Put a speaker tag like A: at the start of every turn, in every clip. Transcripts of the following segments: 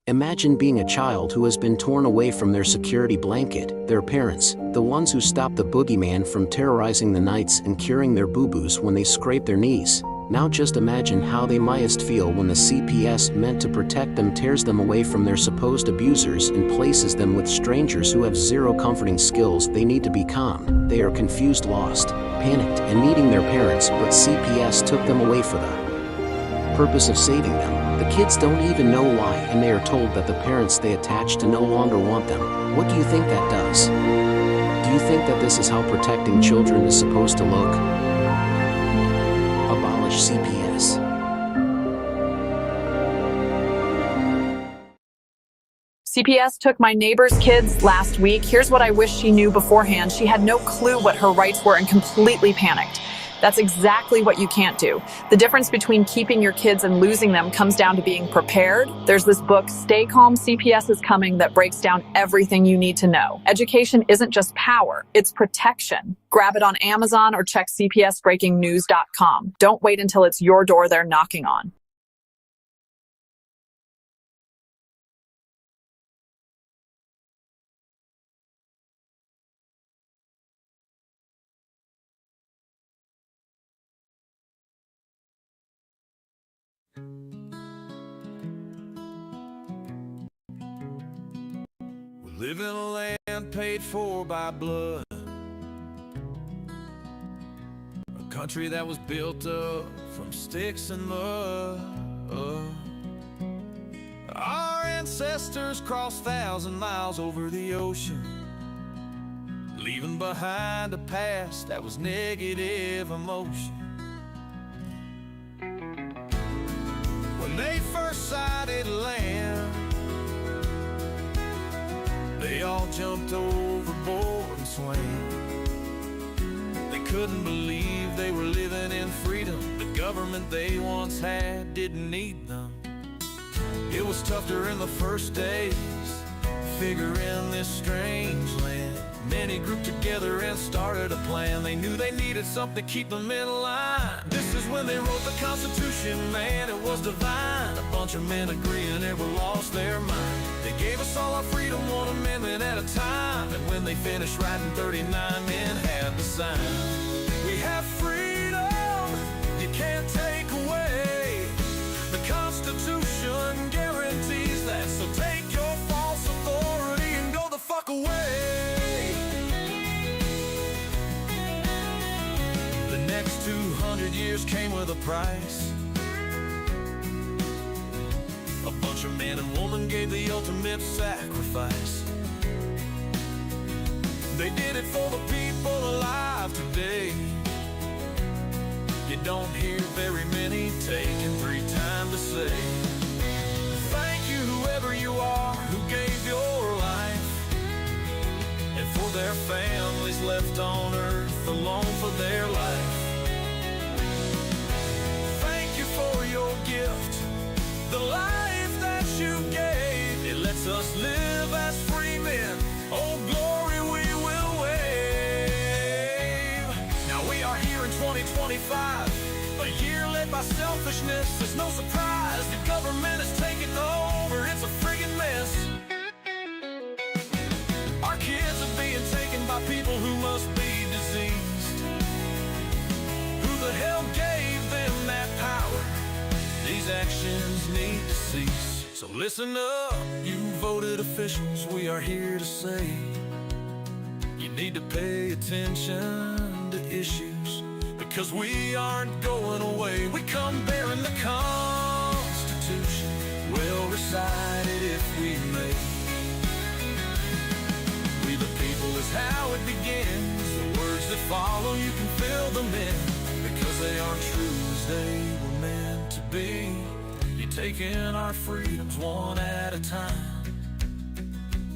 A: Imagine being a child who has been torn away from their security blanket, their parents, the ones who stopped the boogeyman from terrorizing the nights and curing their boo-boos when they scrape their knees. Now just imagine how they must feel when the CPS meant to protect them tears them away from their supposed abusers and places them with strangers who have zero comforting skills. They need to be calm. They are confused, lost, panicked, and needing their parents, but CPS took them away for the purpose of saving them. The kids don't even know why, and they are told that the parents they attach to no longer want them. What do you think that does? Do you think that this is how protecting children is supposed to look? Abolish CPS.
B: CPS took my neighbor's kids last week. Here's what I wish she knew beforehand. She had no clue what her rights were and completely panicked. That's exactly what you can't do. The difference between keeping your kids and losing them comes down to being prepared. There's this book, Stay Calm, CPS is Coming, that breaks down everything you need to know. Education isn't just power, it's protection. Grab it on Amazon or check cpsbreakingnews.com. Don't wait until it's your door they're knocking on.
C: We live in a land paid for by blood, a country that was built up from sticks and mud. Our ancestors crossed 1,000 miles over the ocean, leaving behind a past that was negative emotion. When they first sighted land, they all jumped overboard and swam. They couldn't believe they were living in freedom. The government they once had didn't need them. It was tough during the first days, figuring this strange land. Many grouped together and started a plan. They knew they needed something to keep them in line. This is when they wrote the Constitution, man, it was divine. A bunch of men agreeing never lost their mind. They gave us all our freedom, one amendment at a time. And when they finished writing, 39 men had to sign. We have freedom, you can't take away. The Constitution guarantees that. So take your false authority and go the fuck away. The next 200 years came with a price. A bunch of men and women gave the ultimate sacrifice. They did it for the people alive today. You don't hear very many taking 3 times to say thank you, whoever you are, who gave your life, and for their families left on earth alone for their life. Thank you for your gift, the life that you gave. It lets us live as free men. Oh, glory we will wave. Now we are here in 2025, a year led by selfishness. It's no surprise the government is taking over. It's a friggin' mess. Our kids are being taken by people who must be diseased. Who the hell gave them that power? These actions need to cease. So listen up, you voted officials, we are here to say you need to pay attention to issues, because we aren't going away. We come bearing the Constitution, we'll recite it if we may. We the people is how it begins. The words that follow, you can fill them in, because they aren't true as they were meant to be. You're taking our freedoms one at a time.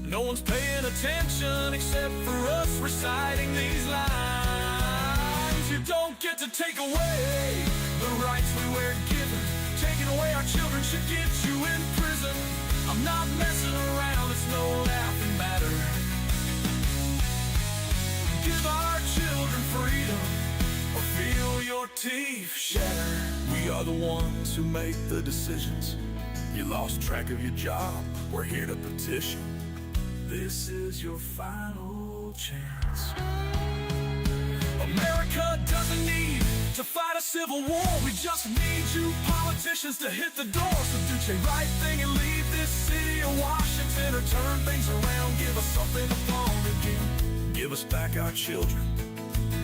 C: No one's paying attention except for us reciting these lines. You don't get to take away the rights we were given. Taking away our children should get you in prison. I'm not messing around, it's no laughing matter. Give our children freedom, or feel your teeth shatter. We are the ones who make the decisions. You lost track of your job, we're here to petition. This is your final chance. America doesn't need to fight a civil war. We just need you politicians to hit the door. So do the right thing and leave this city of Washington, or turn things around, give us something to fall again. Give us back our children,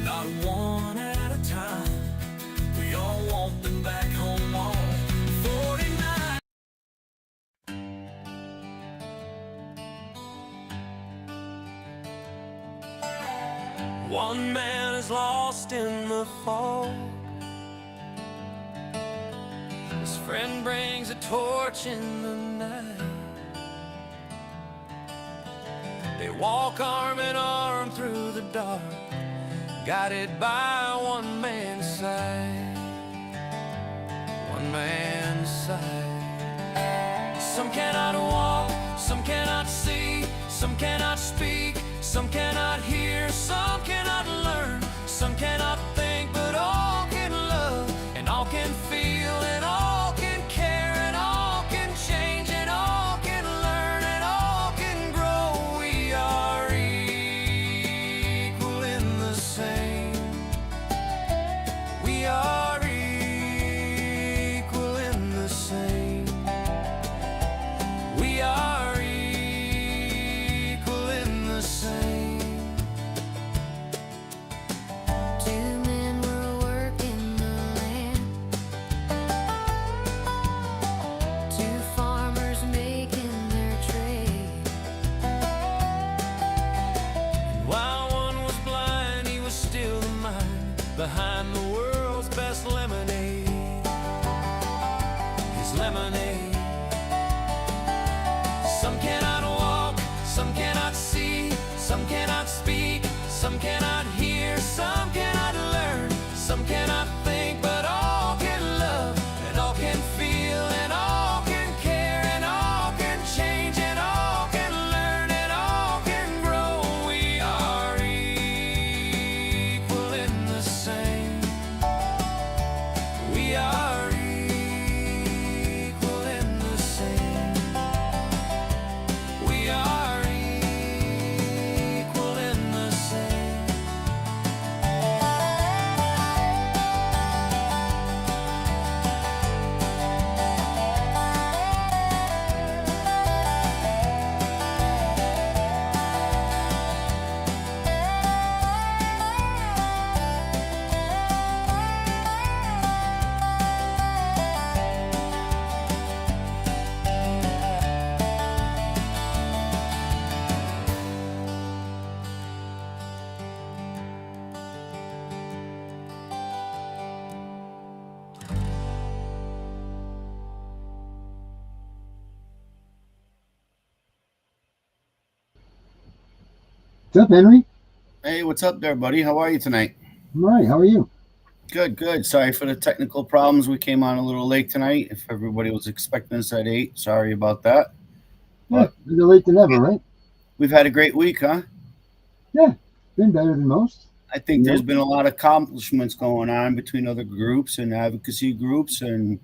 C: not one at a time. We all want them back home on 49. One man is lost in the fog. His friend brings a torch in the night. They walk arm in arm through the dark, guided by one man's sight. One man's sight. Some cannot walk, some cannot see, some cannot speak, some cannot hear, some cannot learn, some cannot think, but all can love, and all can feel, and all can care, and all can change, and all can learn, and all can grow. We are equal in the same. We are equal in the same. We are equal in the same.
D: Two men were working the land, two farmers making their trade.
C: And while one was blind, he was still the mind behind the world's best lemonade. His lemonade. Some cannot walk, some cannot see, some cannot speak, some cannot hear, some cannot learn, some cannot think, but all can love, and all can feel, and all can care, and all can change, and all can learn, and all can grow. We are equal in the same. We are equal in the same. We are equal in the same.
E: What's up, Henry?
F: Hey, what's up there, buddy? How are you tonight?
E: I'm all right. How are you?
F: Good, good. Sorry for the technical problems. We came on a little late tonight. If everybody was expecting us at 8, sorry about that.
E: Yeah, better late than never, right?
F: We've had a great week, huh?
E: Yeah, been better than most.
F: I think there's
E: Yeah.
F: been a lot of accomplishments going on between other groups and advocacy groups, and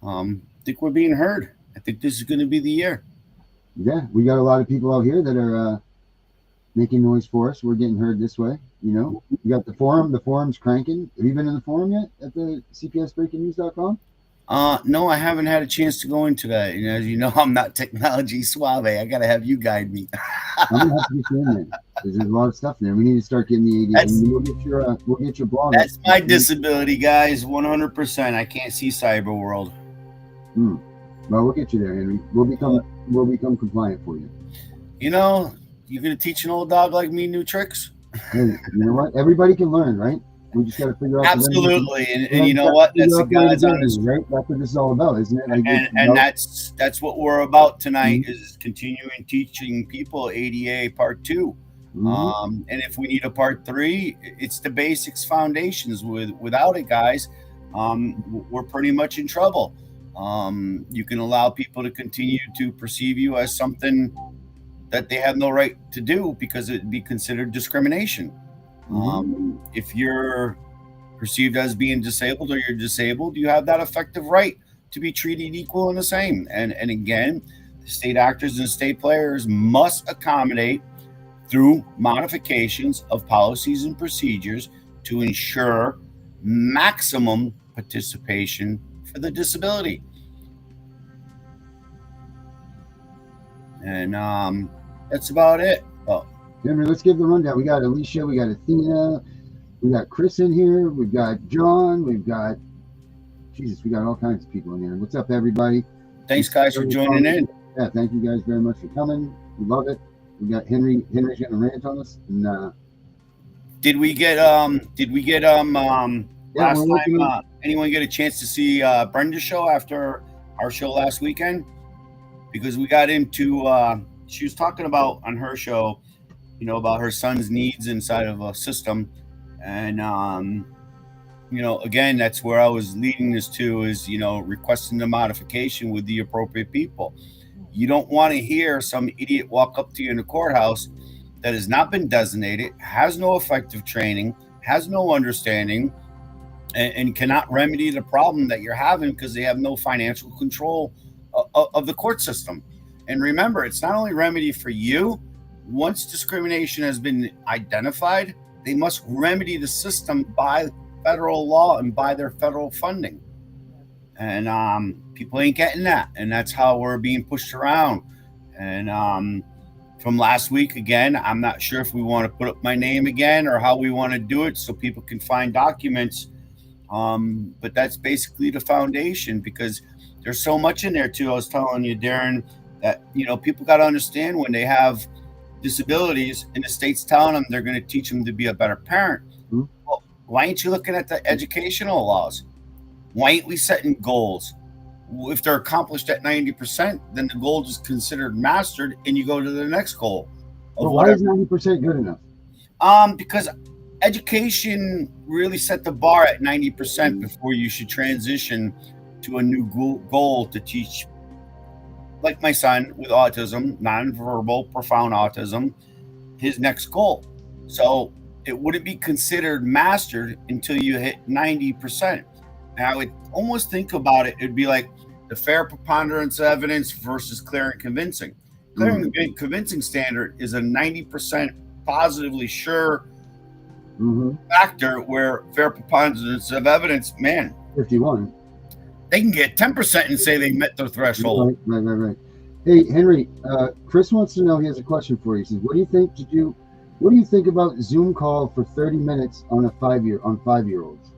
F: I think we're being heard. I think this is going to be the year.
E: Yeah, we got a lot of people out here that are making noise for us. We're getting heard this way. You know, we got the forum. The forum's cranking. Have you been in the forum yet at the cpsbreakingnews.com?
F: No, I haven't had a chance to go into that. And as you know, I'm not technology suave. I got to have you guide me.
E: I'm gonna have to get you in there because there's a lot of stuff in there. We need to start getting the AD.
F: That's-
E: We'll get your blog.
F: That's my disability, guys. 100%. I can't see cyber world.
E: Well, we'll get you there, Henry. We'll become compliant for you.
F: You know, you're going to teach an old dog like me new tricks?
E: Hey, you know what? Everybody can learn, right? We just got to figure out.
F: Absolutely. And you know what? That's the God's honest.
E: Right? That's what this is all about, isn't it? Like,
F: And that's what we're about tonight, is continuing teaching people ADA Part 2. And if we need a Part 3, it's the basics foundations. Without it, guys, we're pretty much in trouble. You can allow people to continue to perceive you as something that they have no right to do because it'd be considered discrimination. If you're perceived as being disabled or you're disabled, you have that effective right to be treated equal and the same. And again, the state actors and state players must accommodate through modifications of policies and procedures to ensure maximum participation for the disability. And that's about it. Oh,
E: Henry, let's give the rundown. We got Alicia, we got Athena, we got Chris in here, we've got John, we've got Jesus, we got all kinds of people in here. What's up, everybody?
F: thanks, guys, for joining in.
E: Yeah, thank you guys very much for coming. We love it. We got Henry's getting a rant on us. And
F: Did we get last time anyone get a chance to see Brenda's show after our show last weekend? Because we got into she was talking about on her show, you know, about her son's needs inside of a system. And you know, again, that's where I was leading this to, is, you know, requesting the modification with the appropriate people. You don't want to hear some idiot walk up to you in the courthouse that has not been designated, has no effective training, has no understanding, and cannot remedy the problem that you're having because they have no financial control of the court system. And remember, it's not only remedy for you. Once discrimination has been identified, they must remedy the system by federal law and by their federal funding. And people ain't getting that, and that's how we're being pushed around. And from last week, again, I'm not sure if we want to put up my name again or how we want to do it so people can find documents. But that's basically the foundation, because there's so much in there too. I was telling you, Darren, that, you know, people got to understand when they have disabilities and the state's telling them they're going to teach them to be a better parent.
E: Mm-hmm.
F: Well, why ain't you looking at the educational laws? Why ain't we setting goals? If they're accomplished at 90%, then the goal is considered mastered, and you go to the next goal.
E: But why is 90% good enough?
F: Because education really set the bar at 90% before you should transition to a new goal to teach. Like my son with autism, nonverbal, profound autism, his next goal. So it wouldn't be considered mastered until you hit 90%. And I would almost think about it, it'd be like the fair preponderance of evidence versus clear and convincing. Clear and convincing standard is a 90% positively sure factor, where fair preponderance of evidence, man,
E: 51.
F: They can get 10% and say they met their threshold.
E: Right. Hey, Henry, Chris wants to know, he has a question for you. He says, what do you think about Zoom call for 30 minutes on 5-year-olds?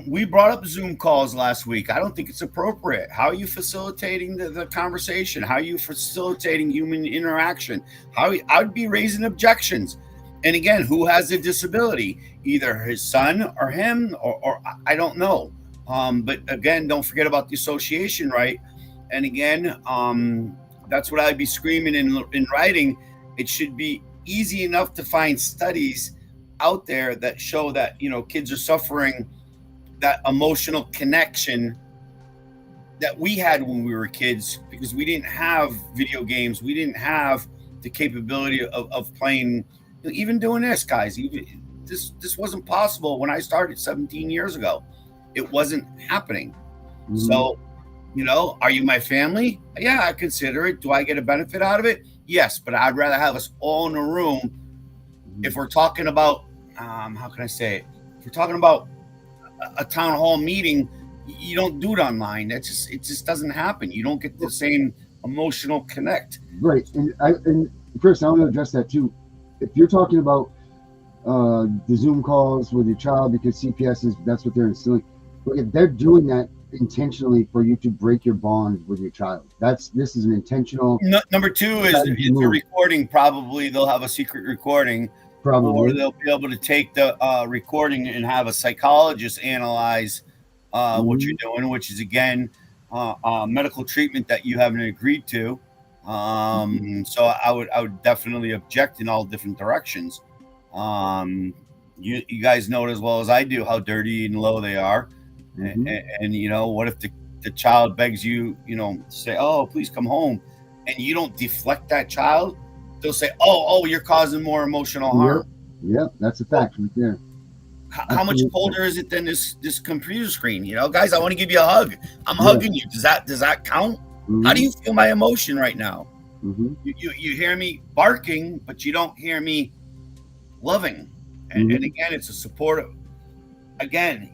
F: We brought up Zoom calls last week. I don't think it's appropriate. How are you facilitating the conversation? How are you facilitating human interaction? I'd be raising objections. And again, who has a disability? Either his son or him, or I don't know. But again, don't forget about the association right. And again, that's what I'd be screaming in writing. It should be easy enough to find studies out there that show that, you know, kids are suffering that emotional connection that we had when we were kids, because we didn't have video games. We didn't have the capability of playing, even doing this, guys. This wasn't possible when I started 17 years ago. It wasn't happening. So, you know, are you my family? Yeah, I consider it. Do I get a benefit out of it? Yes, but I'd rather have us all in a room. If we're talking about, how can I say it? If we're talking about a town hall meeting, you don't do it online. It just doesn't happen. You don't get the same emotional connect.
E: Right. And Chris, I want to address that too. If you're talking about the Zoom calls with your child, because CPS that's what they're instilling. Look, if they're doing that intentionally for you to break your bond with your child, this is an intentional.
F: Number two is, if they're recording, probably they'll have a secret recording. Probably. Or they'll be able to take the recording and have a psychologist analyze what you're doing, which is, again, medical treatment that you haven't agreed to. So I would definitely object in all different directions. You guys know it as well as I do how dirty and low they are. And you know, what if the child begs you, you know, say, oh, please come home, and you don't deflect that child? They'll say, oh, you're causing more emotional harm.
E: Yep, that's a fact right there.
F: How much colder is it than this computer screen? You know, guys, I want to give you a hug. I'm hugging you. Does that count?
E: Mm-hmm.
F: How do you feel my emotion right now?
E: Mm-hmm.
F: You hear me barking, but you don't hear me loving. And again, it's a supportive. Again,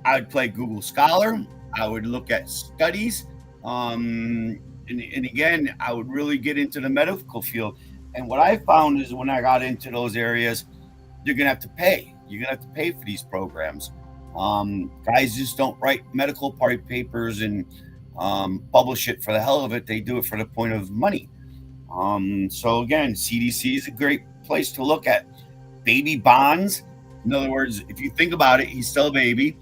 F: I would play Google Scholar. I would look at studies. And again, I would really get into the medical field. And what I found is when I got into those areas, you're going to have to pay. You're going to have to pay for these programs. Guys just don't write medical papers and publish it for the hell of it. They do it for the point of money. So again, CDC is a great place to look at. Baby bonds. In other words, if you think about it, he's still a baby.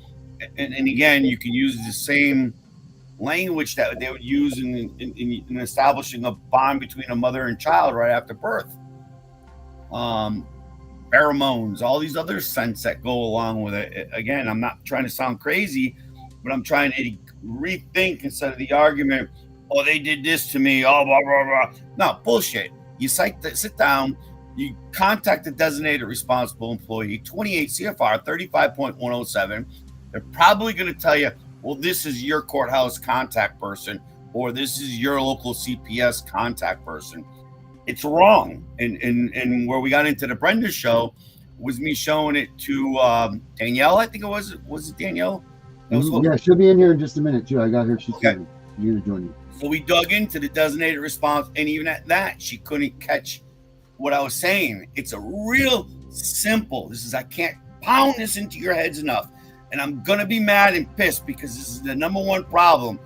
F: And again, you can use the same language that they would use in establishing a bond between a mother and child right after birth. Pheromones, all these other scents that go along with it. Again, I'm not trying to sound crazy, but I'm trying to rethink instead of the argument, oh, they did this to me, oh, blah, blah, blah. No, bullshit. You sit down, you contact the designated responsible employee, 28 CFR 35.107. They're probably going to tell you, well, this is your courthouse contact person, or this is your local CPS contact person. It's wrong. And where we got into the Brenda show was me showing it to Danielle, I think it was. Was it Danielle?
E: Yeah, she'll be in here in just a minute, too. I got her. She's going to join you.
F: So we dug into the designated response, and even at that, she couldn't catch what I was saying. It's a real simple. I can't pound this into your heads enough. And I'm going to be mad and pissed because this is the number one problem.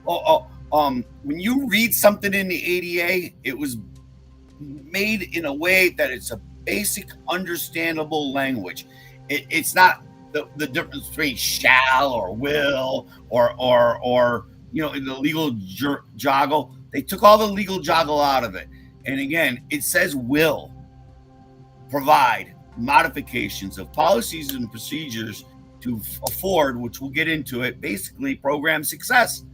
F: When you read something in the ADA, it was made in a way that it's a basic, understandable language. It's not the difference between shall or will or you know, the legal joggle. They took all the legal joggle out of it. And again, it says will provide modifications of policies and procedures to afford, which we'll get into it, basically program success.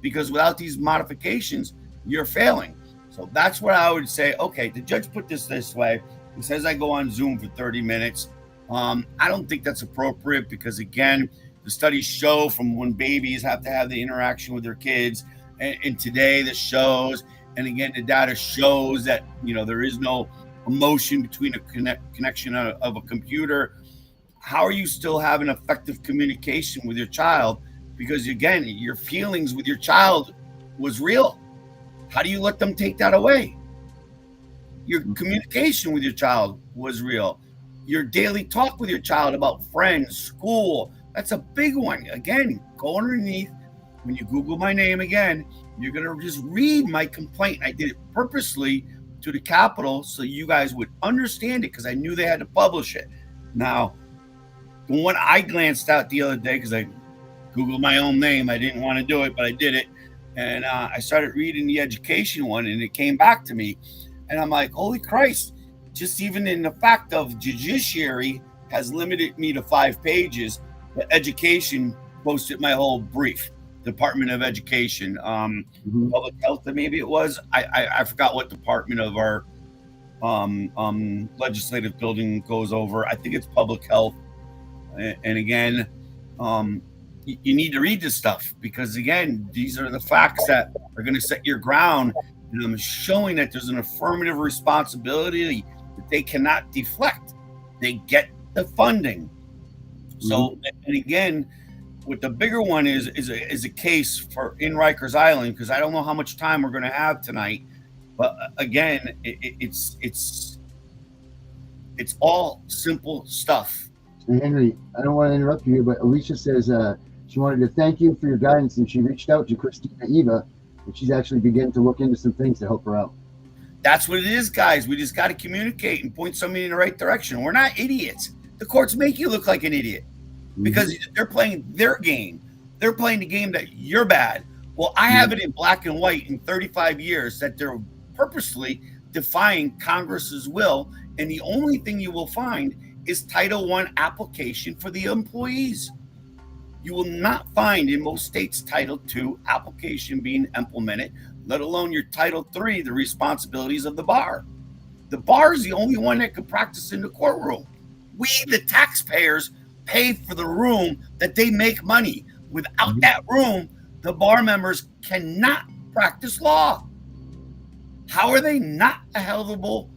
F: Because without these modifications, you're failing. So that's what I would say. Okay, the judge put this way. He says I go on Zoom for 30 minutes. I don't think that's appropriate because, again, the studies show from when babies have to have the interaction with their kids. And today the shows, and again, the data shows that, you know, there is no emotion between a connection of a computer. How are you still having effective communication with your child? Because, again, your feelings with your child was real. How do you let them take that away? Your communication with your child was real. Your daily talk with your child about friends, school, that's a big one. Again, go underneath. When you Google my name again, you're going to just read my complaint. I did it purposely to the Capitol so you guys would understand it because I knew they had to publish it. Now, the one I glanced at the other day because I Googled my own name. I didn't want to do it, but I did it. And I started reading the education one, and it came back to me. And I'm like, holy Christ, just even in the fact of judiciary has limited me to 5 pages. The education posted my whole brief. Department of Education, Public Health, maybe it was. I forgot what department of our legislative building goes over. I think it's Public Health. And again, you need to read this stuff because, again, these are the facts that are going to set your ground. And I'm showing that there's an affirmative responsibility that they cannot deflect. They get the funding. So, and again, what the bigger one is a case for in Rikers Island, because I don't know how much time we're going to have tonight. But again, it's all simple stuff.
E: And Henry, I don't want to interrupt you, but Alicia says she wanted to thank you for your guidance, and she reached out to Christina Eva, and she's actually beginning to look into some things to help her out.
F: That's what it is, guys. We just got to communicate and point somebody in the right direction. We're not idiots. The courts make you look like an idiot because they're playing their game. They're playing the game that you're bad. Well, I have it in black and white in 35 years that they're purposely defying Congress's will, and the only thing you will find is Title I application for the employees. You will not find in most states Title II application being implemented, let alone your Title III, the responsibilities of the bar. The bar is the only one that can practice in the courtroom. We, the taxpayers, pay for the room that they make money. Without that room, the bar members cannot practice law. How are they not eligible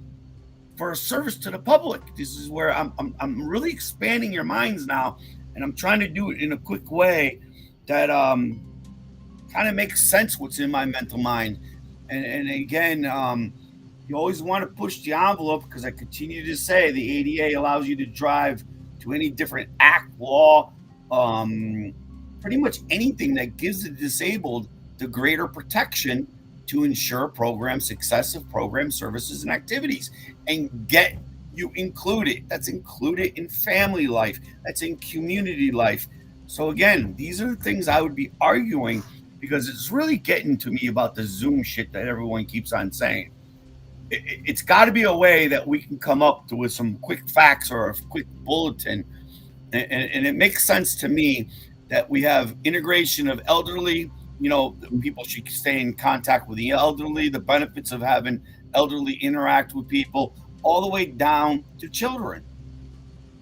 F: for a service to the public? This is where I'm really expanding your minds now, and I'm trying to do it in a quick way that kind of makes sense what's in my mental mind. And again, you always want to push the envelope, because I continue to say the ADA allows you to drive to any different act, law, pretty much anything that gives the disabled the greater protection to ensure program success of program services and activities, and get you included. That's included in family life. That's in community life. So again, these are the things I would be arguing, because it's really getting to me about the Zoom shit that everyone keeps on saying. It's got to be a way that we can come up with some quick facts or a quick bulletin. And it makes sense to me that we have integration of elderly, people should stay in contact with the elderly, the benefits of having elderly interact with people, all the way down to children.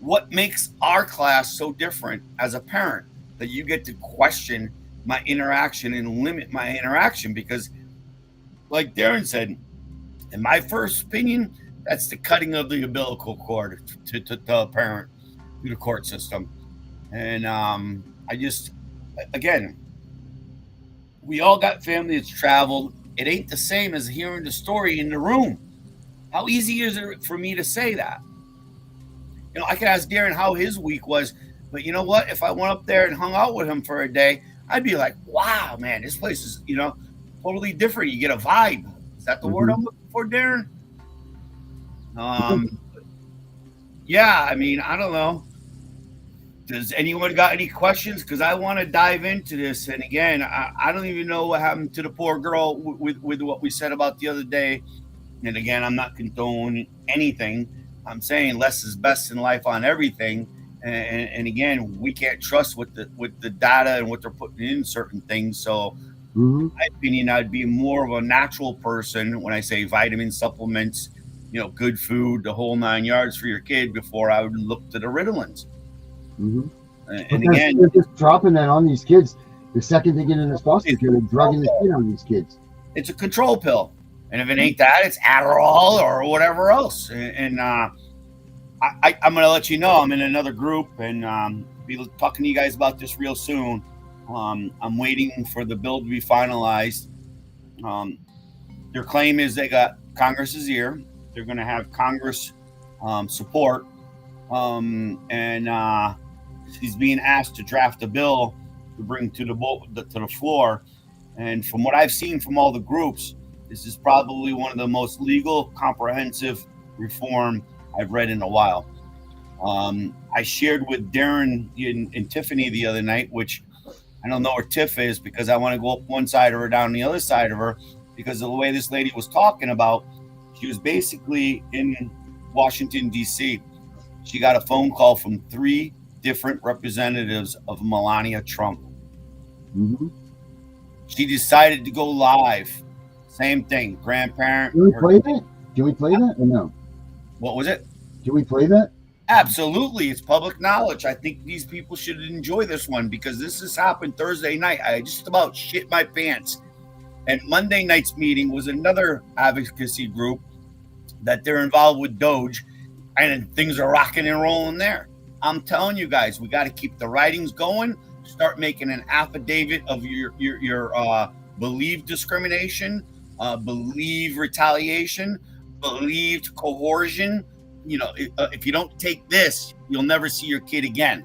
F: What makes our class so different as a parent that you get to question my interaction and limit my interaction? Because, like Darren said, in my first opinion, that's the cutting of the umbilical cord to the parent through the court system. And again, we all got family that's traveled. It ain't the same as hearing the story in the room. How easy is it for me to say that? I can ask Darren how his week was, but you know what? If I went up there and hung out with him for a day, I'd be like, wow, man, this place is, totally different. You get a vibe. Is that the word I'm looking for, Darren? Yeah, I mean, I don't know. Does anyone got any questions? Because I want to dive into this. And again, I don't even know what happened to the poor girl with what we said about the other day. And again, I'm not condoning anything. I'm saying less is best in life on everything. And again, we can't trust with the data and what they're putting in certain things. So, in my opinion, I'd be more of a natural person when I say vitamin supplements, good food, the whole 9 yards for your kid, before I would look to the Ritalins. And again,
E: they're just dropping that on these kids the second they get in this foster care. They're drugging the shit on these kids.
F: It's a control pill, and if it ain't that, it's Adderall or whatever else. And I'm gonna let you know I'm in another group, and be talking to you guys about this real soon. I'm waiting for the bill to be finalized. Their claim is they got Congress's ear. They're going to have Congress support, and he's being asked to draft a bill to bring to the floor. And from what I've seen from all the groups, this is probably one of the most legal, comprehensive reform I've read in a while. I shared with Darren and Tiffany the other night, which I don't know where Tiff is, because I want to go up one side of her, down the other side of her, because of the way this lady was talking about. She was basically in Washington, D.C. She got a phone call from 3 different representatives of Melania Trump. She decided to go live. Same thing, grandparent.
E: Can we play that? Can we play that or no?
F: What was it?
E: Can we play that?
F: Absolutely. It's public knowledge. I think these people should enjoy this one, because this has happened Thursday night. I just about shit my pants. And Monday night's meeting was another advocacy group that they're involved with Doge, and things are rocking and rolling there. I'm telling you guys, we got to keep the writings going. Start making an affidavit of your believed discrimination, believed retaliation, believed coercion. If you don't take this, you'll never see your kid again.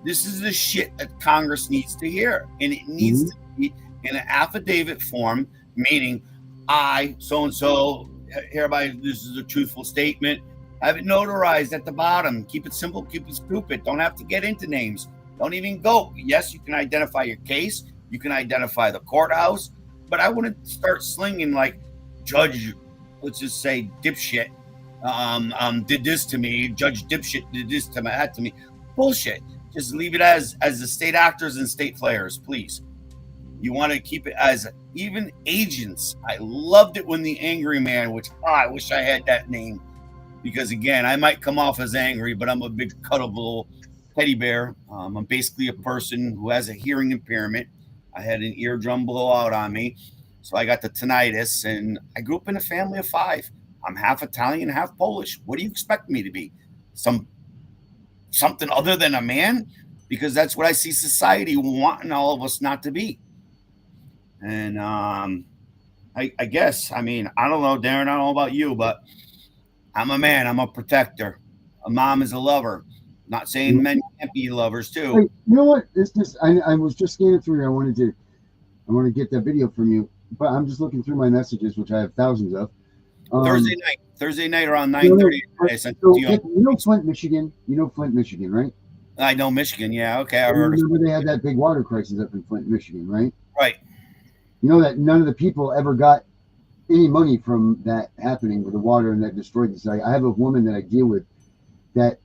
F: This is the shit that Congress needs to hear, and it needs to be in an affidavit form, meaning I, so-and-so, hereby, this is a truthful statement. Have it notarized at the bottom. Keep it simple, keep it stupid. Don't have to get into names. Don't even go. Yes, you can identify your case. You can identify the courthouse. But I wouldn't start slinging like, Judge, let's just say, dipshit, did this to me. Judge dipshit did this to that to me. Bullshit. Just leave it as the state actors and state players, please. You want to keep it as even agents. I loved it when the Angry Man, which I wish I had that name. because again, I might come off as angry, but I'm a big cuddable teddy bear. I'm basically a person who has a hearing impairment. I had an eardrum blow out on me, so I got the tinnitus, and I grew up in a family of five. I'm half Italian, half Polish. What do you expect me to be? Some something other than a man? Because that's what I see society wanting all of us not to be. And I guess, I mean, I don't know, Darren, I don't know about you, but I'm a man. I'm a protector. A mom is a lover. Not saying men can't be lovers
E: Hey,
F: too.
E: you know what? I was just scanning through. I want to get that video from you, but I'm just looking through my messages, which I have thousands of.
F: Thursday night around
E: No, no,
F: 9:30. I sent it to
E: so
F: you.
E: you know Flint, Michigan. You know Flint, Michigan, right?
F: I know Michigan. Yeah, okay, I
E: And
F: heard of
E: remember they had that big water crisis up in Flint, Michigan, right?
F: right.
E: You know that none of the people ever got any money from that happening with the water and that destroyed the site. I have a woman that I deal with that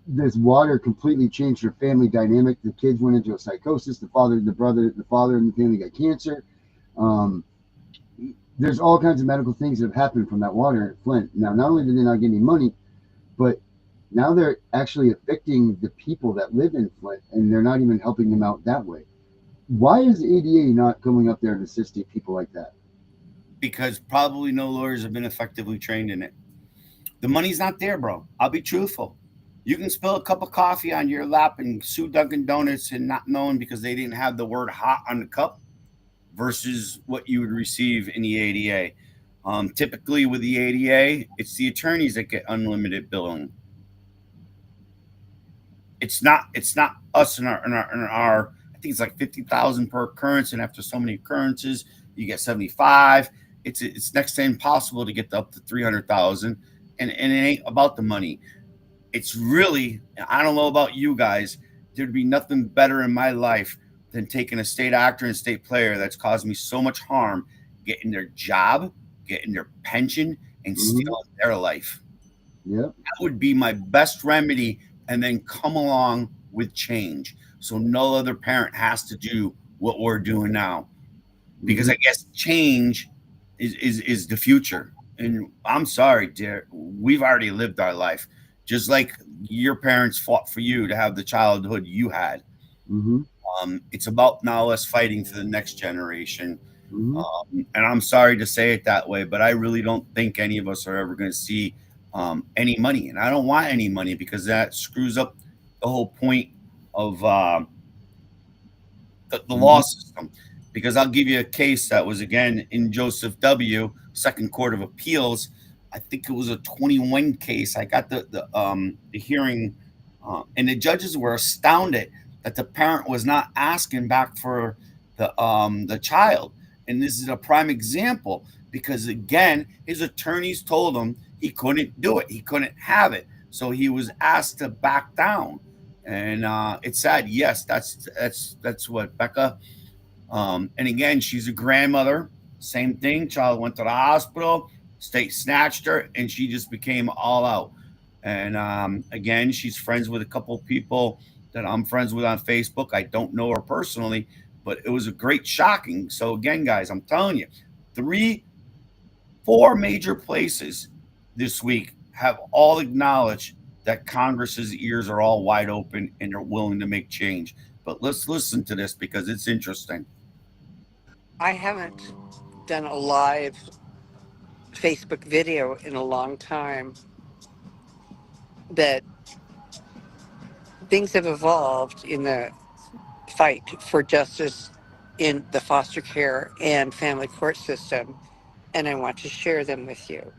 E: this water completely changed her family dynamic. The kids went into a psychosis. The father and the family got cancer. Um, there's all kinds of medical things that have happened from that water in Flint. Now, not only did they not get any money, but now they're actually evicting the people that live in Flint, and they're not even helping them out that way. Why is the ADA not coming up there and assisting people like that?
F: Because probably no lawyers have been effectively trained in it. The money's not there, bro. I'll be truthful. You can spill a cup of coffee on your lap and sue Dunkin' Donuts and not knowing because they didn't have the word hot on the cup versus what you would receive in the ADA. Typically, with the ADA, it's the attorneys that get unlimited billing. It's not us in our I think it's like 50,000 per occurrence, and after so many occurrences, you get 75. It's next to impossible to get up to 300,000, and it ain't about the money. It's really, I don't know about you guys, there'd be nothing better in my life than taking a state actor and state player that's caused me so much harm, getting their job, getting their pension, and
E: Mm-hmm.
F: stealing their life.
E: Yep.
F: That would be my best remedy, and then come along with change. So no other parent has to do what we're doing now. Because
E: Mm-hmm.
F: I guess change is the future. And I'm sorry, dear, we've already lived our life. Just like your parents fought for you to have the childhood you had.
E: Mm-hmm.
F: It's about now us fighting for the next generation.
E: Mm-hmm.
F: And I'm sorry to say it that way, but I really don't think any of us are ever going to see any money. And I don't want any money because that screws up the whole point of the law
E: Mm-hmm.
F: system. Because I'll give you a case that was again in Joseph W. Second Court of Appeals. I think it was a 21 case. I got the hearing, and the judges were astounded that the parent was not asking back for the child. And this is a prime example because again, his attorneys told him he couldn't do it. He couldn't have it. So he was asked to back down. And it's sad. Yes, that's what Becca. And again, she's a grandmother. Same thing. Child went to the hospital. State snatched her, and she just became all out. And again, she's friends with a couple of people that I'm friends with on Facebook. I don't know her personally, but it was a great shocking. So again, guys, I'm telling you, three, four major places this week have all acknowledged that Congress's ears are all wide open and they're willing to make change. But let's listen to this because it's interesting.
G: I haven't done a live Facebook video in a long time, but things have evolved in the fight for justice in the foster care and family court system, and I want to share them with you.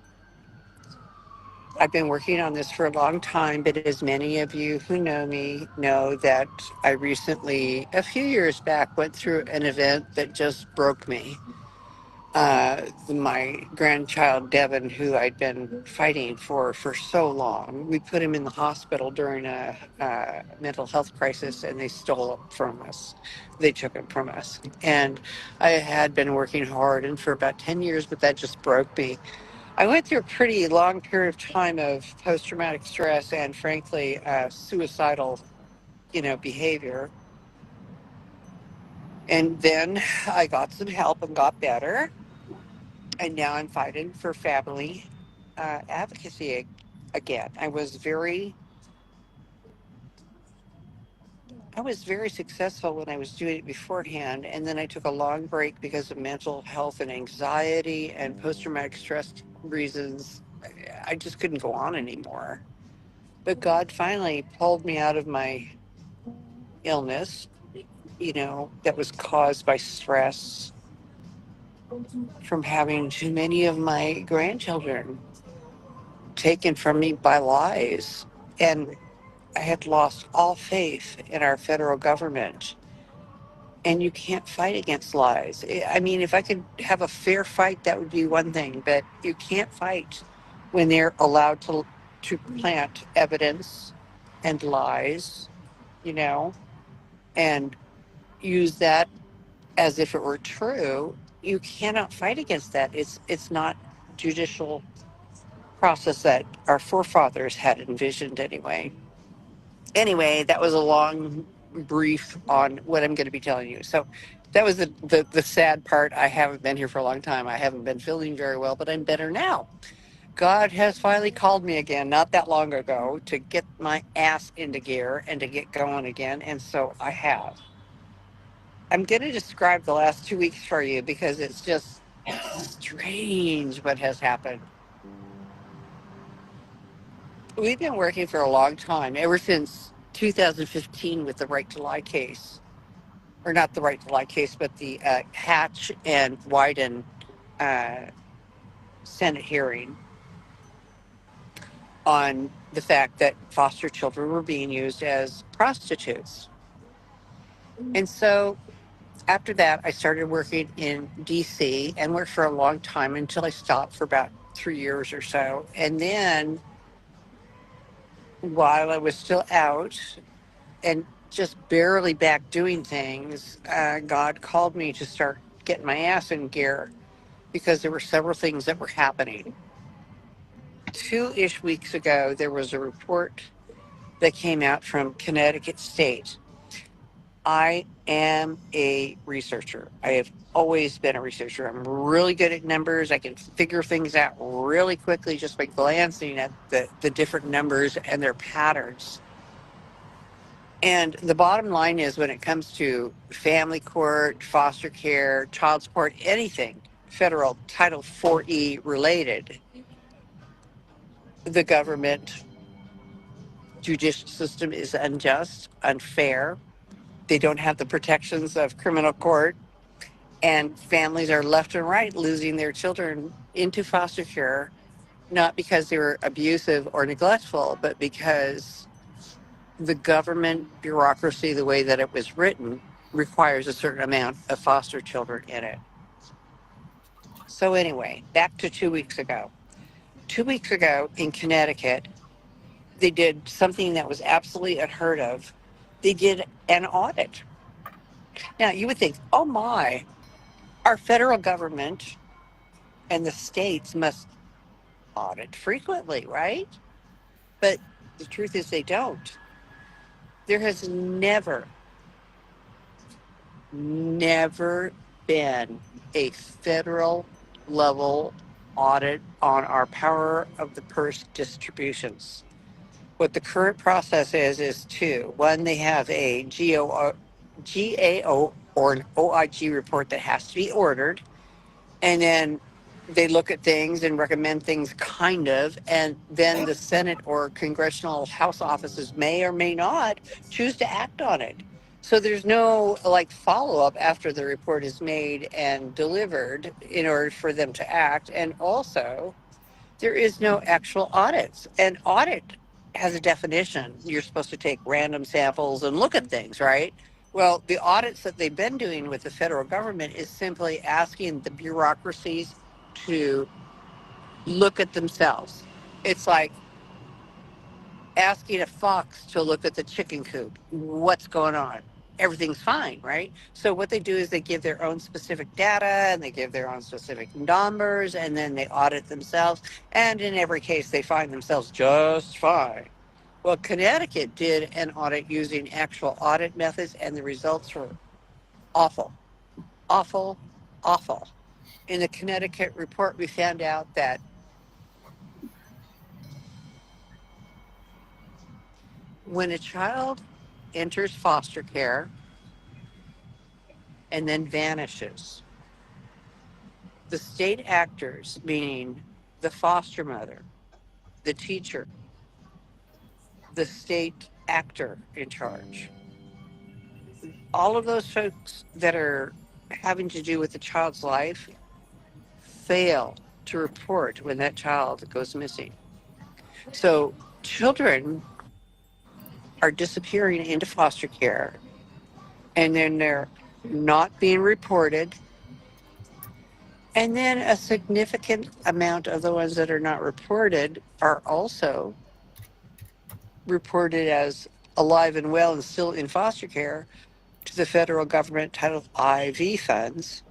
G: I've been working on this for a long time, but as many of you who know me know that I recently, a few years back, went through an event that just broke me. My grandchild Devin, who I'd been fighting for so long, we put him in the hospital during a mental health crisis, and they stole him from us. They took him from us, and I had been working hard and for about 10 years, but that just broke me. I went through a pretty long period of time of post-traumatic stress and, frankly, suicidal, behavior. And then I got some help and got better, and now I'm fighting for family advocacy. again. I was very successful when I was doing it beforehand, and then I took a long break because of mental health and anxiety and post traumatic stress reasons. I just couldn't go on anymore. But God finally pulled me out of my illness, that was caused by stress from having too many of my grandchildren taken from me by lies. And I had lost all faith in our federal government. And you can't fight against lies. I mean, if I could have a fair fight, that would be one thing, but you can't fight when they're allowed to plant evidence and lies, you know, and use that as if it were true. You cannot fight against that. It's not judicial process that our forefathers had envisioned anyway. Anyway, that was a long brief on what I'm going to be telling you. So that was the sad part. I haven't been here for a long time. I haven't been feeling very well, but I'm better now. God has finally called me again, not that long ago, to get my ass into gear and to get going again. And so I have. I'm going to describe the last 2 weeks for you because it's just strange what has happened. We've been working for a long time, ever since 2015 with the Right to Lie case. Or not the Right to Lie case, but the Hatch and Wyden uh, Senate hearing on the fact that foster children were being used as prostitutes. And so after that, I started working in DC and worked for a long time until I stopped for about 3 years or so. And then while I was still out and just barely back doing things, God called me to start getting my ass in gear because there were several things that were happening. 2-ish weeks ago, there was a report that came out from Connecticut State. I am a researcher. I have always been a researcher. I'm really good at numbers. I can figure things out really quickly just by glancing at the different numbers and their patterns. And the bottom line is when it comes to family court, foster care, child support, anything federal Title 4E related, the government judicial system is unjust, unfair. They don't have the protections of criminal court, and families are left and right losing their children into foster care, not because they were abusive or neglectful, but because the government bureaucracy, the way that it was written, requires a certain amount of foster children in it. So anyway, back to 2 weeks ago. 2 weeks ago in Connecticut, they did something that was absolutely unheard of. They did an audit. Now, you would think, oh my, our federal government and the states must audit frequently, right? But the truth is they don't. There has never been a federal level audit on our power of the purse distributions. What the current process is two. One, they have a GAO or an OIG report that has to be ordered, and then they look at things and recommend things kind of, and then the Senate or congressional House offices may or may not choose to act on it. So there's no like follow-up after the report is made and delivered in order for them to act. And also there is no actual audits. An audit has a definition. You're supposed to take random samples and look at things, right? Well, the audits that they've been doing with the federal government is simply asking the bureaucracies to look at themselves. It's like asking a fox to look at the chicken coop. What's going on? Everything's fine, right? So what they do is they give their own specific data and they give their own specific numbers, and then they audit themselves. And in every case, they find themselves just fine. Well, Connecticut did an audit using actual audit methods, and the results were awful, awful, awful. In the Connecticut report, we found out that when a child enters foster care and then vanishes, the state actors, meaning the foster mother, the teacher, the state actor in charge, all of those folks that are having to do with the child's life fail to report when that child goes missing. So children are disappearing into foster care, and then they're not being reported. And then a significant amount of the ones that are not reported are also reported as alive and well and still in foster care to the federal government titled IV funds,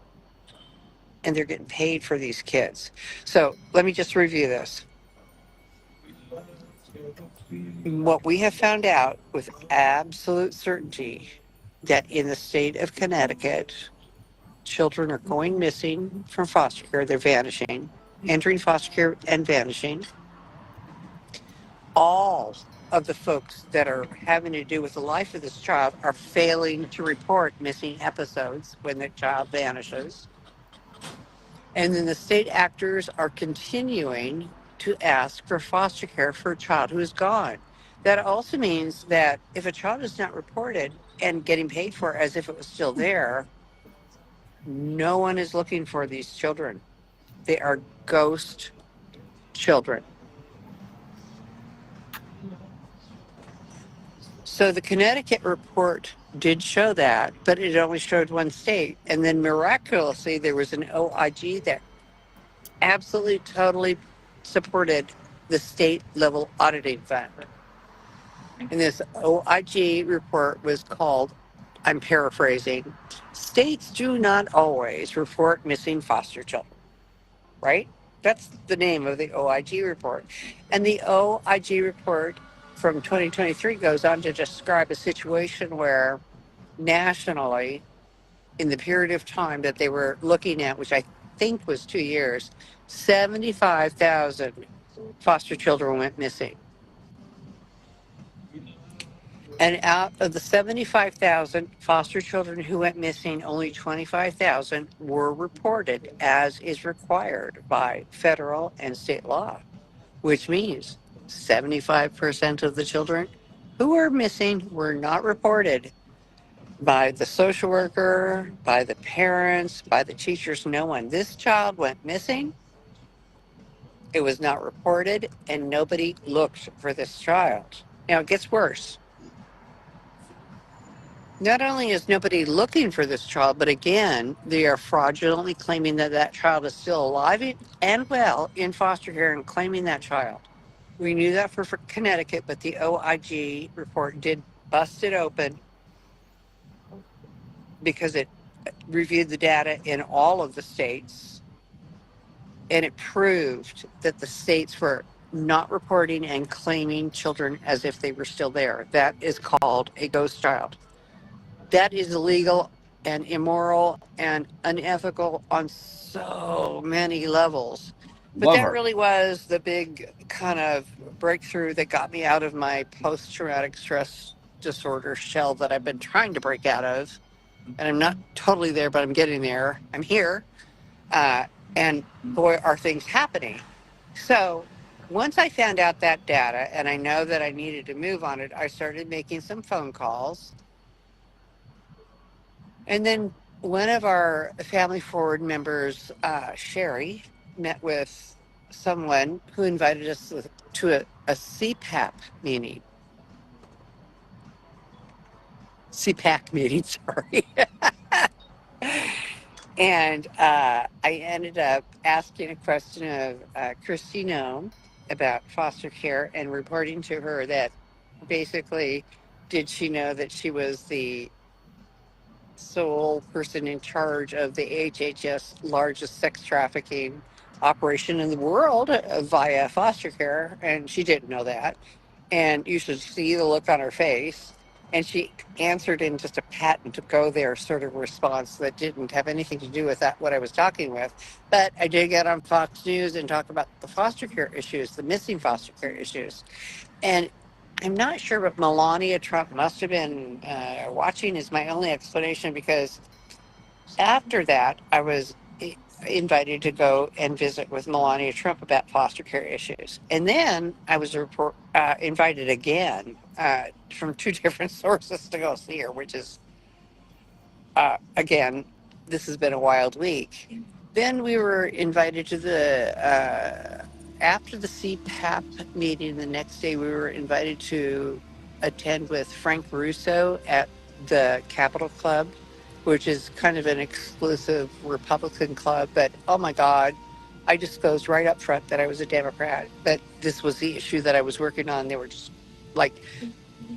G: and they're getting paid for these kids. So let me just review this. What we have found out with absolute certainty that in the state of Connecticut, children are going missing from foster care. They're vanishing, entering foster care and vanishing. All of the folks that are having to do with the life of this child are failing to report missing episodes when the child vanishes. And then the state actors are continuing to ask for foster care for a child who is gone. That also means that if a child is not reported and getting paid for as if it was still there, no one is looking for these children. They are ghost children. So the Connecticut report did show that, but it only showed one state. And then miraculously, there was an OIG that absolutely, totally supported the state level auditing fund. And this OIG report was called, I'm paraphrasing, States Do Not Always Report Missing Foster Children, right? That's the name of the OIG report. And the OIG report from 2023 goes on to describe a situation where nationally, in the period of time that they were looking at, which I think was 2 years, 75,000 foster children went missing. And out of the 75,000 foster children who went missing, only 25,000 were reported as is required by federal and state law, which means 75% of the children who were missing were not reported by the social worker, by the parents, by the teachers, no one. This child went missing. It was not reported, and nobody looked for this child. Now, it gets worse. Not only is nobody looking for this child, but again, they are fraudulently claiming that that child is still alive and well in foster care and claiming that child. We knew that for Connecticut, but the OIG report did bust it open because it reviewed the data in all of the states, and it proved that the states were not reporting and claiming children as if they were still there. That is called a ghost child. That is illegal and immoral and unethical on so many levels. But
F: Love
G: that
F: her.
G: really was the big kind of breakthrough that got me out of my post-traumatic stress disorder shell that I've been trying to break out of. And I'm not totally there, but I'm getting there. I'm here. And boy, are things happening. So once I found out that data and I know that I needed to move on it, I started making some phone calls. And then one of our Family Forward members, Sherry, met with someone who invited us to a CPAP meeting. CPAC meeting, sorry. And I ended up asking a question of Christine Ohm about foster care and reporting to her that basically, did she know that she was the sole person in charge of the HHS largest sex trafficking operation in the world via foster care? And she didn't know that. And you should see the look on her face. And she answered in just a pat and to go there sort of response that didn't have anything to do with that, what I was talking with. But I did get on Fox News and talk about the foster care issues, the missing foster care issues. And I'm not sure, but Melania Trump must have been watching is my only explanation, because after that, I was invited to go and visit with Melania Trump about foster care issues. And then I was invited again from two different sources to go see her, which is, again, this has been a wild week. Then we were invited to after the CPAP meeting the next day, we were invited to attend with Frank Russo at the Capitol Club, which is kind of an exclusive Republican club. But oh my God, I disclosed right up front that I was a Democrat, that this was the issue that I was working on. They were just like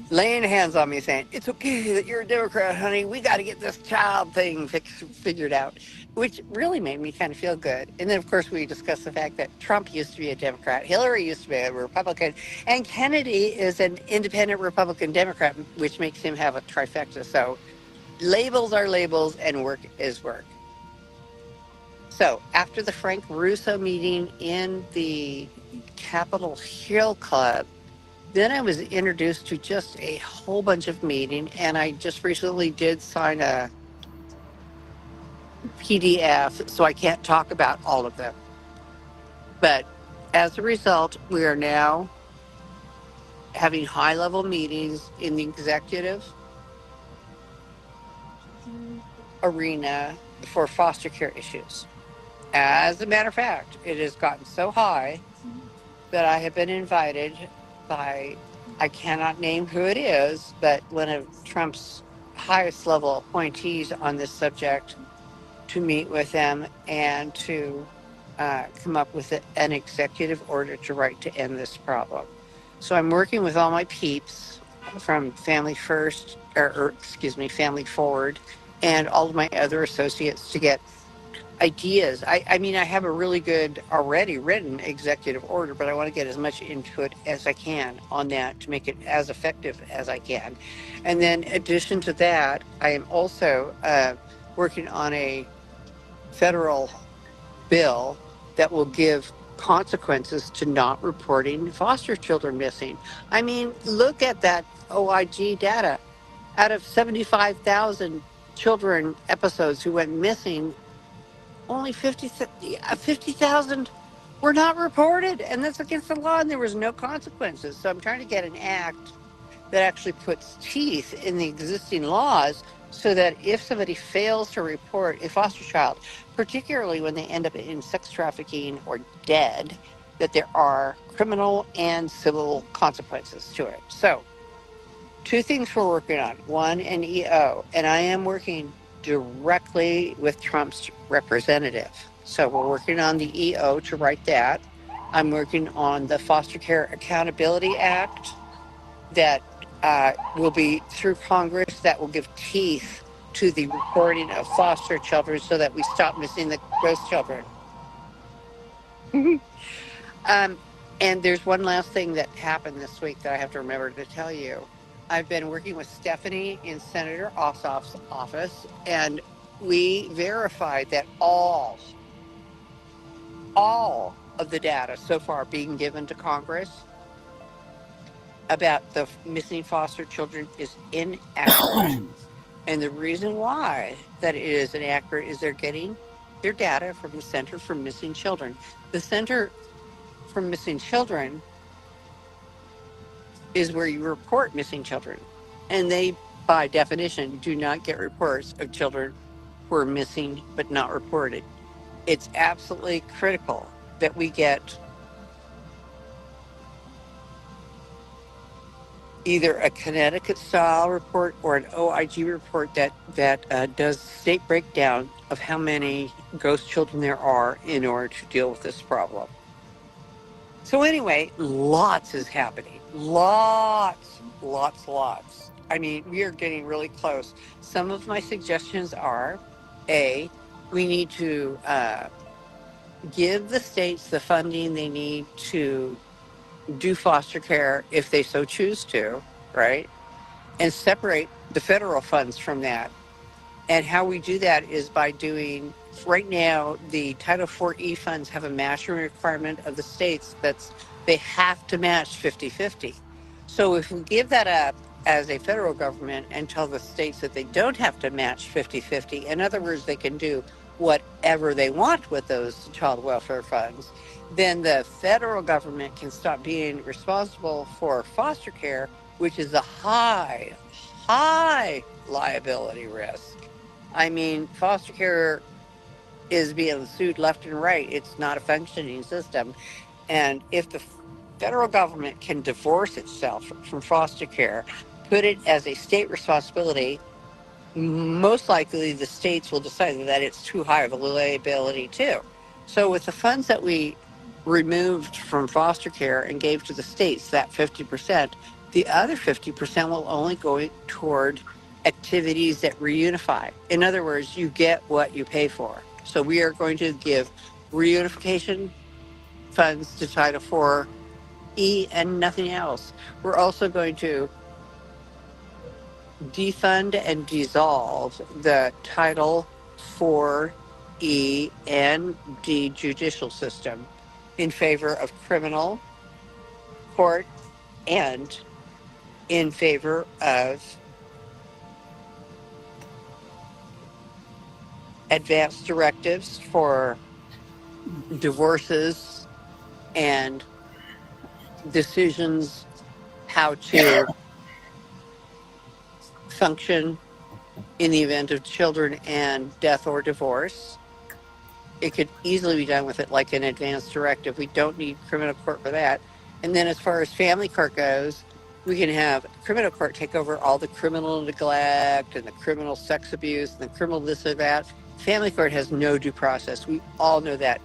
G: laying hands on me saying, it's okay that you're a Democrat, honey. We got to get this child thing figured out, which really made me kind of feel good. And then, of course, we discussed the fact that Trump used to be a Democrat, Hillary used to be a Republican, and Kennedy is an independent Republican Democrat, which makes him have a trifecta. So labels are labels and work is work. So after the Frank Russo meeting in the Capitol Hill Club, then I was introduced to just a whole bunch of meeting, and I just recently did sign a PDF, so I can't talk about all of them. But as a result, we are now having high-level meetings in the executive arena for foster care issues. As a matter of fact, it has gotten so high that I have been invited by, I cannot name who it is, but one of Trump's highest level appointees on this subject, to meet with them and to come up with an executive order to write to end this problem. So I'm working with all my peeps from Family First, Family Forward, and all of my other associates to get ideas. I mean, I have a really good already written executive order, but I want to get as much input as I can on that to make it as effective as I can. And then, in addition to that, I am also working on a federal bill that will give consequences to not reporting foster children missing. I mean, look at that OIG data. Out of 75,000 children episodes who went missing, only 50,000 were not reported, and that's against the law, and there was no consequences. So I'm trying to get an act that actually puts teeth in the existing laws, so that if somebody fails to report a foster child, particularly when they end up in sex trafficking or dead, that there are criminal and civil consequences to it. So two things we're working on. One, an EO, and I am working directly with Trump's representative. So we're working on the EO to write that. I'm working on the Foster Care Accountability Act that will be through Congress, that will give teeth to the reporting of foster children so that we stop missing the ghost children. And there's one last thing that happened this week that I have to remember to tell you. I've been working with Stephanie in Senator Ossoff's office, and we verified that all of the data so far being given to Congress about the missing foster children is inaccurate. And the reason why that it is inaccurate is they're getting their data from the Center for Missing Children. The Center for Missing Children is where you report missing children. And they, by definition, do not get reports of children who are missing but not reported. It's absolutely critical that we get either a Connecticut-style report or an OIG report that does state breakdown of how many ghost children there are in order to deal with this problem. So anyway, lots is happening. Lots. I mean, we are getting really close. Some of my suggestions are, A, we need to give the states the funding they need to do foster care if they so choose to, right? And separate the federal funds from that. And how we do that is by doing, right now, the Title IV-E funds have a matching requirement of the states they have to match 50-50. So if we give that up as a federal government and tell the states that they don't have to match 50-50, in other words, they can do whatever they want with those child welfare funds, then the federal government can stop being responsible for foster care, which is a high liability risk. I mean, foster care is being sued left and right. It's not a functioning system. And if the federal government can divorce itself from foster care, put it as a state responsibility, most likely the states will decide that it's too high of a liability too. So with the funds that we removed from foster care and gave to the states, that 50%, the other 50% will only go toward activities that reunify. In other words, you get what you pay for. So we are going to give reunification funds to Title IV-E and nothing else. We're also going to defund and dissolve the Title IV-E and D judicial system in favor of criminal court and in favor of advanced directives for divorces and decisions how to function in the event of children and death or divorce. It could easily be done with it like an advanced directive. We don't need criminal court for that. And then as far as family court goes, we can have criminal court take over all the criminal neglect and the criminal sex abuse and the criminal this or that. Family court has no due process. We all know that.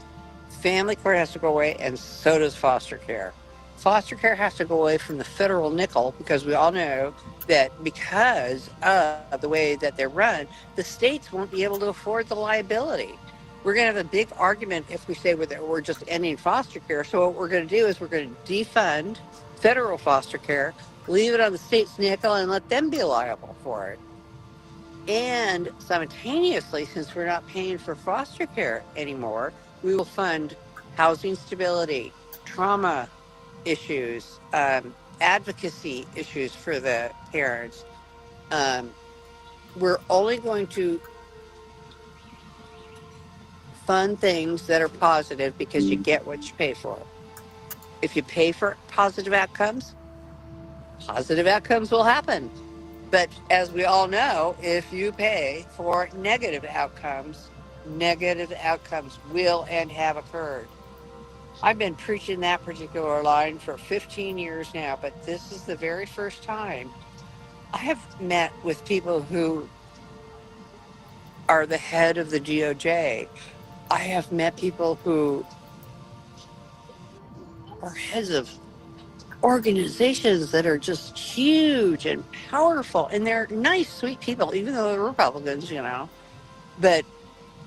G: Family court has to go away, and so does foster care. Foster care has to go away from the federal nickel, because we all know that because of the way that they're run, the states won't be able to afford the liability. We're going to have a big argument if we say we're just ending foster care. So what we're going to do is we're going to defund federal foster care, leave it on the state's nickel, and let them be liable for it. And simultaneously, since we're not paying for foster care anymore, we will fund housing stability, trauma issues, advocacy issues for the parents. We're only going to fund things that are positive because you get what you pay for. If you pay for positive outcomes will happen. But as we all know, if you pay for negative outcomes will and have occurred. I've been preaching that particular line for 15 years now, but this is the very first time I have met with people who are the head of the DOJ. I have met people who are heads of organizations that are just huge and powerful, and they're nice, sweet people, even though they're Republicans, But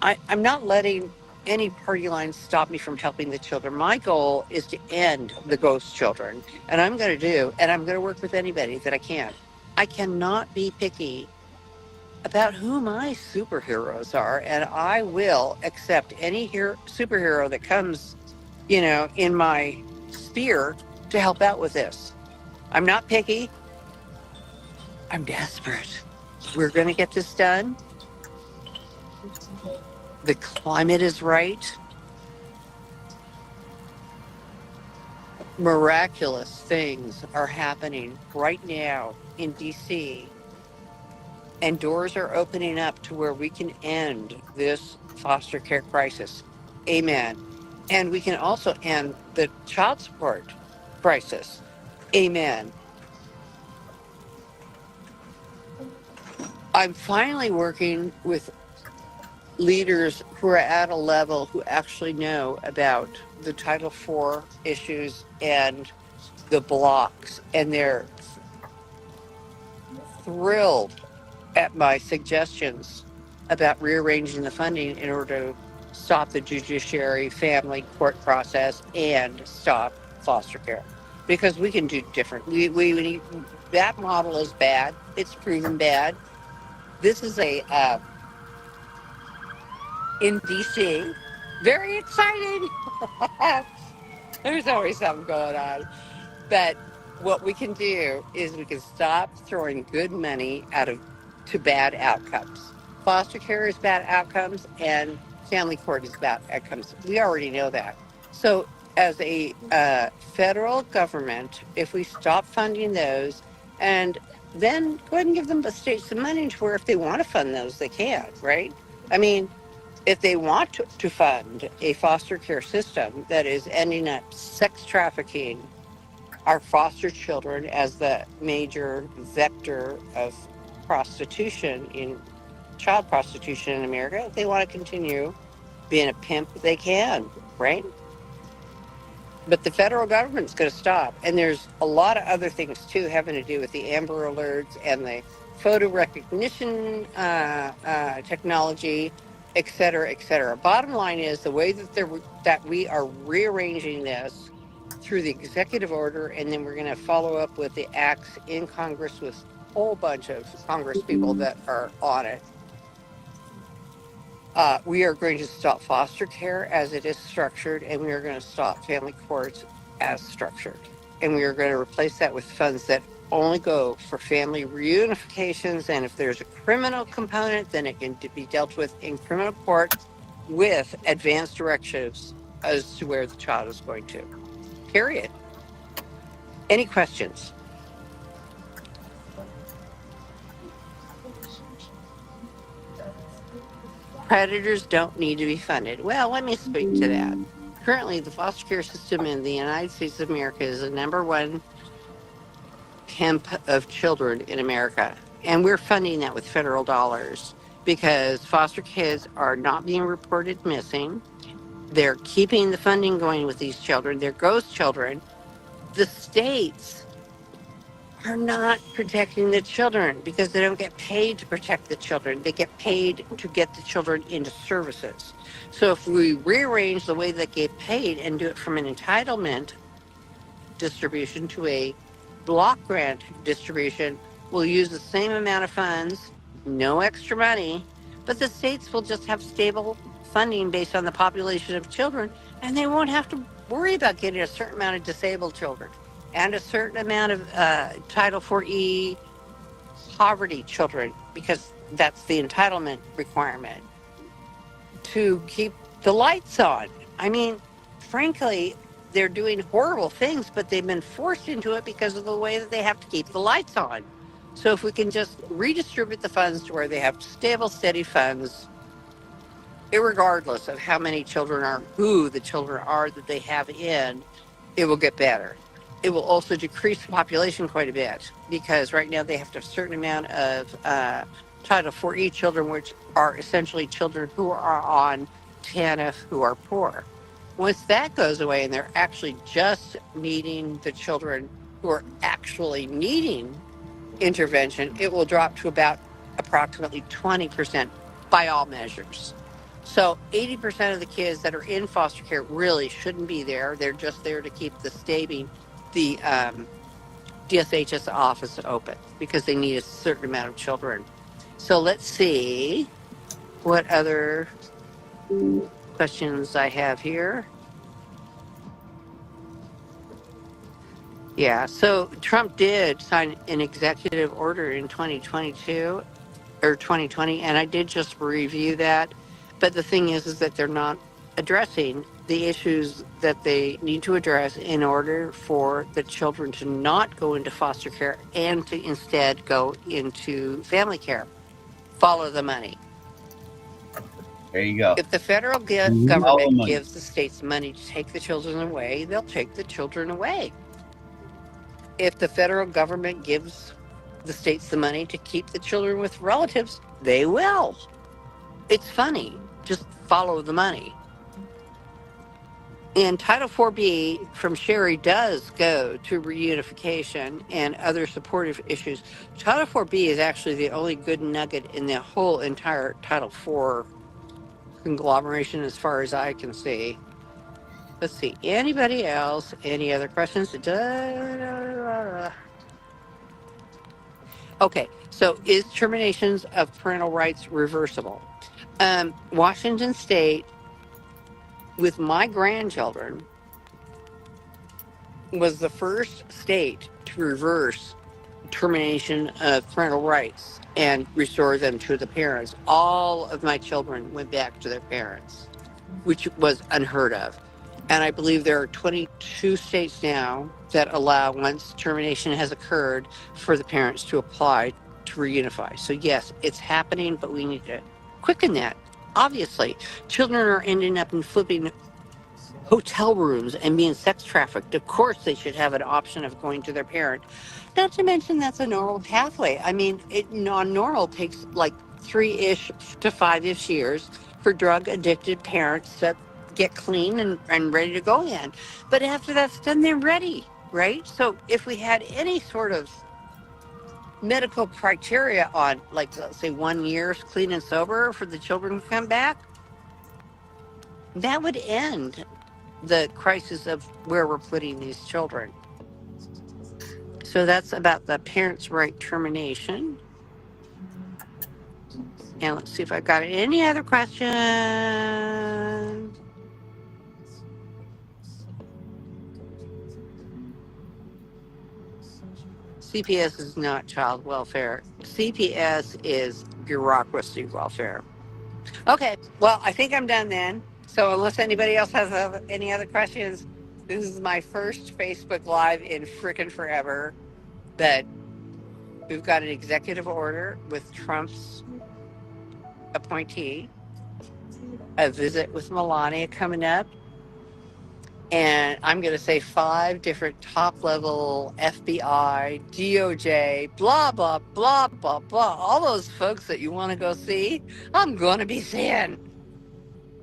G: I'm not letting any party line stop me from helping the children. My goal is to end the ghost children, and I'm going to work with anybody that I can. I cannot be picky about who my superheroes are, and I will accept any superhero that comes, in my sphere to help out with this. I'm not picky. I'm desperate. We're going to get this done. The climate is right. Miraculous things are happening right now in DC, and doors are opening up to where we can end this foster care crisis. Amen. And we can also end the child support crisis. Amen. I'm finally working with leaders who are at a level who actually know about the Title IV issues and the blocks, and they're thrilled at my suggestions about rearranging the funding in order to stop the judiciary family court process and stop foster care, because we can do different. We that model is bad. It's proven bad. This is in DC, very exciting. There's always something going on, but what we can do is we can stop throwing good money to bad outcomes. Foster care is bad outcomes, and family court is bad outcomes. We already know that. So, as a federal government, if we stop funding those, and then go ahead and give them the states some money to where if they want to fund those, they can, right? I mean, if they want to fund a foster care system that is ending up sex trafficking our foster children as the major vector of prostitution in child prostitution in America, if they want to continue being a pimp, they can, right? But the federal government's going to stop. And there's a lot of other things too having to do with the Amber Alerts and the photo recognition technology, et cetera, et cetera. Bottom line is the way that we are rearranging this through the executive order, and then we're going to follow up with the acts in Congress with a whole bunch of Congress people that are on it. We are going to stop foster care as it is structured, and we are going to stop family courts as structured. And we are going to replace that with funds that only go for family reunifications. And if there's a criminal component, then it can be dealt with in criminal court with advanced directives as to where the child is going to. Period. Any questions? Predators don't need to be funded. Well, let me speak to that. Currently, the foster care system in the United States of America is the number one pimp of children in America. And we're funding that with federal dollars because foster kids are not being reported missing. They're keeping the funding going with these children. They're ghost children. The states are not protecting the children because they don't get paid to protect the children. They get paid to get the children into services. So if we rearrange the way they get paid and do it from an entitlement distribution to a block grant distribution, we'll use the same amount of funds, no extra money, but the states will just have stable funding based on the population of children, and they won't have to worry about getting a certain amount of disabled children and a certain amount of Title IV poverty children, because that's the entitlement requirement to keep the lights on. I mean, frankly, they're doing horrible things, but they've been forced into it because of the way that they have to keep the lights on. So if we can just redistribute the funds to where they have stable, steady funds, irregardless of how many children are, who the children are that they have in, it will get better. It will also decrease the population quite a bit because right now they have to have a certain amount of Title IV children, which are essentially children who are on TANF who are poor. Once that goes away and they're actually just needing the children who are actually needing intervention, it will drop to about approximately 20% by all measures. So 80% of the kids that are in foster care really shouldn't be there. They're just there to keep the DSHS office open because they need a certain amount of children. So let's see what other questions I have here. Yeah, so Trump did sign an executive order in 2022 or 2020, and I did just review that. But the thing is that they're not addressing the issues that they need to address in order for the children to not go into foster care and to instead go into family care. Follow the money.
F: There you go.
G: If the federal
F: Follow the
G: government
F: money.
G: gives the states money to take the children away, they'll take the children away. If the federal government gives the states the money to keep the children with relatives, they will. It's funny. Just follow the money. And Title IV-B from Sherry does go to reunification and other supportive issues. Title IV-B is actually the only good nugget in the whole entire Title IV conglomeration as far as I can see. Let's see. Anybody else? Any other questions? Okay. So is terminations of parental rights reversible? Washington State, with my grandchildren, was the first state to reverse termination of parental rights and restore them to the parents. All of my children went back to their parents, which was unheard of. And I believe there are 22 states now that allow, once termination has occurred, for the parents to apply to reunify. So, yes, it's happening, but we need to quicken that. Obviously, children are ending up in flipping hotel rooms and being sex trafficked. Of course, they should have an option of going to their parent. Not to mention that's a normal pathway. I mean, it non-normal takes like 3-ish to 5-ish years for drug addicted parents to get clean and ready to go again. But after that's done, they're ready, right? So if we had any sort of medical criteria on, like, let's say 1 year clean and sober for the children to come back, that would end the crisis of where we're putting these children. So that's about the parents' right termination. And let's see if I've got any other questions. CPS is not child welfare. CPS is bureaucracy welfare. Okay, well, I think I'm done then. So unless anybody else has any other questions, this is my first Facebook Live in frickin' forever. But we've got an executive order with Trump's appointee, a visit with Melania coming up, and I'm going to say 5 different top-level FBI, DOJ, blah, blah, blah, blah, blah, all those folks that you want to go see, I'm going to be seeing.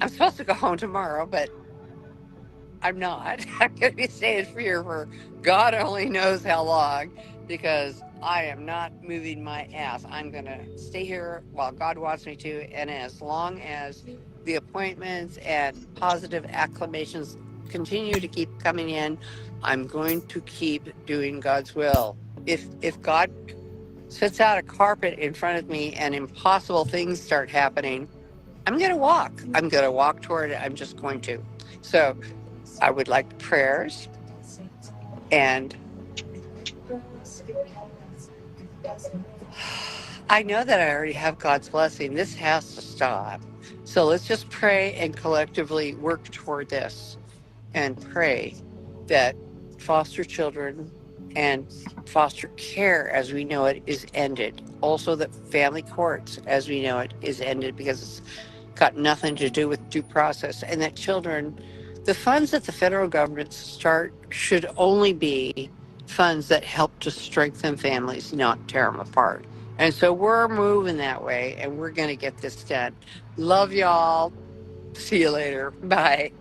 G: I'm supposed to go home tomorrow, but I'm not. I'm going to be staying here for God only knows how long, because I am not moving my ass. I'm going to stay here while God wants me to, and as long as the appointments and positive acclamations continue to keep coming in, I'm going to keep doing God's will. If God sets out a carpet in front of me and impossible things start happening, I'm going to walk. I'm going to walk toward it. I'm just going to. So I would like prayers, and I know that I already have God's blessing. This has to stop. So let's just pray and collectively work toward this, and pray that foster children and foster care as we know it is ended. Also that family courts as we know it is ended, because it's got nothing to do with due process. And that children, the funds that the federal government start should only be funds that help to strengthen families, not tear them apart. And so we're moving that way, and we're going to get this done. Love y'all. See you later. Bye.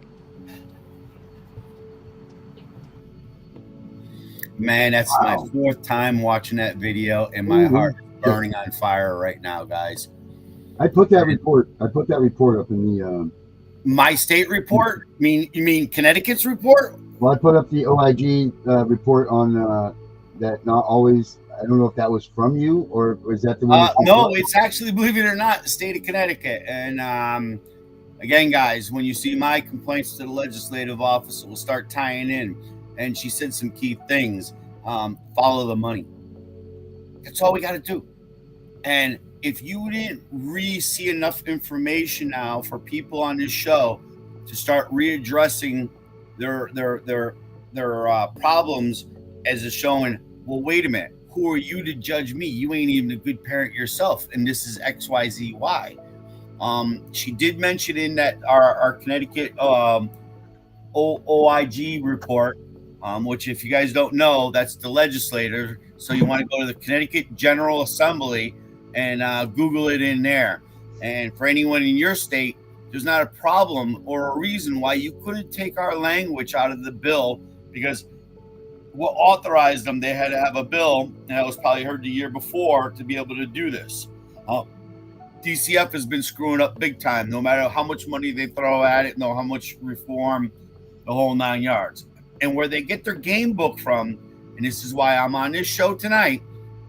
F: Man, that's my 4th time watching that video, and my heart is burning on fire right now, guys.
E: I put that report up in the
F: my state report. You mean Connecticut's report?
E: Well, I put up the OIG report on that. Not always. I don't know if that was from you, or was that the one?
F: No, it's actually, believe it or not, the state of Connecticut. And again, guys, when you see my complaints to the legislative office, we'll start tying in. And she said some key things. Follow the money. That's all we got to do. And if you didn't see enough information now for people on this show to start readdressing their problems, as is showing, well, wait a minute, who are you to judge me? You ain't even a good parent yourself, and this is XYZY. She did mention in that our Connecticut OIG report, which, if you guys don't know, that's the legislator. So you want to go to the Connecticut General Assembly and Google it in there. And for anyone in your state, there's not a problem or a reason why you couldn't take our language out of the bill, because what authorized them, they had to have a bill, and that was probably heard the year before, to be able to do this. DCF has been screwing up big time, no matter how much money they throw at it, no how much reform, the whole 9 yards. And where they get their game book from, and this is why I'm on this show tonight,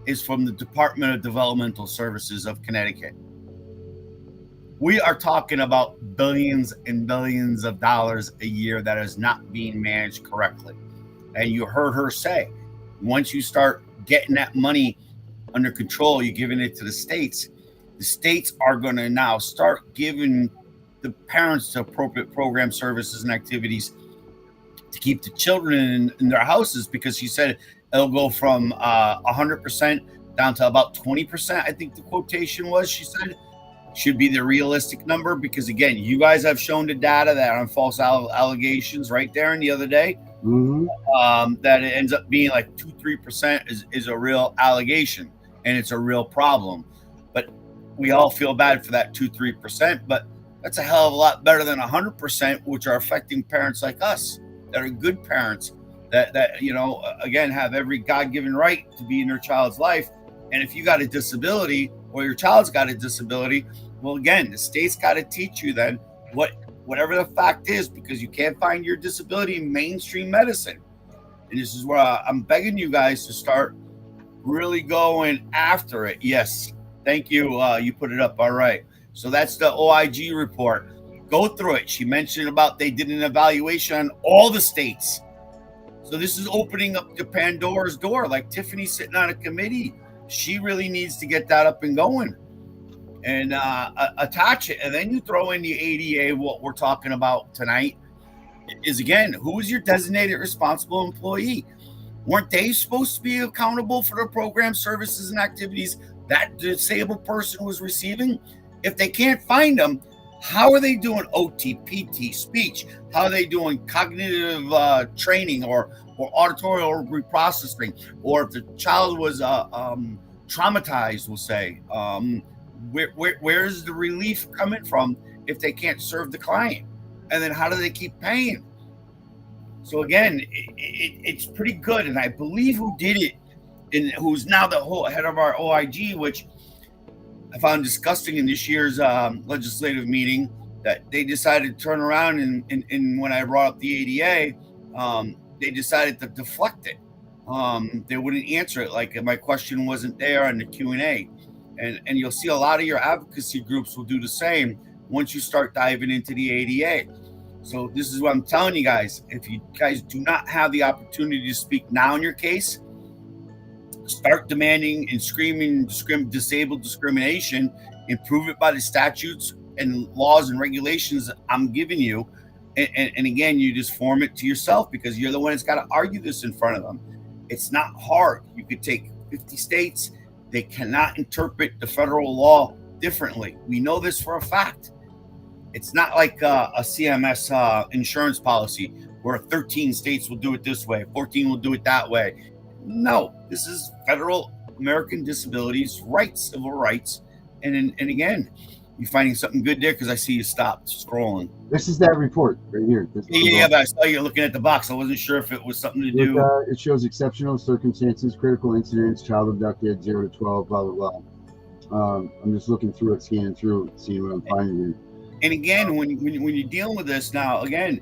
F: is from the Department of Developmental Services of Connecticut. We are talking about billions and billions of dollars a year that is not being managed correctly. And you heard her say, Once you start getting that money under control, you're giving it to the states. The states are going to now start giving the parents the appropriate program services and activities to keep the children in their houses, because she said it'll go from 100% down to about 20%. I think the quotation was, she said, should be the realistic number, because again, you guys have shown the data that on false allegations right there in the other day, that it ends up being like 2-3% is a real allegation, and it's a real problem. But we all feel bad for that 2-3%, but that's a hell of a lot better than 100%, which are affecting parents like us that are good parents, that you know, again, have every God-given right to be in their child's life. And if you got a disability, or your child's got a disability, well, again, the state's got to teach you then whatever the fact is, because you can't find your disability in mainstream medicine. And this is where I'm begging you guys to start really going after it. Yes, thank you. You put it up. All right. So that's the OIG report. Go through it. She mentioned about they did an evaluation on all the states. So this is opening up the Pandora's door. Like Tiffany's sitting on a committee. She really needs to get that up and going and attach it. And then you throw in the ADA. What we're talking about tonight is, again, who is your designated responsible employee? Weren't they supposed to be accountable for the program services and activities that disabled person was receiving? If they can't find them, how are they doing OT, PT, speech? How are they doing cognitive training or auditory reprocessing? Or if the child was traumatized, we'll say, where's the relief coming from if they can't serve the client? And then how do they keep paying? So again, it's pretty good. And I believe who did it, and who's now the whole head of our OIG, which I found disgusting in this year's legislative meeting, that they decided to turn around and when I brought up the ADA, they decided to deflect it. They wouldn't answer it, like my question wasn't there on the Q&A. And you'll see a lot of your advocacy groups will do the same once you start diving into the ADA. So this is what I'm telling you guys. If you guys do not have the opportunity to speak now in your case, start demanding and screaming disabled discrimination, and prove it by the statutes and laws and regulations I'm giving you. And again, you just form it to yourself, because you're the one that's got to argue this in front of them. It's not hard. You could take 50 states. They cannot interpret the federal law differently. We know this for a fact. It's not like a CMS insurance policy where 13 states will do it this way, 14 will do it that way. No, this is federal American disabilities rights, civil rights. And again, you finding something good there? Because I see you stopped scrolling.
E: This is that report right here.
F: Yeah, but I saw you looking at the box. I wasn't sure if it was something to do.
E: It shows exceptional circumstances, critical incidents, child abducted, 0 to 12, blah, blah, blah. I'm just looking through it, scanning through it, seeing what I'm finding here.
F: And again, when you're dealing with this now, again,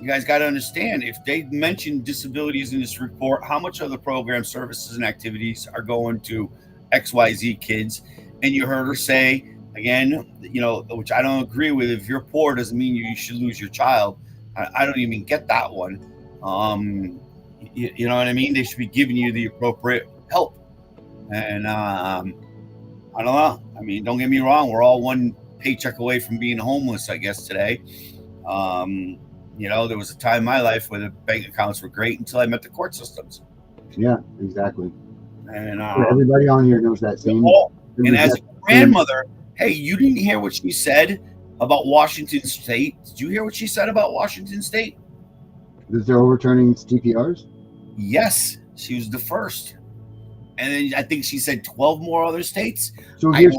F: you guys got to understand, if they mention disabilities in this report, how much of the program services and activities are going to XYZ kids? And you heard her say, again, you know, which I don't agree with, if you're poor doesn't mean you should lose your child. I don't even get that one. You know what I mean? They should be giving you the appropriate help. And I don't know. I mean, don't get me wrong. We're all one paycheck away from being homeless, I guess, today. You know, there was a time in my life where the bank accounts were great until I met the court systems.
E: Yeah, exactly.
F: And
E: everybody on here knows that same.
F: And as a grandmother, hey, you didn't hear what she said about Washington State? Did you hear what she said about Washington State?
E: That they're overturning TPRs?
F: Yes, she was the first. And then I think she said 12 more other states.
E: So here's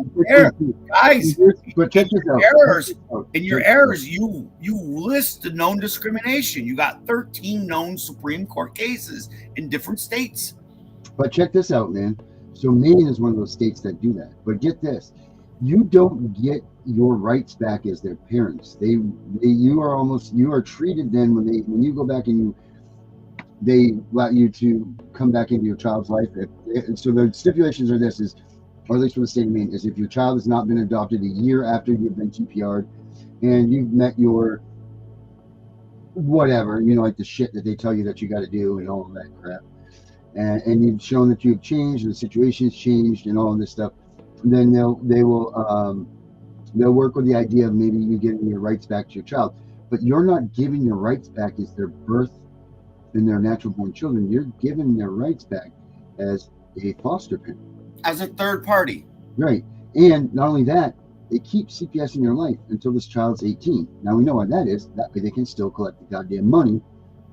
F: guys,
E: but check this out.
F: In your errors, you list the known discrimination. You got 13 known Supreme Court cases in different states.
E: But check this out, man. So Maine is one of those states that do that. But get this. You don't get your rights back as their parents. You are treated then when you go back and they allow you to come back into your child's life. So the stipulations are or at least for the state of Maine, is if your child has not been adopted a year after you've been TPR'd and you've met your whatever, you know, like the shit that they tell you that you got to do and all of that crap. and you've shown that you've changed, the situation's changed, and all of this stuff, then they'll work with the idea of maybe you getting your rights back to your child. But you're not giving your rights back as their birth and their natural born children. You're giving their rights back as a foster parent.
F: As a third party.
E: Right. And not only that, they keep CPS in your life until this child's 18. Now we know why that is. That way they can still collect the goddamn money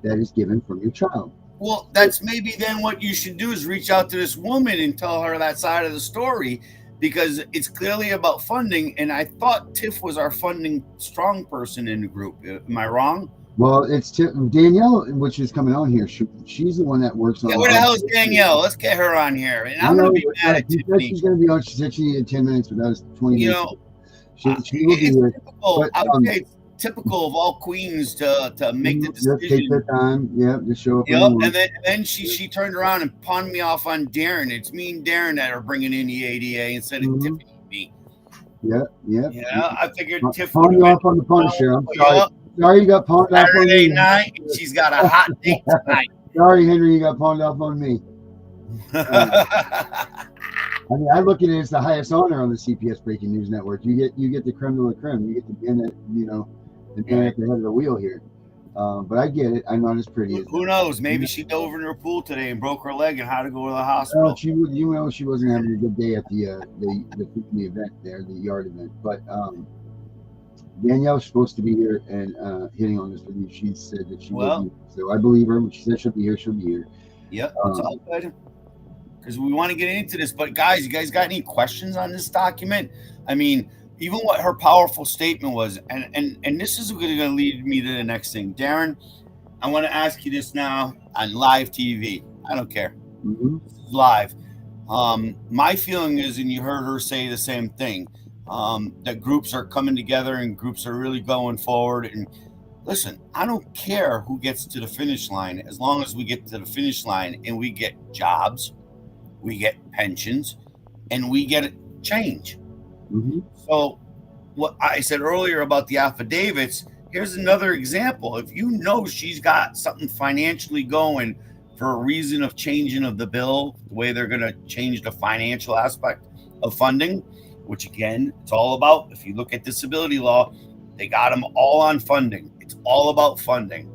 E: that is given from your child.
F: Well, that's maybe then what you should do is reach out to this woman and tell her that side of the story, because it's clearly about funding. And I thought Tiff was our funding strong person in the group. Am I wrong?
E: Well, it's Danielle, which is coming on here. She's the one that works on.
F: Yeah, where the hell is Danielle? Let's get her on here. And I'm going to be mad at Tiffany.
E: She's going to be on. She said she needed 10 minutes, but that was 20 minutes.
F: You know,
E: she will be here.
F: Typical, I would say it's typical of all queens to make the decision.
E: Just take their time. Yeah, just show up.
F: Yep. And then she turned around and pawned me off on Darren. It's me and Darren that are bringing in the ADA instead of Tiffany and me.
E: Yeah.
F: Yeah, I figured Tiffany.
E: Pawn you off on the Punisher. I'm sorry. Sorry you got pawned off on me.
F: Saturday night, and she's got a hot date tonight.
E: Sorry, Henry, you got pawned off on me. I mean, I look at it as the highest honor on the CPS Breaking News Network. You get the creme de la creme. You get to be in that, the man at the head of the wheel here. But I get it. I'm not as pretty as.
F: Who knows? Maybe she dove in her pool today and broke her leg and had to go to the hospital.
E: Well, she wasn't having a good day at the event there, the yard event. But Danielle's supposed to be here and hitting on this with you. She said that she will be. So I believe her. When she said she'll be here, she'll be here.
F: Yep, it's all good. Because we want to get into this. But guys, you guys got any questions on this document? I mean, even what her powerful statement was, and this is going to lead me to the next thing. Darren, I want to ask you this now on live TV. I don't care.
E: Mm-hmm.
F: This is live. My feeling is, and you heard her say the same thing, that groups are coming together and groups are really going forward. And listen, I don't care who gets to the finish line, as long as we get to the finish line and we get jobs, we get pensions, and we get change.
E: Mm-hmm.
F: So what I said earlier about the affidavits, here's another example. If you know she's got something financially going for a reason of changing of the bill, the way they're going to change the financial aspect of funding, which again, it's all about, if you look at disability law, they got them all on funding. It's all about funding.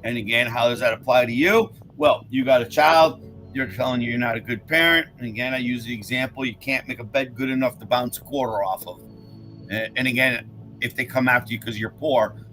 F: And again, how does that apply to you? Well, you got a child, you're telling you're not a good parent. And again, I use the example, you can't make a bed good enough to bounce a quarter off of. And again, if they come after you because you're poor,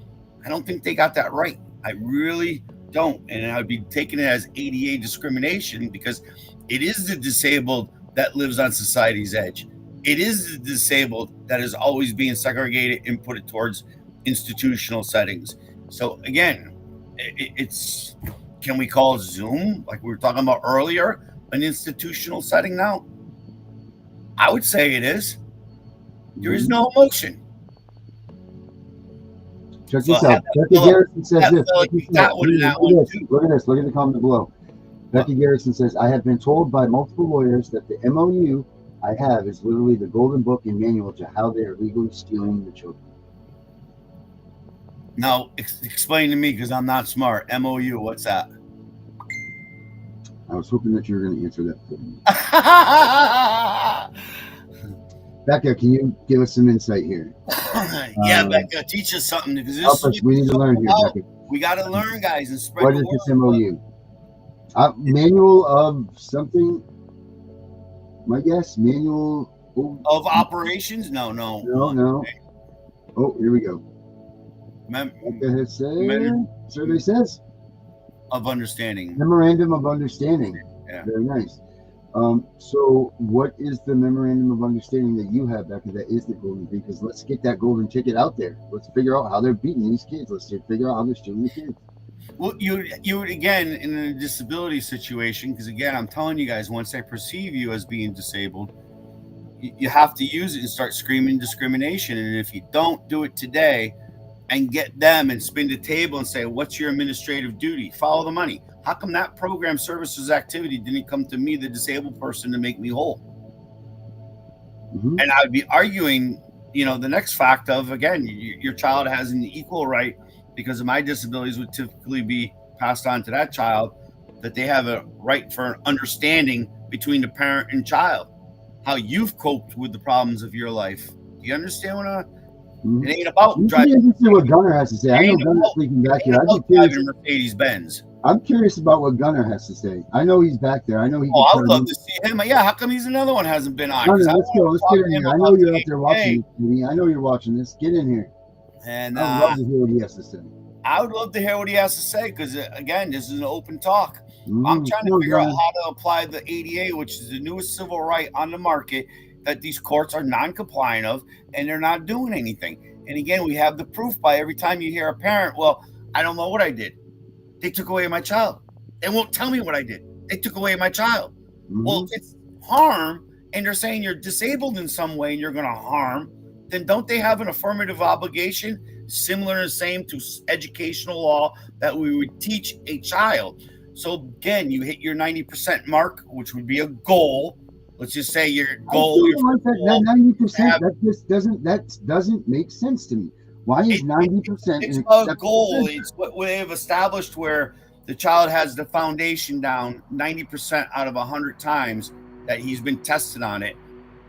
F: I don't think they got that right. I really don't. And I'd be taking it as ADA discrimination, because it is the disabled that lives on society's edge. It is the disabled that is always being segregated and put it towards institutional settings. So again, it's, can we call Zoom, like we were talking about earlier, an institutional setting now? I would say it is. There is no emotion.
E: Check this out. Becky Garrison says this. Look at this. Look at the comment below. Becky Garrison says, I have been told by multiple lawyers that the MOU I have is literally the golden book and manual to how they are legally stealing the children.
F: Now, explain to me, because I'm not smart. MOU, what's that?
E: I was hoping that you were going to answer that for me. Becca, can you give us some insight here?
F: Yeah, Becca, teach us something, because this
E: we need to learn here, Becca.
F: We got to learn, guys, and spread.
E: What is this MOU? Manual of something. My guess, manual
F: of operations. No.
E: Okay. Oh, here we go. Becca has said. Survey says
F: of understanding.
E: Memorandum of understanding.
F: Yeah.
E: Very nice. So what is the memorandum of understanding that you have, Becca, that is the golden thing? Because let's get that golden ticket out there. Let's figure out how they're beating these kids. Let's figure out how they're stealing the kids.
F: Well, you would, again, in a disability situation, because again, I'm telling you guys, once I perceive you as being disabled, you have to use it and start screaming discrimination. And if you don't do it today and get them and spin the table and say, what's your administrative duty? Follow the money. How come that program services activity didn't come to me, the disabled person, to make me whole?
E: Mm-hmm.
F: And I would be arguing, the next fact of, again, your child has an equal right, because of my disabilities would typically be passed on to that child, that they have a right for an understanding between the parent and child, how you've coped with the problems of your life. Do you understand what it ain't about
E: I'm
F: driving?
E: interested in what Gunner has to say. I know
F: Ain't
E: Gunner's
F: about-
E: speaking back
F: It
E: here.
F: ain't
E: I'd be
F: about
E: curious.
F: driving a Mercedes Benz.
E: I'm curious about what Gunner has to say. I know he's back there. I know he.
F: Oh, I
E: can
F: would
E: turn
F: love to see him. Yeah, how come he's another one hasn't been on?
E: Gunner,
F: 'Cause I
E: let's go.
F: wanna
E: Let's
F: talk
E: get
F: to
E: in
F: him
E: here. I
F: about
E: know you're
F: the
E: out there
F: ADA.
E: watching this, Judy. I know you're watching this. Get in here.
F: And
E: I'd love to hear what he has to say.
F: I would love to hear what he has to say because, again, this is an open talk. I'm
E: Mm-hmm.
F: trying to figure out how to apply the ADA, which is the newest civil right on the market that these courts are non-compliant of, and they're not doing anything. And again, we have the proof by every time you hear a parent, well, I don't know what I did. They took away my child. They won't tell me what I did. They took away my child. Well, if it's harm and they're saying you're disabled in some way and you're going to harm, then don't they have an affirmative obligation similar and same to educational law that we would teach a child? So again, you hit your 90% mark, which would be a goal. Let's just say your goal.
E: I still don't like that 90%. That doesn't make sense to me. Why is 90%
F: It's
E: an
F: a
E: acceptable
F: goal.
E: percentage?
F: It's what they have established where the child has the foundation down 90% out of 100 times that he's been tested on it.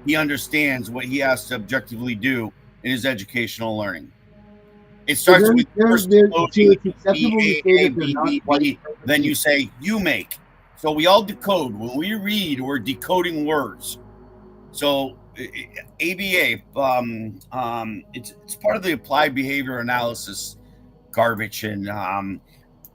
F: He understands what he has to objectively do in his educational learning. It starts with first decoding A, A, B, B, B, then you say you make. So we all decode. When we read, we're decoding words. So ABA, it's part of the applied behavior analysis garbage. And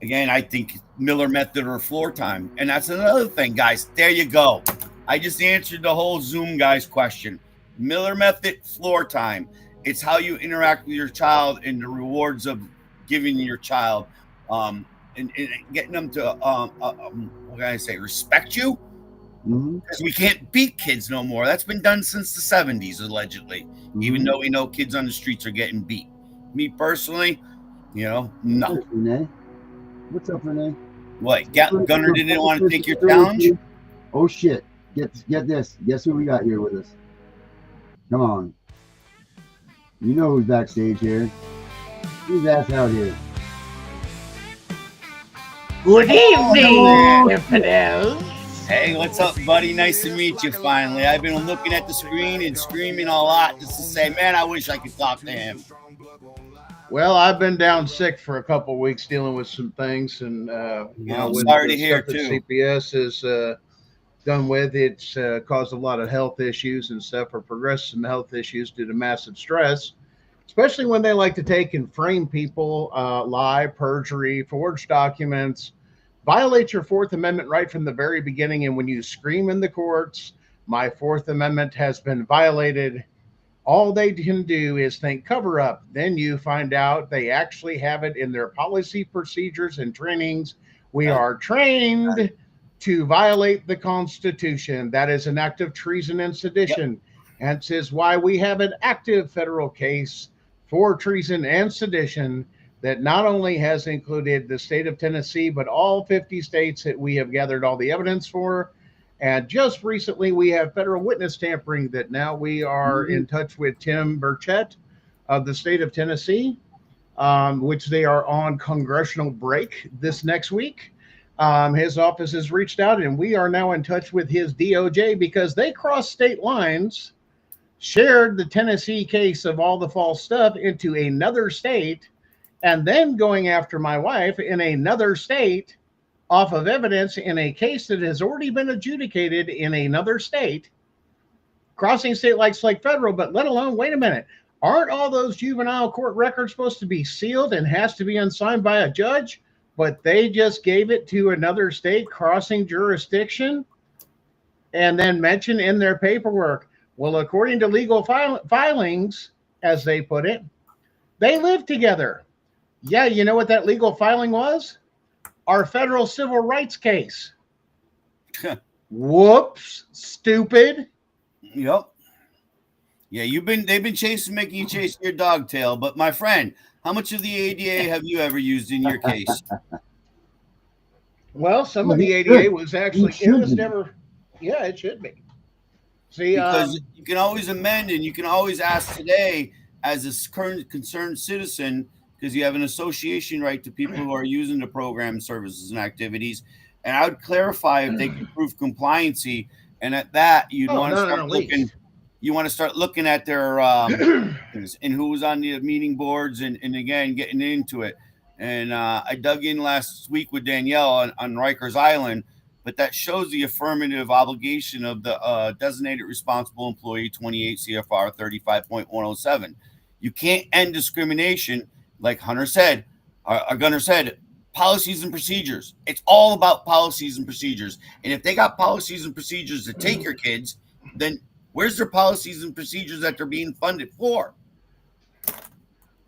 F: again, I think Miller method or floor time. And that's another thing, guys. There you go. I just answered the whole Zoom guys question. Miller method, floor time. It's how you interact with your child and the rewards of giving your child and getting them to, what can I say, respect you. Because we can't beat kids no more. That's been done since the 70s, allegedly, even though we know kids on the streets are getting beat. Me personally, no.
E: Renee? What's up, Renee?
F: What? Gunner didn't want to take your challenge?
E: Oh, shit. Get this. Guess who we got here with us? Come on. You know who's backstage here. Who's ass out here?
H: Good evening, infidels.
F: Hey, what's up, buddy? Nice to meet you finally. I've been looking at the screen and screaming a lot just to say, man, I wish I could talk to him.
H: Well, I've been down sick for a couple of weeks dealing with some things, and with
F: sorry
H: the
F: to hear
H: stuff that
F: too.
H: CPS is done with, it's caused a lot of health issues and stuff, or progressed some health issues due to massive stress, especially when they like to take and frame people, lie, perjury, forge documents, violate your Fourth Amendment right from the very beginning. And when you scream in the courts, my Fourth Amendment has been violated, all they can do is think cover up. Then you find out they actually have it in their policy, procedures, and trainings. We are trained to violate the Constitution. That is an act of treason and sedition. And it is why we have an active federal case for treason and sedition that not only has included the state of Tennessee, but all 50 states that we have gathered all the evidence for. And just recently, we have federal witness tampering that now we are in touch with Tim Burchett of the state of Tennessee, which they are on congressional break this next week. His office has reached out, and we are now in touch with his DOJ because they crossed state lines, shared the Tennessee case of all the false stuff into another state, and then going after my wife in another state off of evidence in a case that has already been adjudicated in another state, crossing state lines like federal, but let alone, wait a minute, aren't all those juvenile court records supposed to be sealed and has to be unsigned by a judge? But they just gave it to another state, crossing jurisdiction, and then mention in their paperwork, well, according to legal filings, as they put it, they live together. Yeah, you know what that legal filing was? Our federal civil rights case. Whoops, stupid.
F: Yep. Yeah, they've been making you chase your dog tail. But my friend, how much of the ADA have you ever used in your case?
H: Well, some of the ADA was actually, it was never, yeah, it should be. See,
F: because you can always amend and you can always ask today as a current concerned citizen, because you have an association right to people who are using the program, services, and activities. And I would clarify if they can prove compliancy. And at that, you'd want to start looking. You want to start looking at their and who was on the meeting boards, and again getting into it. And I dug in last week with Danielle on Rikers Island, but that shows the affirmative obligation of the designated responsible employee 28 CFR 35.107. You can't end discrimination, like Gunner said. Policies and procedures. It's all about policies and procedures. And if they got policies and procedures to take your kids, then where's their policies and procedures that they're being funded for?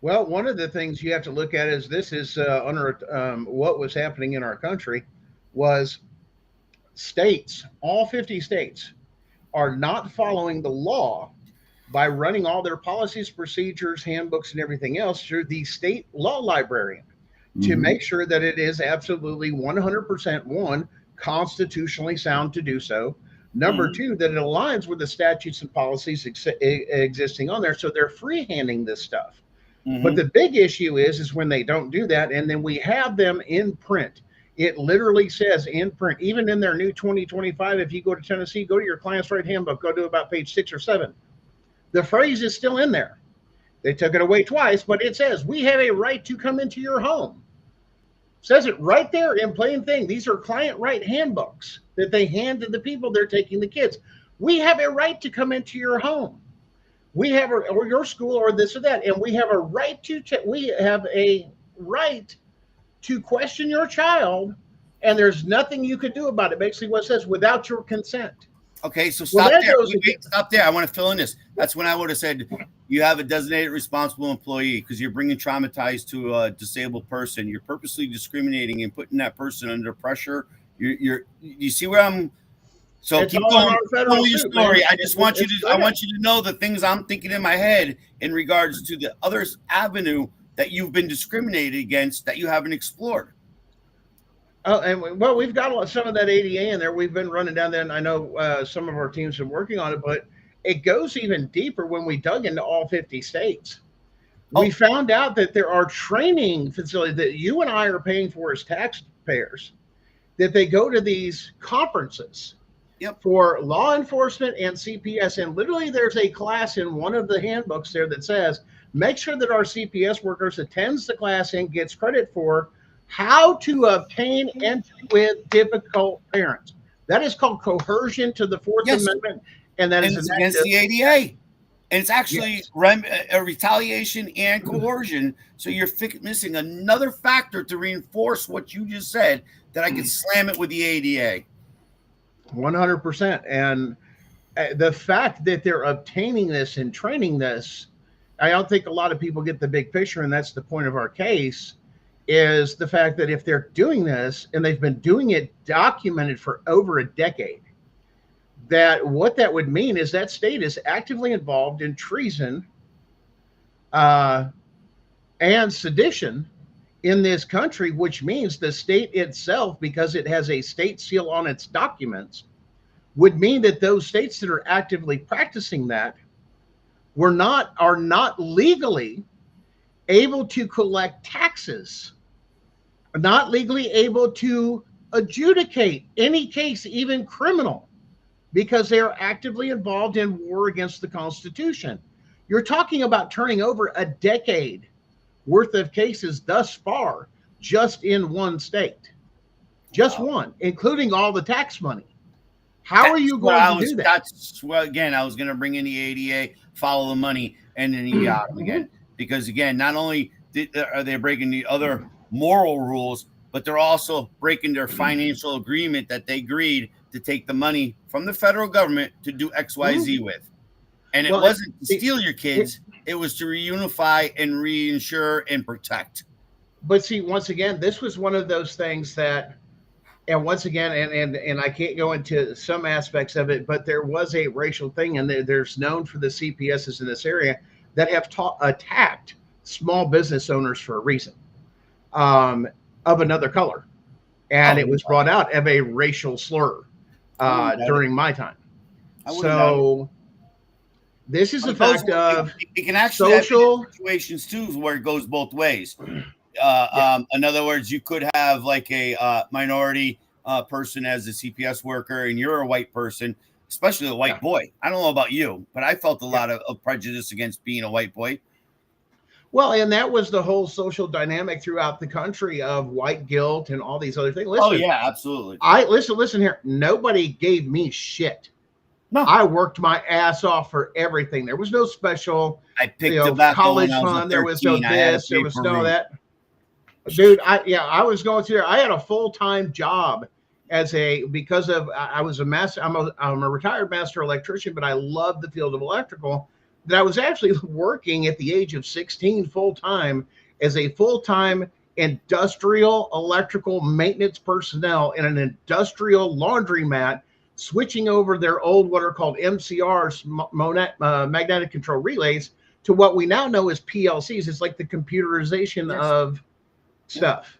H: Well, one of the things you have to look at is this is under what was happening in our country was states, all 50 states, are not following the law by running all their policies, procedures, handbooks, and everything else through the state law librarian to make sure that it is absolutely 100% one, constitutionally sound to do so. Number two, that it aligns with the statutes and policies existing on there. So they're freehanding this stuff. But the big issue is when they don't do that, and then we have them in print. It literally says in print, even in their new 2025, if you go to Tennessee, go to your client's right handbook, go to about page 6 or 7. The phrase is still in there. They took it away twice, but it says, we have a right to come into your home. Says it right there in plain thing. These are client right handbooks that they hand to the people they're taking the kids. We have a right to come into your home. We have, or your school, or this or that, and we have a right to question your child, and there's nothing you could do about it. Basically, what it says, without your consent.
F: Okay, so stop there. Stop there. I want to fill in this. That's when I would have said you have a designated responsible employee because you're bringing traumatized to a disabled person. You're purposely discriminating and putting that person under pressure. You see where I'm. So keep going with your story. I just want you to know the things I'm thinking in my head in regards to the other avenue that you've been discriminated against that you haven't explored.
H: Oh, and well, we've got some of that ADA in there. We've been running down there, and I know some of our teams have been working on it, but it goes even deeper when we dug into all 50 states. We found out that there are training facilities that you and I are paying for as taxpayers, that they go to these conferences for law enforcement and CPS. And literally there's a class in one of the handbooks there that says, make sure that our CPS workers attends the class and gets credit for how to obtain entry with difficult parents. That is called coercion to the Fourth Amendment. And that is
F: against the ADA. And it's actually a retaliation and coercion. So you're missing another factor to reinforce what you just said, that I could slam it with the ADA.
H: 100%. And the fact that they're obtaining this and training this, I don't think a lot of people get the big picture, and that's the point of our case, is the fact that if they're doing this, and they've been doing it documented for over a decade, that what that would mean is that state is actively involved in treason and sedition in this country, which means the state itself, because it has a state seal on its documents, would mean that those states that are actively practicing that are not legally able to collect taxes, are not legally able to adjudicate any case, even criminal, because they are actively involved in war against the Constitution. You're talking about turning over a decade worth of cases thus far, just in one state, just one, including all the tax money. How are you going to do that?
F: That's again, I was going to bring in the ADA, follow the money, and then you got them again. Because again, not only are they breaking the other moral rules, but they're also breaking their financial agreement that they agreed to take the money from the federal government to do XYZ with. And it wasn't to steal your kids. It was to reunify and reinsure and protect.
H: But see, once again, this was one of those things that, and once again, and I can't go into some aspects of it, but there was a racial thing, and there's known for the CPSs in this area that have attacked small business owners for a reason, of another color. And it was brought out of a racial slur during my time. So this is a fact of
F: it can actually social have situations too, where it goes both ways. In other words, you could have like a minority person as a CPS worker, and you're a white person, especially a white boy. I don't know about you, but I felt a lot of prejudice against being a white boy.
H: Well, and that was the whole social dynamic throughout the country of white guilt and all these other things. Listen,
F: oh yeah, absolutely.
H: Listen here. Nobody gave me shit.
F: No,
H: I worked my ass off for everything. There was no special,
F: I picked tobacco
H: college
F: when I was
H: fund. There was no
F: 13. I had a
H: this. There was
F: paper
H: no
F: route.
H: that. Dude, I was going through there. I had a full-time job because I was a master. I'm a retired master electrician, but I love the field of electrical. That I was actually working at the age of 16 full-time as a full-time industrial electrical maintenance personnel in an industrial laundromat, switching over their old what are called MCRs, magnetic control relays, to what we now know as PLCs. It's like the computerization of stuff.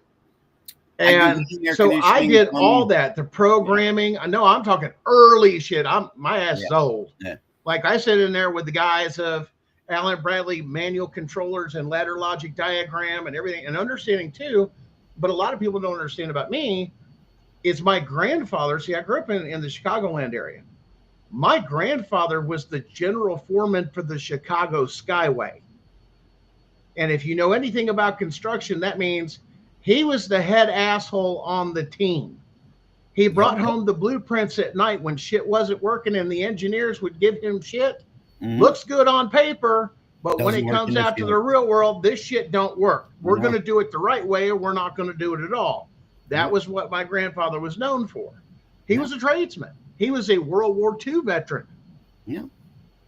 H: And so I did all that, the programming. I know I'm talking early shit. My ass is old.
F: Yeah.
H: Like I sit in there with the guys of Allen Bradley manual controllers and ladder logic diagram and everything, and understanding too. But a lot of people don't understand about me is my grandfather. See, I grew up in the Chicagoland area. My grandfather was the general foreman for the Chicago Skyway. And if you know anything about construction, that means he was the head asshole on the team. He brought home the blueprints at night when shit wasn't working, and the engineers would give him shit. Looks good on paper, but when it comes out to the real world, this shit don't work. We're going to do it the right way, or we're not going to do it at all. That was what my grandfather was known for. He was a tradesman. He was a World War II veteran.
F: Yeah.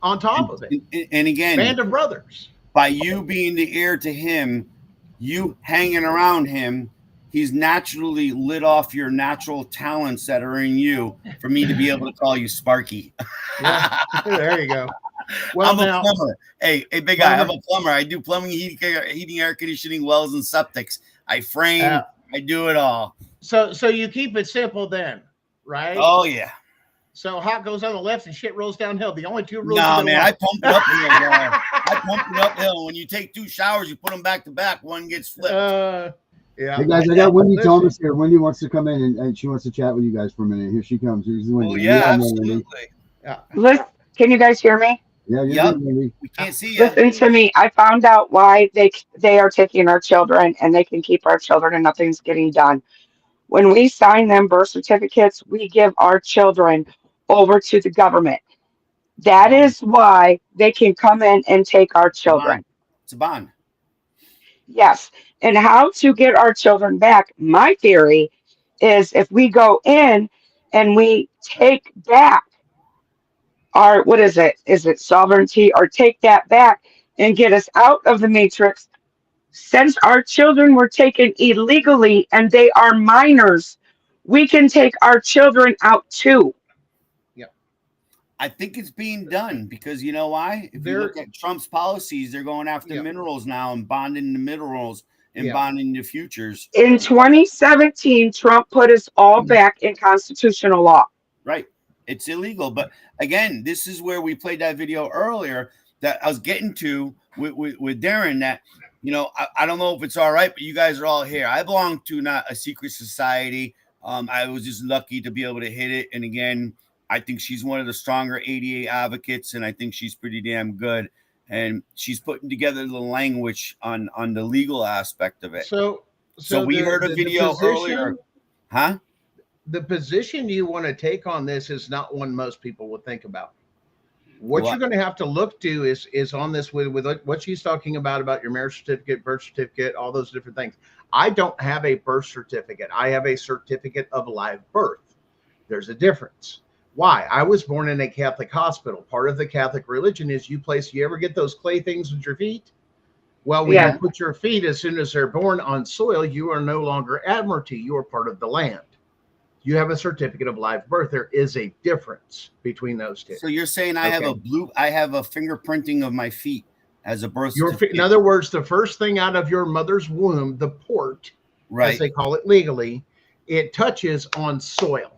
H: On top of it.
F: And again,
H: band of brothers.
F: By you being the heir to him, you hanging around him, he's naturally lit off your natural talents that are in you for me to be able to call you Sparky.
H: Yeah, there you go. Well,
F: I'm a plumber. Hey, big guy, I'm a plumber. I do plumbing, heating, air conditioning, wells, and septics. I frame. I do it all.
H: So you keep it simple then, right?
F: Oh, yeah.
H: So hot goes on the left and shit rolls downhill. The only two rules.
F: No, man, I pump it uphill. I pump it uphill. When you take 2 showers, you put them back to back. One gets flipped.
H: Yeah.
E: Hey guys, I got Wendy Thomas here. Wendy wants to come in and she wants to chat with you guys for a minute. Here she comes. Here's Wendy.
F: Oh yeah, absolutely.
H: Yeah.
I: Listen, can you guys hear me?
E: Yeah, you're good, Wendy.
F: We can't see you.
I: Listen to me. I found out why they are taking our children, and they can keep our children and nothing's getting done. When we sign them birth certificates, we give our children over to the government. That is why they can come in and take our children.
F: It's a bond.
I: Yes. And how to get our children back, my theory is if we go in and we take back our, what is it? Is it sovereignty, or take that back and get us out of the matrix? Since our children were taken illegally and they are minors, we can take our children out too.
F: I think it's being done because you know why? If you look at Trump's policies, they're going after minerals now and bonding the minerals and bonding the futures.
I: In 2017, Trump put us all back in constitutional law.
F: Right. It's illegal. But again, this is where we played that video earlier that I was getting to with Darren that, you know, I don't know if it's all right, but you guys are all here. I belong to not a secret society. I was just lucky to be able to hit it. And again, I think she's one of the stronger ADA advocates, and I think she's pretty damn good. And she's putting together the language on the legal aspect of it. So we heard a video earlier. Huh?
H: The position you want to take on this is not one most people would think about. What you're going to have to look to is on this with what she's talking about your marriage certificate, birth certificate, all those different things. I don't have a birth certificate. I have a certificate of live birth. There's a difference. Why? I was born in a Catholic hospital. Part of the Catholic religion is you ever get those clay things with your feet? Well, when you put your feet as soon as they're born on soil, you are no longer admiralty. You are part of the land. You have a certificate of live birth. There is a difference between those two.
F: So you're saying I have a fingerprinting of my feet as a birth certificate.
H: In other words, the first thing out of your mother's womb, the port, as they call it legally, it touches on soil.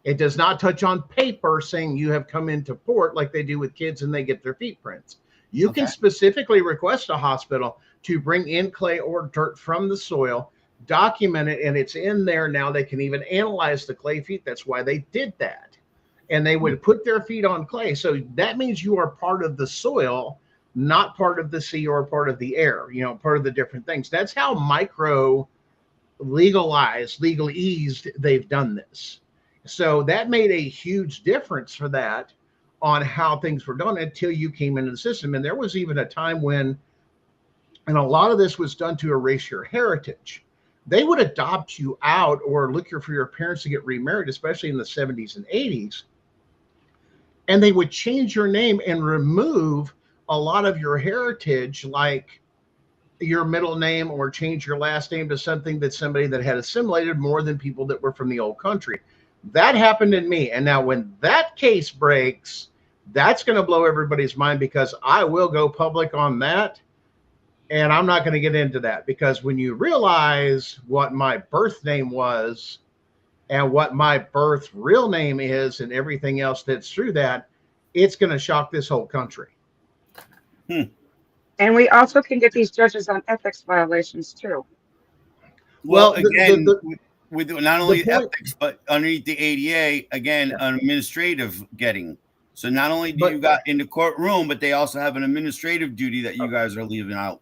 H: It does not touch on paper saying you have come into port like they do with kids and they get their feet prints. You can specifically request a hospital to bring in clay or dirt from the soil, document it, and it's in there now. They can even analyze the clay feet. That's why they did that. And they would put their feet on clay. So that means you are part of the soil, not part of the sea or part of the air, part of the different things. That's how micro legalese they've done this. So that made a huge difference for that on how things were done until you came into the system. And there was even a time when, and a lot of this was done to erase your heritage. They would adopt you out or look for your parents to get remarried, especially in the 70s and 80s. And they would change your name and remove a lot of your heritage, like your middle name, or change your last name to something that somebody that had assimilated more than people that were from the old country. That happened in me. And now when that case breaks, that's going to blow everybody's mind, because I will go public on that. And I'm not going to get into that, because when you realize what my birth name was and what my birth real name is and everything else that's through that, it's going to shock this whole country.
I: And we also can get these judges on ethics violations too.
F: Well, again, with not only ethics, but underneath the ADA, again, an administrative getting. So not only do you got in the courtroom, but they also have an administrative duty that you guys are leaving out.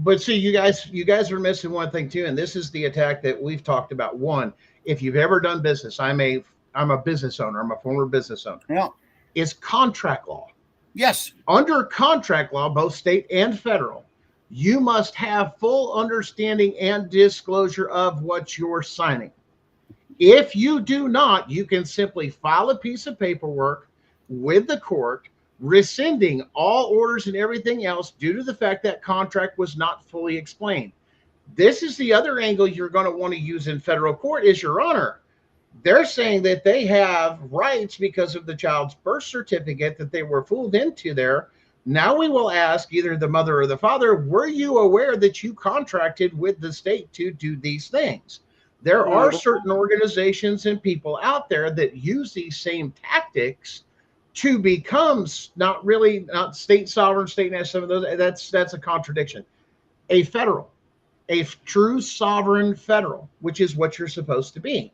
H: But see, you guys are missing one thing too, and this is the attack that we've talked about. One, if you've ever done business, I'm a business owner. I'm a former business owner.
F: Yeah.
H: Is contract law.
F: Yes.
H: Under contract law, both state and federal, you must have full understanding and disclosure of what you're signing. If you do not, you can simply file a piece of paperwork with the court rescinding all orders and everything else due to the fact that contract was not fully explained. This is the other angle you're going to want to use in federal court, is, Your Honor, they're saying that they have rights because of the child's birth certificate that they were fooled into there. Now we will ask either the mother or the father, were you aware that you contracted with the state to do these things? There are certain organizations and people out there that use these same tactics to become not state sovereign, state national, some of those. That's a contradiction. A true sovereign federal, which is what you're supposed to be.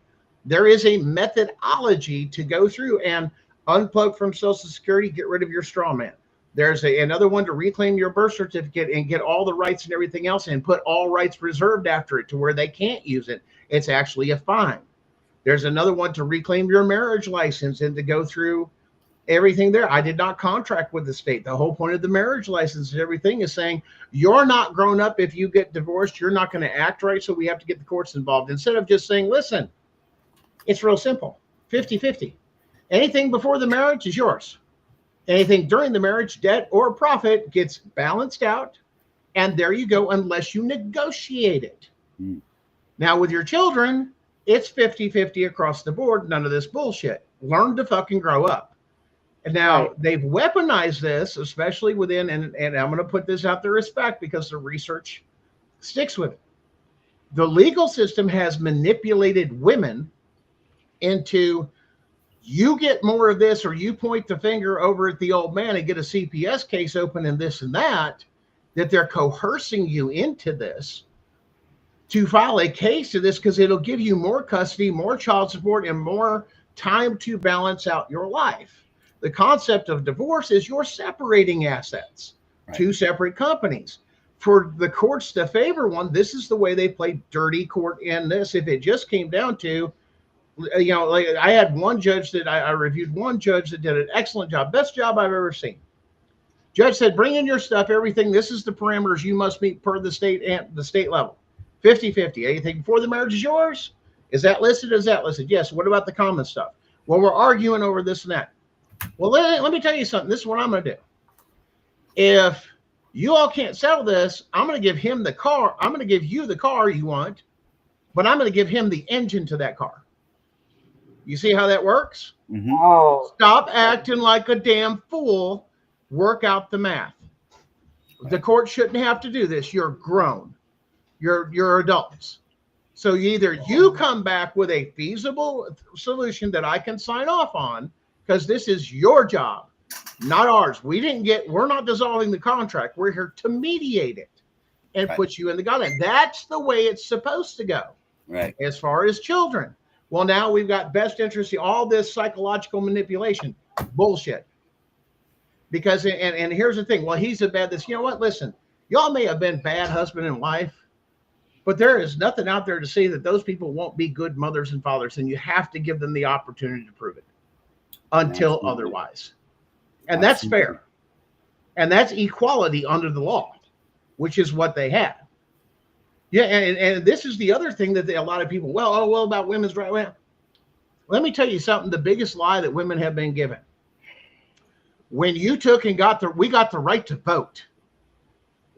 H: There is a methodology to go through and unplug from Social Security, get rid of your straw man. There's another one to reclaim your birth certificate and get all the rights and everything else and put all rights reserved after it to where they can't use it. It's actually a fine. There's another one to reclaim your marriage license and to go through everything there. I did not contract with the state. The whole point of the marriage license and everything is saying you're not grown up. If you get divorced, you're not going to act right. So we have to get the courts involved, instead of just saying, listen, it's real simple, 50-50. Anything before the marriage is yours. Anything during the marriage, debt or profit, gets balanced out. And there you go, unless you negotiate it. Now with your children, it's 50-50 across the board. None of this bullshit. Learn to fucking grow up. And now they've weaponized this, especially within, and I'm going to put this out there, respect, because the research sticks with it. The legal system has manipulated women into, you get more of this, or you point the finger over at the old man and get a CPS case open and this and that they're coercing you into this to file a case to this, because it'll give you more custody, more child support, and more time to balance out your life. The concept of divorce is you're separating assets, two separate companies. For the courts to favor one, this is the way they play dirty court in this. If it just came down to, like I had one judge that I reviewed, one judge that did an excellent job, best job I've ever seen. Judge said, bring in your stuff, everything. This is the parameters you must meet per the state and the state level. 50-50. Anything before the marriage is yours. Is that listed? Is that listed? Yes. What about the common stuff? Well, we're arguing over this and that. Well, let me tell you something. This is what I'm going to do. If you all can't settle this, I'm going to give him the car. I'm going to give you the car you want, but I'm going to give him the engine to that car. You see how that works?
F: Mm-hmm.
I: Oh.
H: Stop acting like a damn fool. Work out the math. The court shouldn't have to do this. You're grown. You're adults. So either you come back with a feasible solution that I can sign off on, because this is your job, not ours. We're not dissolving the contract. We're here to mediate it. and puts you in the guideline. That's the way it's supposed to go.
F: Right.
H: As far as children. Well, now we've got best interest, all this psychological manipulation. Bullshit. Because, and here's the thing. Well, he's a bad this. You know what? Listen, y'all may have been bad husband and wife, but there is nothing out there to say that those people won't be good mothers and fathers, and you have to give them the opportunity to prove it until otherwise. And that's fair. And that's equality under the law, which is what they have. Yeah, and this is the other thing that a lot of people, well, about women's rights. Well, let me tell you something. The biggest lie that women have been given. When you took and we got the right to vote.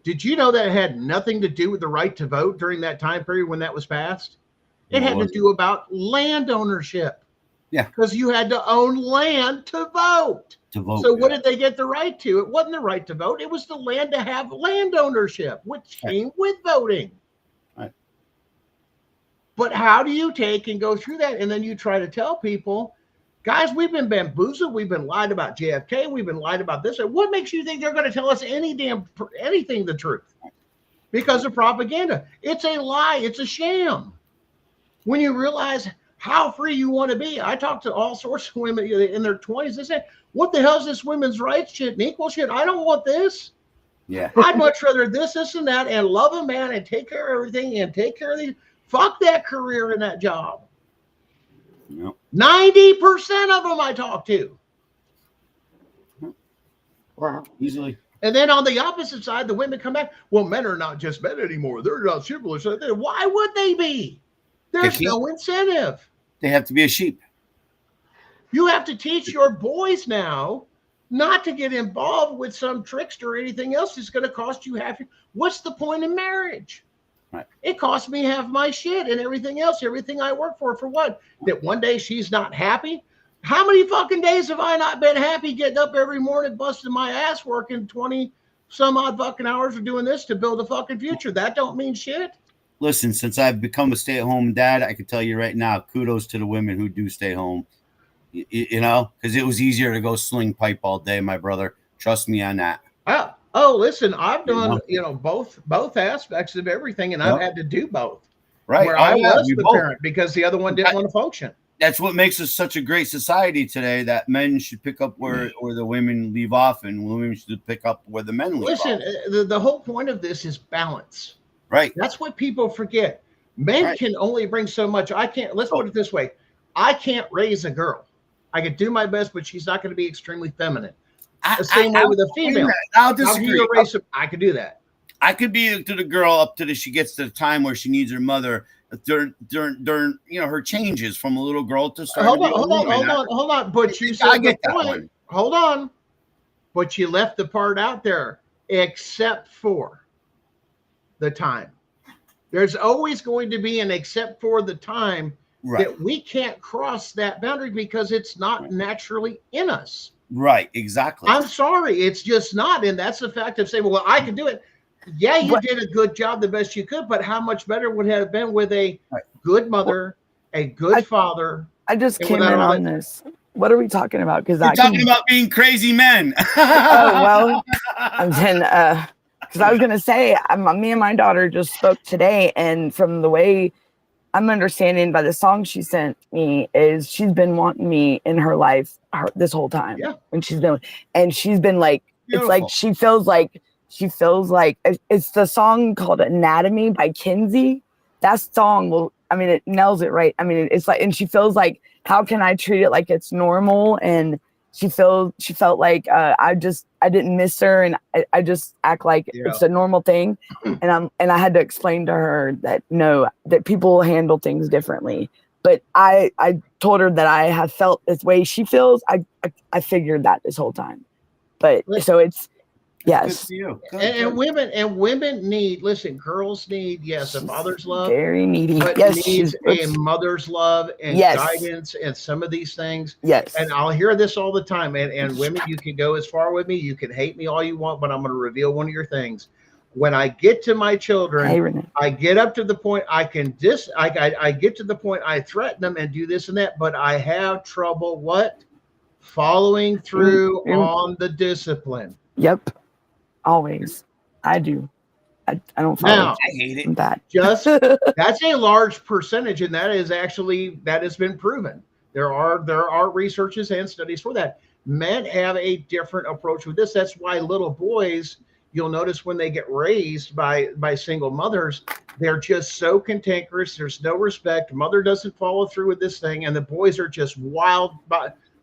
H: Did you know that it had nothing to do with the right to vote during that time period when that was passed? It had to do about land ownership.
F: Yeah.
H: Because you had to own land to vote. So what did they get the right to? It wasn't the right to vote. It was the land to have land ownership, which came with voting.
F: Right.
H: But how do you take and go through that? And then you try to tell people, guys, we've been bamboozled. We've been lied about JFK. We've been lied about this. And what makes you think they're going to tell us anything the truth? Because of propaganda. It's a lie. It's a sham. When you realize how free you want to be. I talk to all sorts of women in their 20s. They say, what the hell is this women's rights shit and equal shit? I don't want this.
F: Yeah.
H: I'd much rather this and that and love a man and take care of everything and take care of these. Fuck that career and that job.
F: Yep.
H: 90% of them I talk to.
I: Wow.
F: Easily.
H: And then on the opposite side, the women come back. Well, men are not just men anymore. They're not chivalrous. Why would they be? There's no incentive.
F: They have to be a sheep.
H: You have to teach your boys now not to get involved with some trickster or anything else. It's going to cost you half. What's the point in marriage?
F: Right.
H: It cost me half my shit and everything else, everything I work for what? That one day she's not happy? How many fucking days have I not been happy getting up every morning, busting my ass, working 20 some odd fucking hours of doing this to build a fucking future? That don't mean shit.
F: Listen, since I've become a stay-at-home dad, I can tell you right now, kudos to the women who do stay home. You know, because it was easier to go sling pipe all day, my brother. Trust me on that.
H: Oh, listen, I've done, both aspects of everything, and I've had to do both.
F: Right.
H: Where I was the parent because the other one didn't want to function.
F: That's what makes us such a great society today, that men should pick up where the women leave off, and women should pick up where the men leave off.
H: Listen, the whole point of this is balance.
F: Right.
H: That's what people forget. Men can only bring so much. Let's put it this way. I can't raise a girl. I could do my best, but she's not going to be extremely feminine. The same way with a female.
F: I'll disagree.
H: I could do that.
F: I could be to the girl up to she gets to the time where she needs her mother during her changes from a little girl to start.
H: Hold on. But you said the point. Hold on. But you left the part out there, except for the time. There's always going to be an except for the time that we can't cross that boundary because it's not naturally in us.
F: Right, exactly.
H: I'm sorry, it's just not. And that's the fact of saying, well, I can do it. Yeah, you did a good job, the best you could, but how much better would it have been with a good mother, a good father?
J: I just came in on this. What are we talking about? Because
F: we're talking about being crazy men.
J: Oh, well, and then because I was gonna say, me and my daughter just spoke today, and from the way I'm understanding by the song she sent me, is she's been wanting me in her life this whole time. Yeah. And she's been like, Beautiful. It's like she feels like it's the song called Anatomy by Kinsey. That song it nails it right. I mean, it's like, and she feels like, how can I treat it like it's normal? And she felt like I didn't miss her, and I just act like it's a normal thing. And I had to explain to her that that people handle things differently. But I told her that I have felt this way she feels. I figured that this whole time. But so it's yes.
H: And women need, girls need, a mother's love.
J: Very needy.
H: But needs a mother's love and guidance and some of these things.
J: Yes.
H: And I'll hear this all the time. And women, you can go as far with me. You can hate me all you want, but I'm going to reveal one of your things. When I get to my children, I get up to the point I get to the point I threaten them and do this and that, but I have trouble following through on the discipline.
J: Yep. Always. I do. I don't follow.
H: Now,
F: I hate it.
J: That.
H: just that's a large percentage, and that has been proven. There are researches and studies for that. Men have a different approach with this. That's why little boys, you'll notice when they get raised by single mothers, they're just so cantankerous. There's no respect. Mother doesn't follow through with this thing, and the boys are just wild,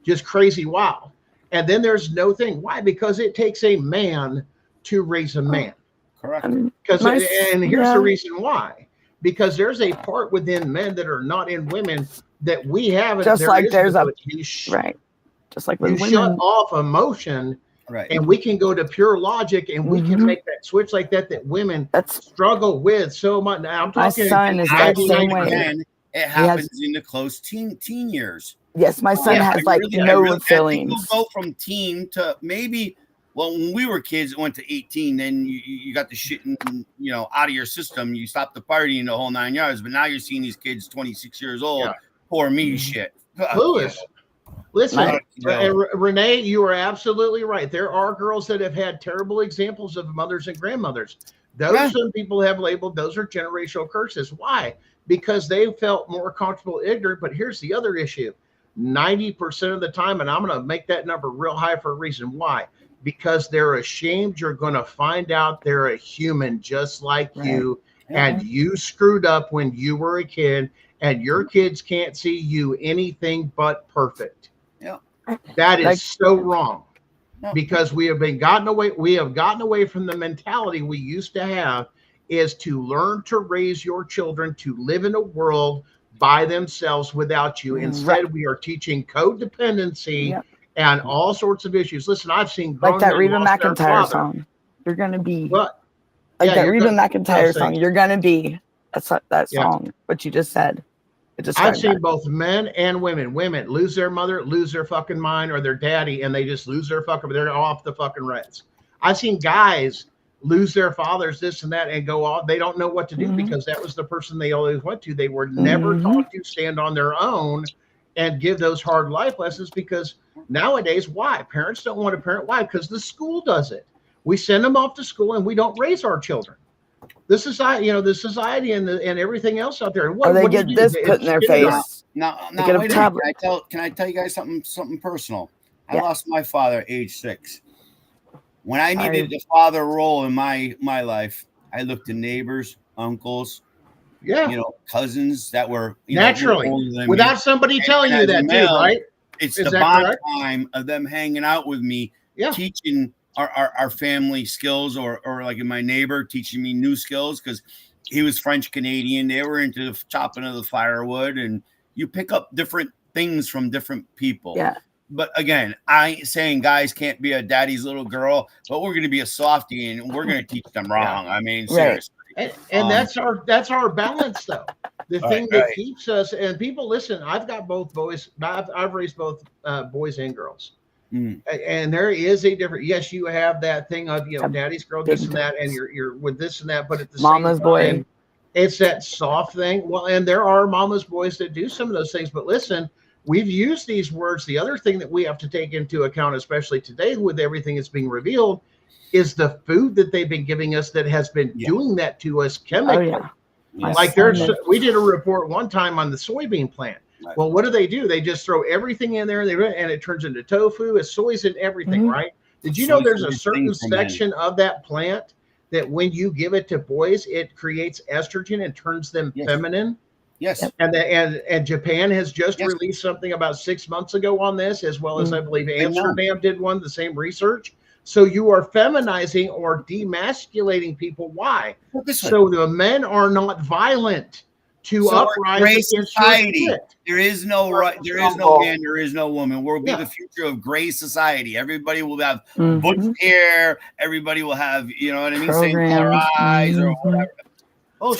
H: just crazy wild. And then there's no thing. Why? Because it takes a man to raise a man.
F: Correct.
H: Because and here's the reason why. Because there's a part within men that are not in women that we haven't.
J: Just like there's a
H: right.
J: Just like with
H: you
J: women.
H: shut off emotion,
F: right?
H: And we can go to pure logic, and we can make that switch like that women struggle with so much. Now I'm talking.
J: My son is that same way.
F: It happens in the close teen years.
J: Yes, my son has like no feelings.
F: People go from teen to maybe. Well, when we were kids, it went to 18. Then you got the shit, out of your system. You stopped the partying the whole 9 yards. But now you're seeing these kids, 26 years old, poor me shit.
H: Lewis, listen, Renee, you are absolutely right. There are girls that have had terrible examples of mothers and grandmothers. Those some people have labeled those are generational curses. Why? Because they felt more comfortable ignorant. But here's the other issue: 90% of the time, and I'm going to make that number real high for a reason. Why? Because they're ashamed you're going to find out they're a human just like you, and you screwed up when you were a kid, and your kids can't see you anything but perfect.
F: Yeah,
H: that is so wrong. Because we have gotten away from the mentality we used to have, is to learn to raise your children to live in a world by themselves without you. Instead, we are teaching codependency. And all sorts of issues. Listen, I've seen
J: like that Reba McEntire song. You're gonna be
H: what?
J: Like that Reba McEntire song. You're gonna be. That's that song. What you just said.
H: I've seen both men and women. Women lose their mother, lose their fucking mind, or their daddy, and they just lose their fucking. They're off the fucking reds. I've seen guys lose their fathers, this and that, and go off. They don't know what to do because that was the person they always went to. They were never taught to stand on their own and give those hard life lessons, because nowadays, why? Parents don't want to parent. Why? Because the school does it. We send them off to school and we don't raise our children. The society, the society and everything else out there.
J: Or they get this put in their face.
F: Now wait a minute. Can I tell you guys something personal? I lost my father at age 6. When I needed the father role in my life, I looked at neighbors, uncles, cousins that were
H: naturally without somebody telling you that too, right?
F: It's the bond time of them hanging out with me, teaching our family skills, or like my neighbor teaching me new skills, because he was French Canadian. They were into the chopping of the firewood, and you pick up different things from different people.
J: Yeah.
F: But again, I ain't saying guys can't be a daddy's little girl, but we're going to be a softie and we're going to teach them wrong. I mean, seriously.
H: And that's our balance, though. The thing that keeps us, and people listen, I've got both boys. I've raised both boys and girls. And there is a different. Yes, you have that thing of daddy's girl, this and that, and you're with this and that. But at the
J: mama's
H: same time,
J: boy,
H: it's that soft thing. Well, and there are mama's boys that do some of those things. But listen, we've used these words. The other thing that we have to take into account, especially today with everything that's being revealed, is the food that they've been giving us that has been doing that to us chemically. Like we did a report one time on the soybean plant. Right. Well, what do? They just throw everything in there, and it turns into tofu, it's soys and everything, right? Did you know there's a certain section of that plant that when you give it to boys, it creates estrogen and turns them feminine?
F: Yes.
H: And Japan has just released something about 6 months ago on this, as well as I believe Amsterdam did one, the same research. So you are feminizing or demasculating people. Why? So the men are not violent to uprise against society.
F: There is no right. There is no man. There is no woman. We'll be the future of gray society. Everybody will have butch hair. Everybody will have, what I mean, same color eyes or whatever.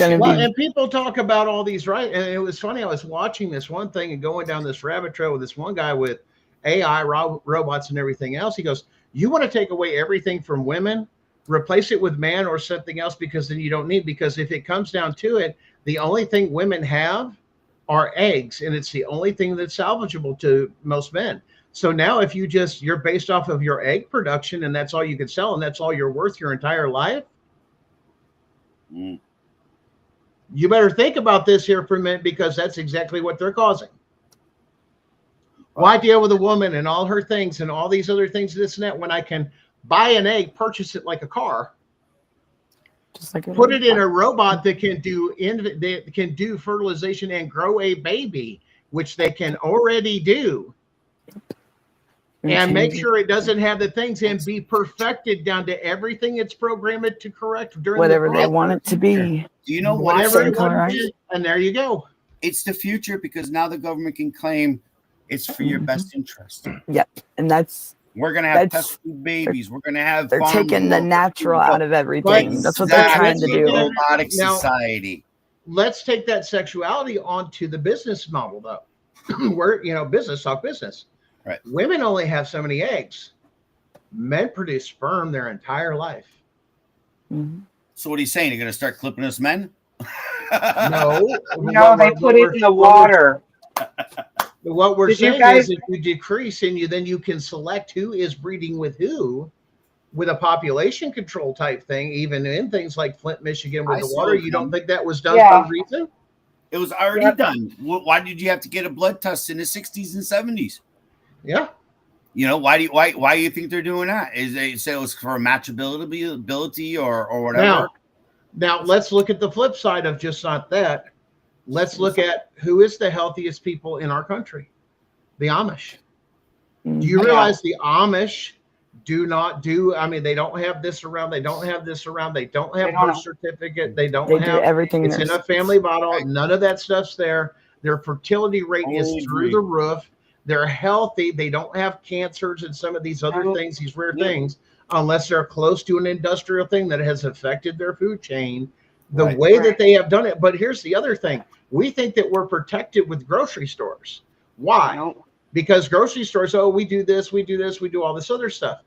H: And people talk about all these, right? And it was funny. I was watching this one thing and going down this rabbit trail with this one guy with AI, robots, and everything else. He goes, "You want to take away everything from women, replace it with man or something else, because then you don't need. Because if it comes down to it, the only thing women have are eggs, and it's the only thing that's salvageable to most men. So now if you're based off of your egg production, and that's all you can sell, and that's all you're worth your entire life,
F: Mm.
H: You better think about this here for a minute, because that's exactly what they're causing. Why deal with a woman and all her things and all these other things, this and that, when I can buy an egg, purchase it like a car,
J: Just like
H: put it in a robot that can do fertilization and grow a baby, which they can already do, and make sure it doesn't have the things, and be perfected down to everything it's programmed to correct during
J: whatever
H: the
J: they want it to be.
F: Do you know
H: whatever
F: what?
H: it want to be, and there you go.
F: It's the future, because now the government can claim it's for your best interest.
J: Yep, and
F: We're gonna have test tube babies. We're gonna have.
J: They're taking the natural out of everything. That's what they're trying to do.
F: Robotic society.
H: Let's take that sexuality onto the business model, though. Where, business talk business.
F: Right.
H: Women only have so many eggs. Men produce sperm their entire life.
J: Mm-hmm.
F: So what are you saying? You're gonna start clipping us men?
H: No,
I: they put it in the water.
H: What we're saying is, if you decrease and then you can select who is breeding with who, with a population control type thing, even in things like Flint, Michigan, with the water. You don't think that was done for a reason?
F: It was already done. Why did you have to get a blood test in the 60s and 70s?
H: Yeah.
F: Why do you think they're doing that? Is they say it was for matchability or whatever?
H: Now let's look at the flip side of just not that. Let's look at who is the healthiest people in our country. The Amish. Do you realize the Amish they don't have this around. They don't have this around. They don't have birth certificate. They don't have
J: everything.
H: It's in a family bottle. Right. None of that stuff's there. Their fertility rate is through the roof. They're healthy. They don't have cancers and some of these other things, these rare things, unless they're close to an industrial thing that has affected their food chain. The way that they have done it. But here's the other thing. We think that we're protected with grocery stores. Why? No. Because grocery stores, we do this, we do all this other stuff.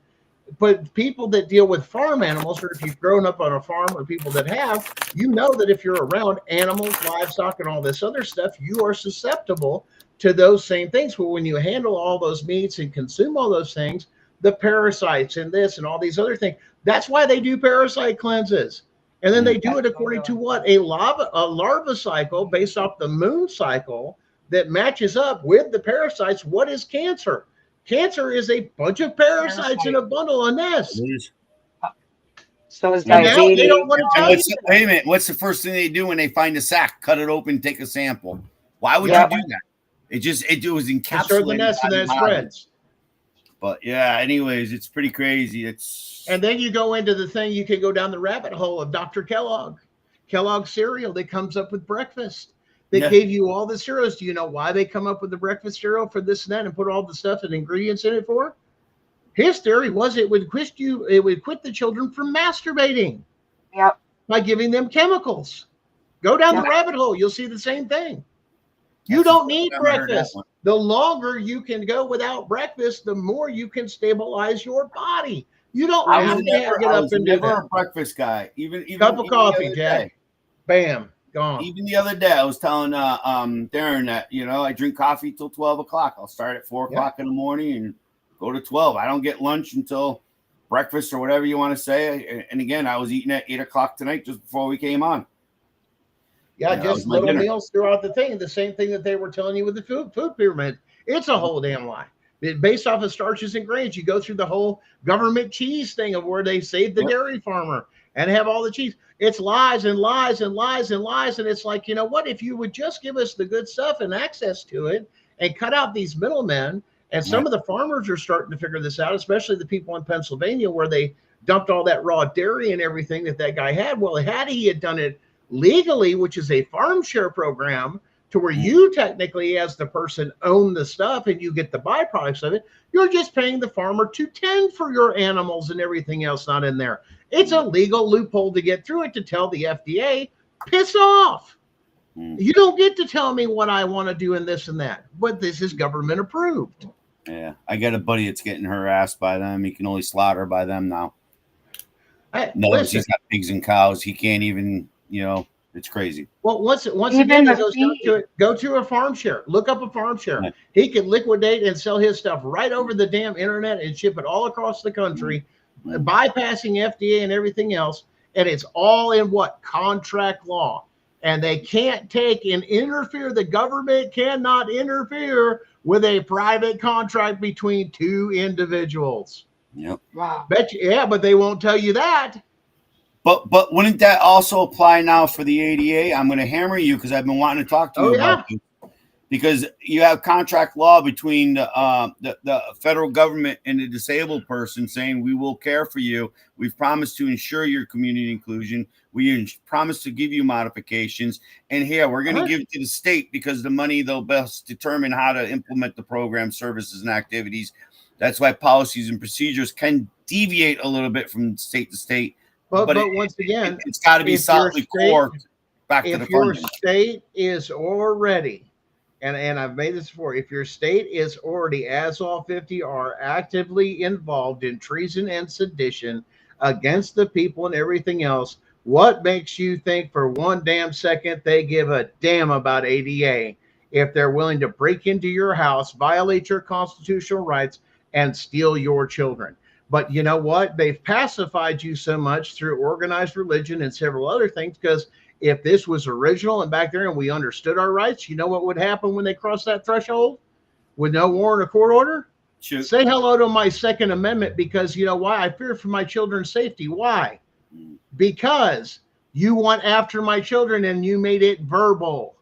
H: But people that deal with farm animals, or if you've grown up on a farm, or people that have, that if you're around animals, livestock, and all this other stuff, you are susceptible to those same things. But when you handle all those meats and consume all those things, the parasites and this and all these other things, that's why they do parasite cleanses. And then they do it according to what? A larva cycle based off the moon cycle that matches up with the parasites. What is cancer? Cancer is a bunch of parasites in a bundle, a nest.
I: So is diabetes.
H: They don't want to tell you.
F: Wait a minute. What's the first thing they do when they find a sack? Cut it open, take a sample. Why would you do that? It was encapsulated.
H: The nest and then it spreads.
F: But yeah, anyways, it's pretty crazy.
H: And then you go into the thing, you can go down the rabbit hole of Dr. Kellogg's cereal that comes up with breakfast. They gave you all the cereals. Do you know why they come up with the breakfast cereal for this and that and put all the stuff and ingredients in it for? His theory was it would quit the children from masturbating.
I: Yep.
H: By giving them chemicals. Go down the rabbit hole, you'll see the same thing. You don't need breakfast. The longer you can go without breakfast, the more you can stabilize your body. You don't have to get up and do that.
F: A breakfast guy. Even
H: cup of coffee, Jack. Bam, gone.
F: Even the other day, I was telling Darren that I drink coffee till 12 o'clock. I'll start at 4 o'clock in the morning and go to 12. I don't get lunch until breakfast or whatever you want to say. And again, I was eating at 8 o'clock tonight just before we came on.
H: Yeah, just little meals throughout the thing. The same thing that they were telling you with the food pyramid. It's a whole damn lie. Based off of starches and grains, you go through the whole government cheese thing of where they save the dairy farmer and have all the cheese. It's lies and lies and lies and lies. And it's like, you know what? If you would just give us the good stuff and access to it and cut out these middlemen, and some of the farmers are starting to figure this out, especially the people in Pennsylvania where they dumped all that raw dairy and everything that guy had. Well, had he had done it legally, which is a farm share program, to where you technically as the person own the stuff and you get the byproducts of it, you're just paying the farmer to tend for your animals and everything else not in there. It's a legal loophole to get through it to tell the FDA, piss off. You don't get to tell me what I want to do in this and that, but this is government approved.
F: Yeah, I got a buddy that's getting harassed by them. He can only slaughter by them now. He's got pigs and cows. He can't even, it's crazy.
H: Well, once again, he goes go to a farm share. Look up a farm share. Yeah. He can liquidate and sell his stuff right over the damn internet and ship it all across the country, bypassing FDA and everything else. And it's all in what? Contract law. And they can't take and interfere. The government cannot interfere with a private contract between two individuals.
F: Yep.
I: Wow.
H: Bet you, yeah, but they won't tell you that.
F: But wouldn't that also apply now for the ADA? I'm going to hammer you because I've been wanting to talk to you about this. Because you have contract law between the federal government and the disabled person saying, we will care for you. We've promised to ensure your community inclusion. We promise to give you modifications. And here, we're going to give it to the state because the money, they'll best determine how to implement the program, services, and activities. That's why policies and procedures can deviate a little bit from state to state.
H: But once again,
F: it's got to be solidly core back to the
H: if your
F: funding.
H: state is already, and I've made this before, if your state is already, as all 50 are, actively involved in treason and sedition against the people and everything else, what makes you think for one damn second they give a damn about ADA if they're willing to break into your house, violate your constitutional rights, and steal your children? But you know what? They've pacified you so much through organized religion and several other things, because if this was original and back there and we understood our rights, you know what would happen when they cross that threshold with no warrant or court order?
F: Shoot.
H: Say hello to my Second Amendment, because you know why? I fear for my children's safety. Why? Because you want after my children and you made it verbal.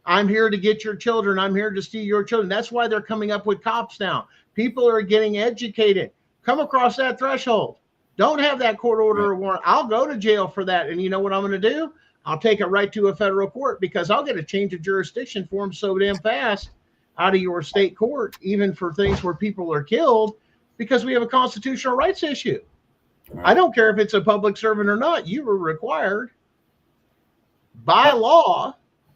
H: I'm here to get your children. I'm here to steal your children. That's why they're coming up with cops now. People are getting educated. Come across that threshold. Don't have that court order or warrant. I'll go to jail for that. And you know what I'm going to do? I'll take it right to a federal court, because I'll get a change of jurisdiction form so damn fast out of your state court, even for things where people are killed, because we have a constitutional rights issue. Right. I don't care if it's a public servant or not. You were required by law,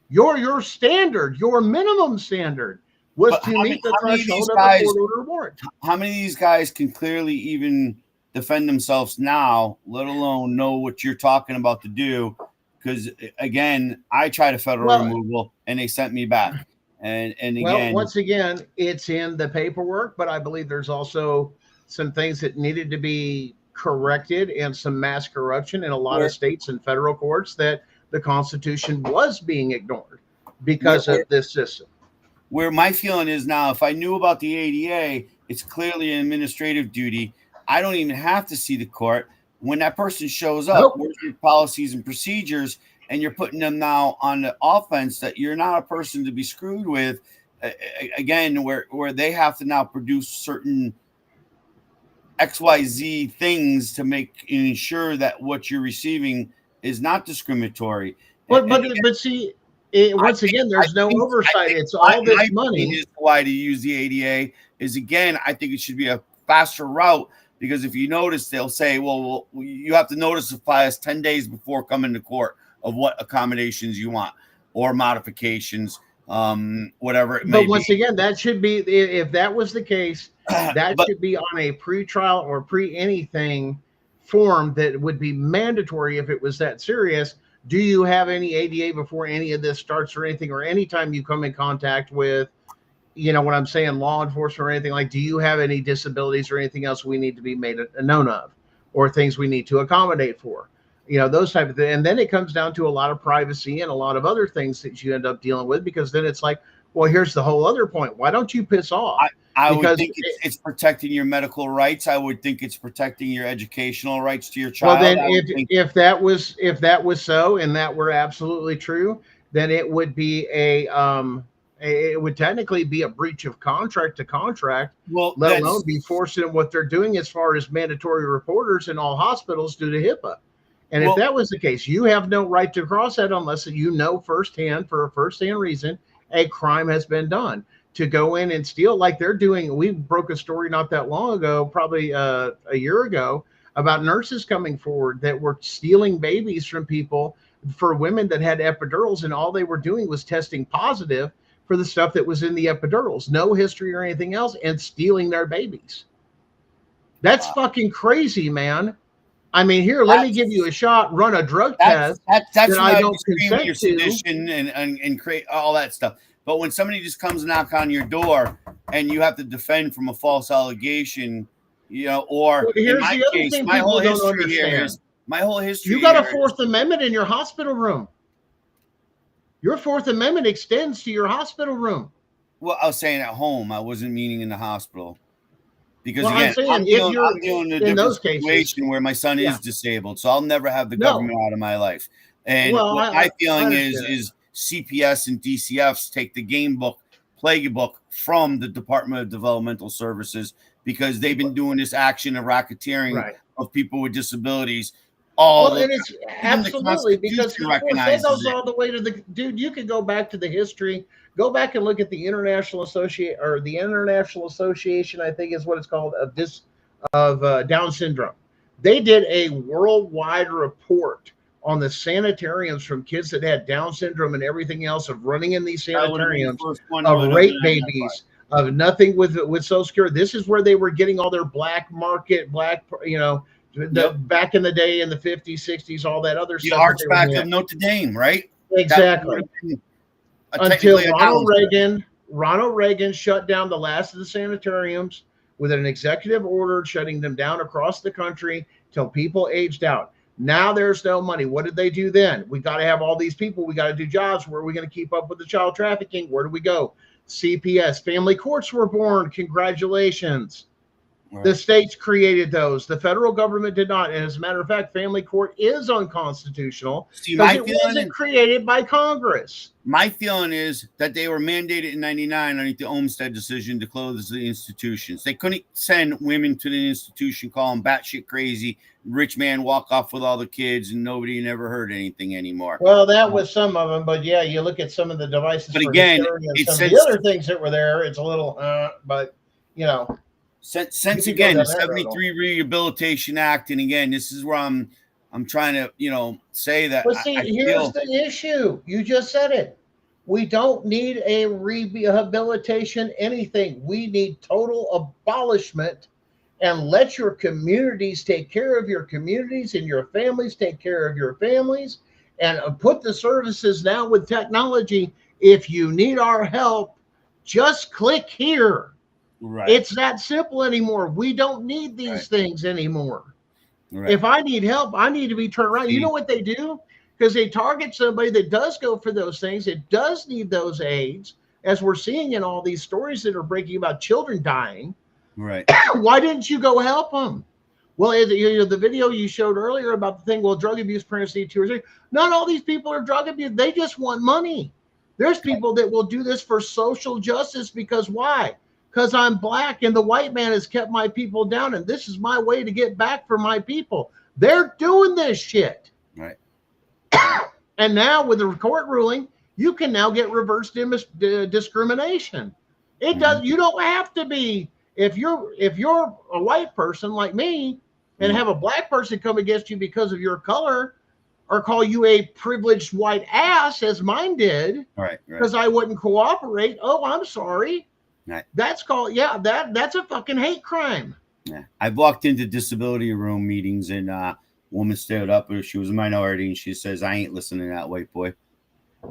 H: your standard, your minimum standard was to meet the threshold of a court order warrant.
F: How many of these guys can clearly even defend themselves now, let alone know what you're talking about to do? Because again, I tried a federal removal and they sent me back. And again,
H: once again, it's in the paperwork, but I believe there's also some things that needed to be corrected and some mass corruption in a lot of states and federal courts, that the Constitution was being ignored because of this system.
F: Where my feeling is now, if I knew about the ADA, it's clearly an administrative duty. I don't even have to see the court. When that person shows up, where's your policies and procedures, and you're putting them now on the offense that you're not a person to be screwed with, again, where they have to now produce certain XYZ things to ensure that what you're receiving is not discriminatory.
H: But see, once again, there's no oversight. It's all this money.
F: Is why to use the ADA is, again, I think it should be a faster route, because if you notice, they'll say, well, you have to notify us 10 days before coming to court of what accommodations you want or modifications, whatever it may be.
H: But once again, that should be, if that was the case, that should be on a pre-trial or pre-anything form that would be mandatory if it was that serious. Do you have any ADA before any of this starts or anything, or anytime you come in contact with, you know what I'm saying, law enforcement or anything, like, do you have any disabilities or anything else we need to be made known of, or things we need to accommodate for, you know, those type of things. And then it comes down to a lot of privacy and a lot of other things that you end up dealing with, because then it's like, well, here's the whole other point. Why don't you piss off?
F: I would think it's protecting your medical rights. I would think it's protecting your educational rights to your child.
H: Well, then if that was so, and that were absolutely true, then it would be it would technically be a breach of contract to contract, let alone be forcing what they're doing as far as mandatory reporters in all hospitals due to HIPAA. And if that was the case, you have no right to cross that unless you know firsthand, for a firsthand reason, a crime has been done. To go in and steal like they're doing. We broke a story not that long ago, probably a year ago, about nurses coming forward that were stealing babies from people for women that had epidurals, and all they were doing was testing positive for the stuff that was in the epidurals, no history or anything else, and stealing their babies. That's fucking crazy, man. I mean, here, let me give you a shot, run a drug test.
F: That's
H: that I don't consent
F: your sedition and create all that stuff. But when somebody just comes and knock on your door and you have to defend from a false allegation, you know, or in my case, my whole history here is My whole history.
H: You got a
F: here
H: Fourth Amendment in your hospital room. Your Fourth Amendment extends to your hospital room.
F: Well, I was saying at home. I wasn't meaning in the hospital. Because
H: Well, I'm
F: again,
H: saying if you're
F: I'm dealing in a
H: in
F: different
H: those cases,
F: situation where my son
H: yeah.
F: is disabled, so I'll never have the
H: No.
F: government out of my life. And
H: Well,
F: what my feeling
H: I
F: is CPS and DCFs take the game book, playbook from the Department of Developmental Services because they've been doing this action of racketeering
H: right.
F: of people with disabilities. All
H: Well, and it's absolutely because of course that goes all the way to the dude. You could go back to the history, go back and look at the International Association, I think is what it's called, of Down syndrome. They did a worldwide report on the sanitariums from kids that had Down syndrome and everything else of running in these sanitariums, of rape babies, of nothing with Social Security. This is where they were getting all their black market, back in the day in the 50s, 60s, all that other stuff.
F: The Archback of Notre Dame, right?
H: Exactly. Until Ronald Reagan shut down the last of the sanitariums with an executive order shutting them down across the country till people aged out. Now there's no money. What did they do then? We got to have all these people. We got to do jobs. Where are we going to keep up with the child trafficking? Where do we go? CPS. Family courts were born. Congratulations. Right. The states created those. The federal government did not. And as a matter of fact, family court is unconstitutional because it wasn't created by Congress.
F: My feeling is that they were mandated in 99 underneath the Olmstead decision to close the institutions. They couldn't send women to the institution, call them batshit crazy, rich man walk off with all the kids, and nobody never heard anything anymore.
H: Well, that was some of them, but yeah, you look at some of the devices.
F: But again,
H: some of the other things that were there, it's a little, but you know.
F: Since again, the 73 Rehabilitation Act, and again, this is where I'm trying to, say that.
H: But see, here's the issue. You just said it. We don't need a rehabilitation anything. We need total abolishment and let your communities take care of your communities and your families take care of your families and put the services now with technology. If you need our help, just click here. Right. It's that simple anymore. We don't need these things anymore. Right. If I need help, I need to be turned around. You know what they do? Because they target somebody that does go for those things. It does need those aids, as we're seeing in all these stories that are breaking about children dying.
F: Right.
H: Why didn't you go help them? Well, the video you showed earlier about the thing, well, drug abuse parents need 2 or 3. Not all these people are drug abuse. They just want money. There's people that will do this for social justice because why? Because I'm black and the white man has kept my people down, and this is my way to get back for my people. They're doing this shit.
F: Right.
H: And now with the court ruling, you can now get reverse discrimination. It does. You don't have to be, if you're a white person like me and have a black person come against you because of your color or call you a privileged white ass as mine did,
F: right?
H: Because I wouldn't cooperate. Oh, I'm sorry.
F: Right.
H: That's called, that's a fucking hate crime.
F: Yeah. I've walked into disability room meetings and a woman stood up, she was a minority, and she says, I ain't listening to that white boy.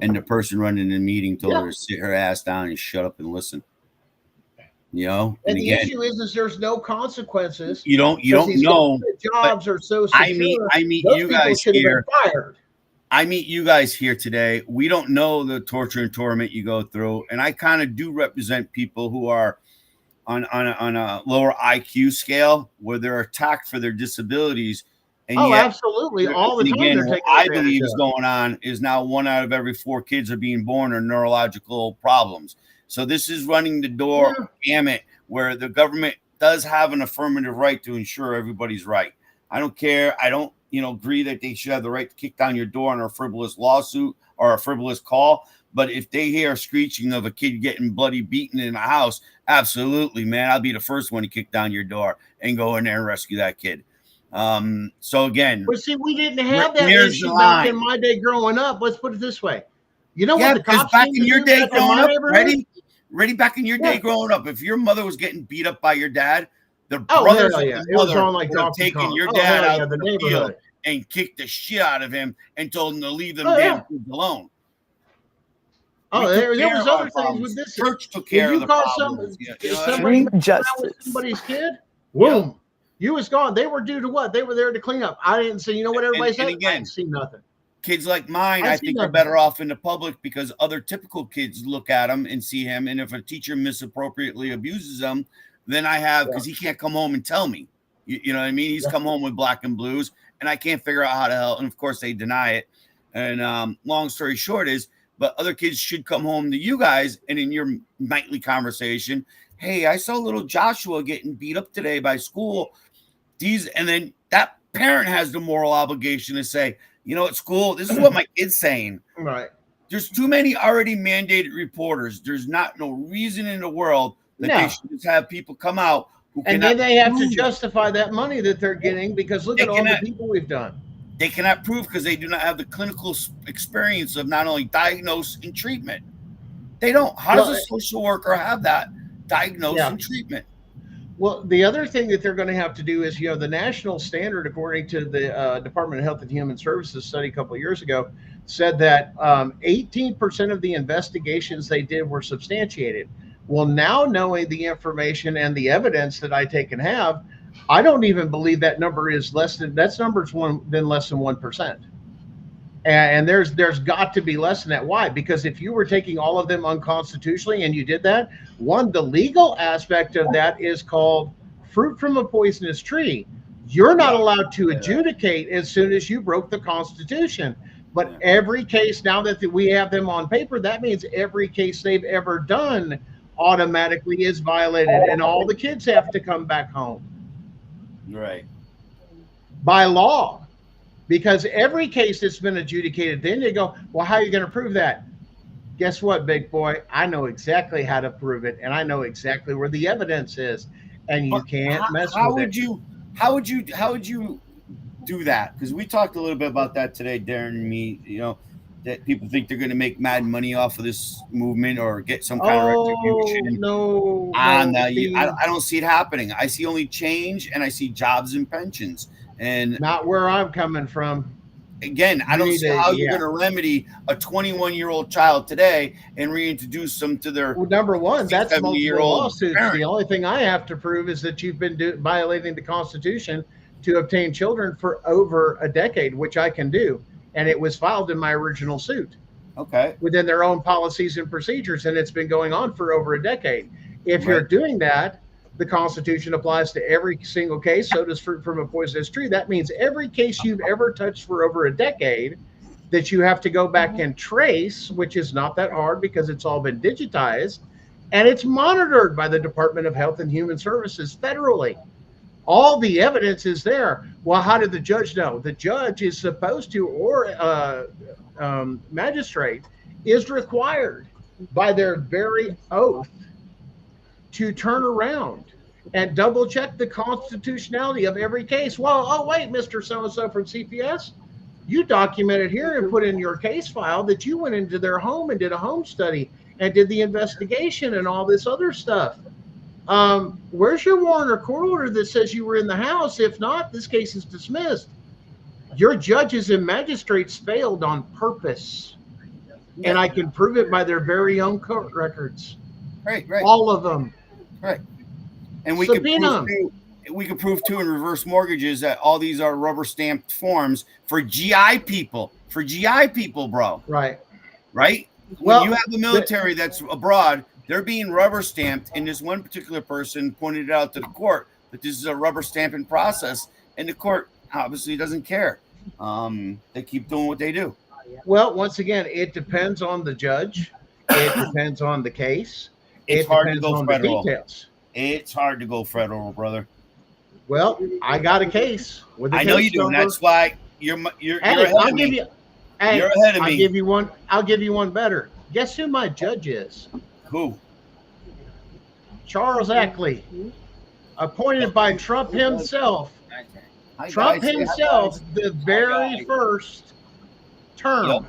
F: And the person running the meeting told her to sit her ass down and shut up and listen. And
H: the issue is there's no consequences.
F: You don't know.
H: Jobs are so secure.
F: I meet you guys here. I meet you guys here today. We don't know the torture and torment you go through. And I kind of do represent people who are on a lower IQ scale where they're attacked for their disabilities. And
H: absolutely. All the time.
F: Again, what I believe is going on is now 1 out of every 4 kids are being born with neurological problems. So this is running the door gamut where the government does have an affirmative right to ensure everybody's right. I don't care. I don't agree that they should have the right to kick down your door on a frivolous lawsuit or a frivolous call. But if they hear screeching of a kid getting bloody beaten in a house, absolutely, man, I'll be the first one to kick down your door and go in there and rescue that kid. So again,
H: but see, we didn't have that issue back in my day growing up. Let's put it this way. You know what the cops
F: back in your day growing up, ready back in your day growing up, if your mother was getting beat up by your dad, the brothers
H: it was on like
F: taking your dad out of the field and kicked the shit out of him and told him to leave them damn kids alone.
H: There was other things with this.
F: Church took care of the problems.
H: Somebody's kid, boom. You was gone. They were due to what? They were there to clean up. I didn't see. You know what everybody said?
F: again,
H: I didn't see nothing.
F: Kids like mine, I think, are better off in the public because other typical kids look at him and see him. And if a teacher misappropriately abuses them, then I have, because he can't come home and tell me. You know what I mean? He's come home with black and blues, and I can't figure out how to help. And of course, they deny it. And long story short is, but other kids should come home to you guys and in your nightly conversation, hey, I saw little Joshua getting beat up today by school. And then that parent has the moral obligation to say, you know, at school, this is what my kid's saying.
H: Right.
F: There's too many already mandated reporters. There's no reason in the world that they should just have people come out who
H: and then they have to justify that money that they're getting because look at all the people we've done.
F: They cannot prove because they do not have the clinical experience of not only diagnose and treatment. They don't. How does a social worker have that diagnose and treatment?
H: Well, the other thing that they're going to have to do is, you know, the national standard, according to the Department of Health and Human Services study a couple of years ago, said that 18% of the investigations they did were substantiated. Well, now knowing the information and the evidence that I take and have, I don't even believe that number is less than less than 1%. And there's got to be less than that. Why? Because if you were taking all of them unconstitutionally and you did that, the legal aspect of that is called fruit from a poisonous tree. You're not allowed to adjudicate as soon as you broke the Constitution. But every case now that we have them on paper, that means every case they've ever done automatically is violated, and all the kids have to come back home.
F: Right.
H: By law. Because every case that's been adjudicated, then you go, well, how are you going to prove that? Guess what, big boy? I know exactly how to prove it, and I know exactly where the evidence is, and you can't mess with it.
F: How would you do that? Because we talked a little bit about that today, Darren and me. You know, that people think they're going to make mad money off of this movement or get some kind of retribution. I don't see it happening. I see only change, and I see jobs and pensions. And
H: not where I'm coming from.
F: Again, I don't see how you're going to remedy a 21-year-old child today and reintroduce them to their
H: number one. That's multiple lawsuits.
F: Parent.
H: The only thing I have to prove is that you've been violating the Constitution to obtain children for over a decade, which I can do, and it was filed in my original suit.
F: Okay.
H: Within their own policies and procedures, and it's been going on for over a decade. If you're doing that, the Constitution applies to every single case. So does fruit from a poisonous tree. That means every case you've ever touched for over a decade that you have to go back and trace, which is not that hard because it's all been digitized, and it's monitored by the Department of Health and Human Services federally. All the evidence is there. Well, how did the judge know? The judge is supposed to, or magistrate is required by their very oath to turn around and double check the constitutionality of every case. Well, oh wait, Mr. So-and-so from CPS, you documented here and put in your case file that you went into their home and did a home study and did the investigation and all this other stuff. Where's your warrant or court order that says you were in the house? If not, this case is dismissed. Your judges and magistrates failed on purpose. And I can prove it by their very own court records.
F: Right.
H: All of them.
F: Right. And we could prove too in reverse mortgages that all these are rubber stamped forms for GI people. Bro.
H: Right.
F: Right? Well, when you have the military that's abroad, they're being rubber stamped, and this one particular person pointed it out to the court that this is a rubber stamping process, and the court obviously doesn't care. They keep doing what they do.
H: Well, once again, it depends on the judge. It depends on the case.
F: It's hard to go federal.
H: Details.
F: It's hard to go federal, brother.
H: Well, I got a case.
F: I know you do. And that's why you're ahead of me. You're ahead of me.
H: I'll give you one better. Guess who my judge is?
F: Who?
H: Charles Ackley, appointed by Trump himself.
F: Hi,
H: Trump
F: guys.
H: himself, the very first term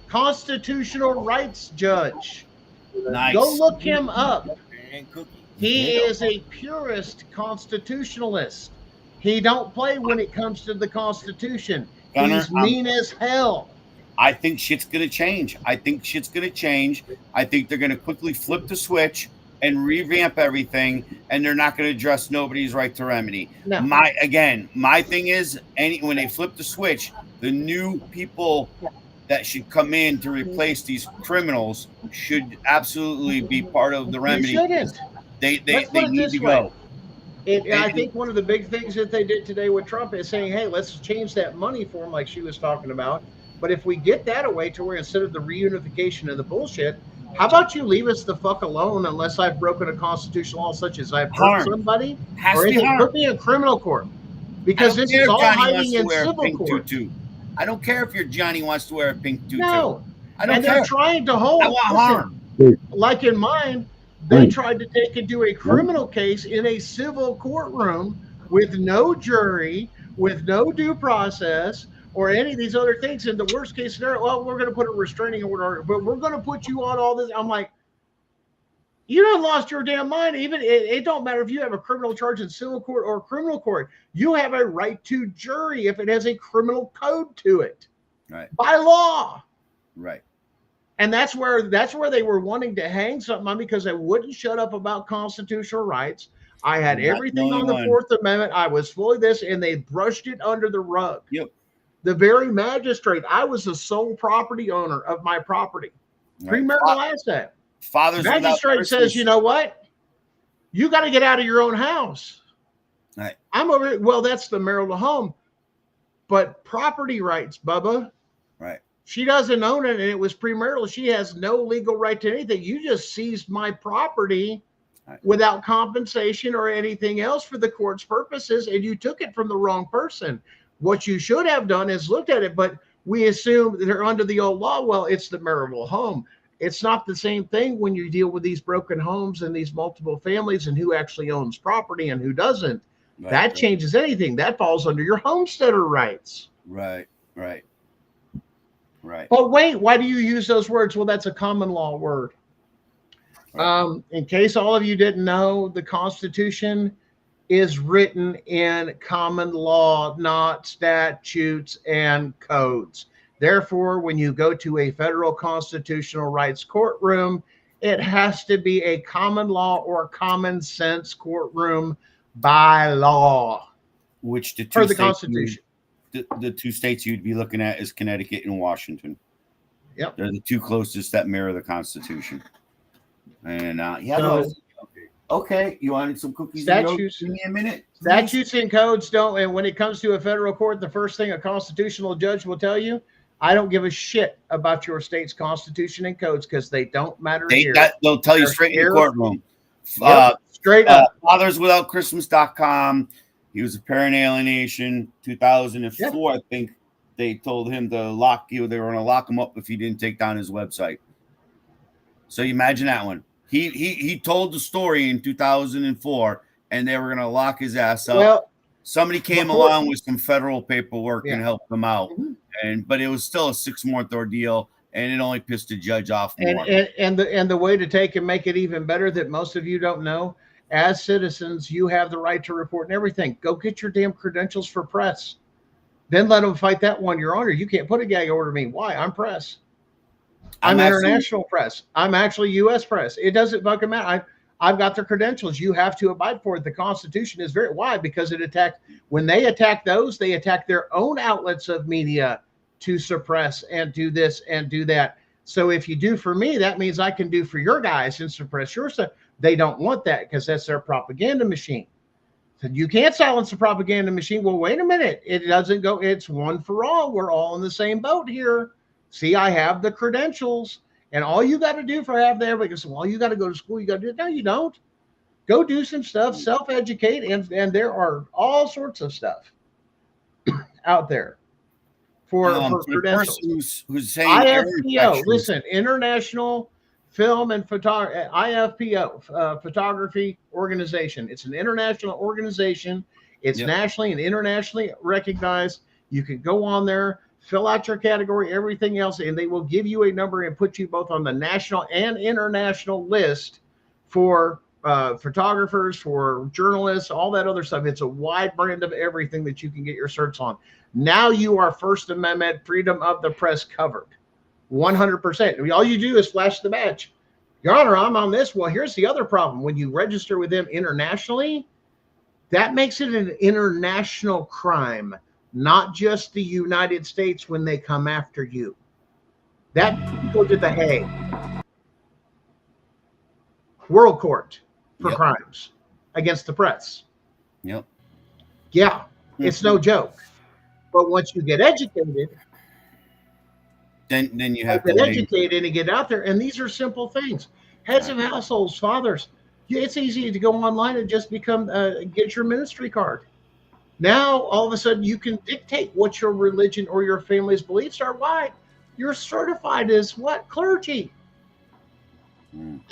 H: constitutional rights judge.
F: Nice.
H: Go look him up. He is a purist constitutionalist. He don't play when it comes to the Constitution.
F: Gunner,
H: he's mean as hell.
F: I think shit's going to change. I think they're going to quickly flip the switch and revamp everything, and they're not going to address nobody's right to remedy.
H: No.
F: My thing is, when they flip the switch, the new people that should come in to replace these criminals should absolutely be part of the remedy.
H: You shouldn't.
F: They
H: Let's put it
F: need
H: this
F: to
H: way.
F: go.
H: I think one of the big things that they did today with Trump is saying, hey, let's change that money form like she was talking about. But if we get that away to where instead of the reunification of the bullshit, how about you leave us the fuck alone unless I've broken a constitutional law such as I've hurt somebody or anything, put me in criminal court. Because this is all hiding in civil court.
F: Tutu. I don't care if your Johnny wants to wear a pink tutu.
H: No.
F: I don't care.
H: They're trying to hold.
F: I want harm.
H: Like in mine, they tried to take and do a criminal case in a civil courtroom with no jury, with no due process, or any of these other things. In the worst case scenario, well, we're going to put a restraining order, but we're going to put you on all this. I'm like, you done lost your damn mind. Even it don't matter if you have a criminal charge in civil court or criminal court. You have a right to jury if it has a criminal code to it,
F: right?
H: By law,
F: right.
H: And that's where they were wanting to hang something on because I wouldn't shut up about constitutional rights. I had everything on the Fourth Amendment. I was fully this, and they brushed it under the rug.
F: Yep.
H: The very magistrate, I was the sole property owner of my property. Right. Premarital asset.
F: Fathers
H: magistrate says, you know what? You got to get out of your own house.
F: Right.
H: I'm over here. Well, that's the marital home. But property rights, Bubba.
F: Right.
H: She doesn't own it, and it was premarital. She has no legal right to anything. You just seized my property without compensation or anything else for the court's purposes, and you took it from the wrong person. What you should have done is looked at it, but we assume they're under the old law. Well, it's the marital home. It's not the same thing when you deal with these broken homes and these multiple families and who actually owns property and who doesn't. Right, that changes anything. That falls under your homesteader rights.
F: Right, right. Right.
H: But wait, why do you use those words? Well, that's a common law word. Right. In case all of you didn't know, the Constitution is written in common law, not statutes and codes. Therefore, when you go to a federal constitutional rights courtroom, it has to be a common law or common sense courtroom by law.
F: Which
H: for the Constitution.
F: The two states you'd be looking at is Connecticut and Washington.
H: Yep.
F: They're the two closest that mirror the Constitution. And okay. You wanted some cookies?
H: Statutes.
F: Give me a minute.
H: Statutes and codes don't. And when it comes to a federal court, the first thing a constitutional judge will tell you, I don't give a shit about your state's constitution and codes because they don't matter here.
F: They'll tell you straight in the courtroom.
H: Straight up.
F: FathersWithoutChristmas.com. He was a parent alienation. 2004, I think they told him to lock you. They were going to lock him up if he didn't take down his website. So you imagine that one. He told the story in 2004, and they were going to lock his ass up. Well, somebody came along with some federal paperwork and helped him out, but it was still a 6-month ordeal, and it only pissed the judge off more.
H: And the way to take and make it even better that most of you don't know. As citizens, you have the right to report and everything. Go get your damn credentials for press. Then let them fight that one, Your Honor. You can't put a gag order me. Why? I'm press. I'm international press. I'm actually U.S. press. It doesn't fucking matter. I've got their credentials. You have to abide for it. The Constitution is why? Because it attacked, when they attack those, they attack their own outlets of media to suppress and do this and do that. So if you do for me, that means I can do for your guys and suppress your stuff. They don't want that because that's their propaganda machine. So you can't silence the propaganda machine. Well, wait a minute. It doesn't go. It's one for all. We're all in the same boat here. See, I have the credentials. And all you got to do for half the everybody goes, well, you got to go to school. You got to do it. No, you don't. Go do some stuff, self-educate. And there are all sorts of stuff out there for credentials.
F: Who's saying
H: IFPO, listen, International Film and Photography, IFPO, Photography Organization. It's an international organization. It's nationally and internationally recognized. You can go on there, fill out your category, everything else, and they will give you a number and put you both on the national and international list for photographers, for journalists, all that other stuff. It's a wide brand of everything that you can get your certs on. Now you are First Amendment freedom of the press covered. 100%. All you do is flash the badge. Your Honor, I'm on this. Well, here's the other problem. When you register with them internationally, that makes it an international crime, not just the United States when they come after you. That go to the Hague, World Court for
F: Yep.
H: crimes against the press.
F: Yep.
H: Yeah, it's no joke. But once you get educated,
F: Then you have to
H: get
F: lay.
H: educated and get out there, and these are simple things. Heads of households, fathers. It's easy to go online and just become get your ministry card. Now all of a sudden you can dictate what your religion or your family's beliefs are. Why? You're certified as what? Clergy.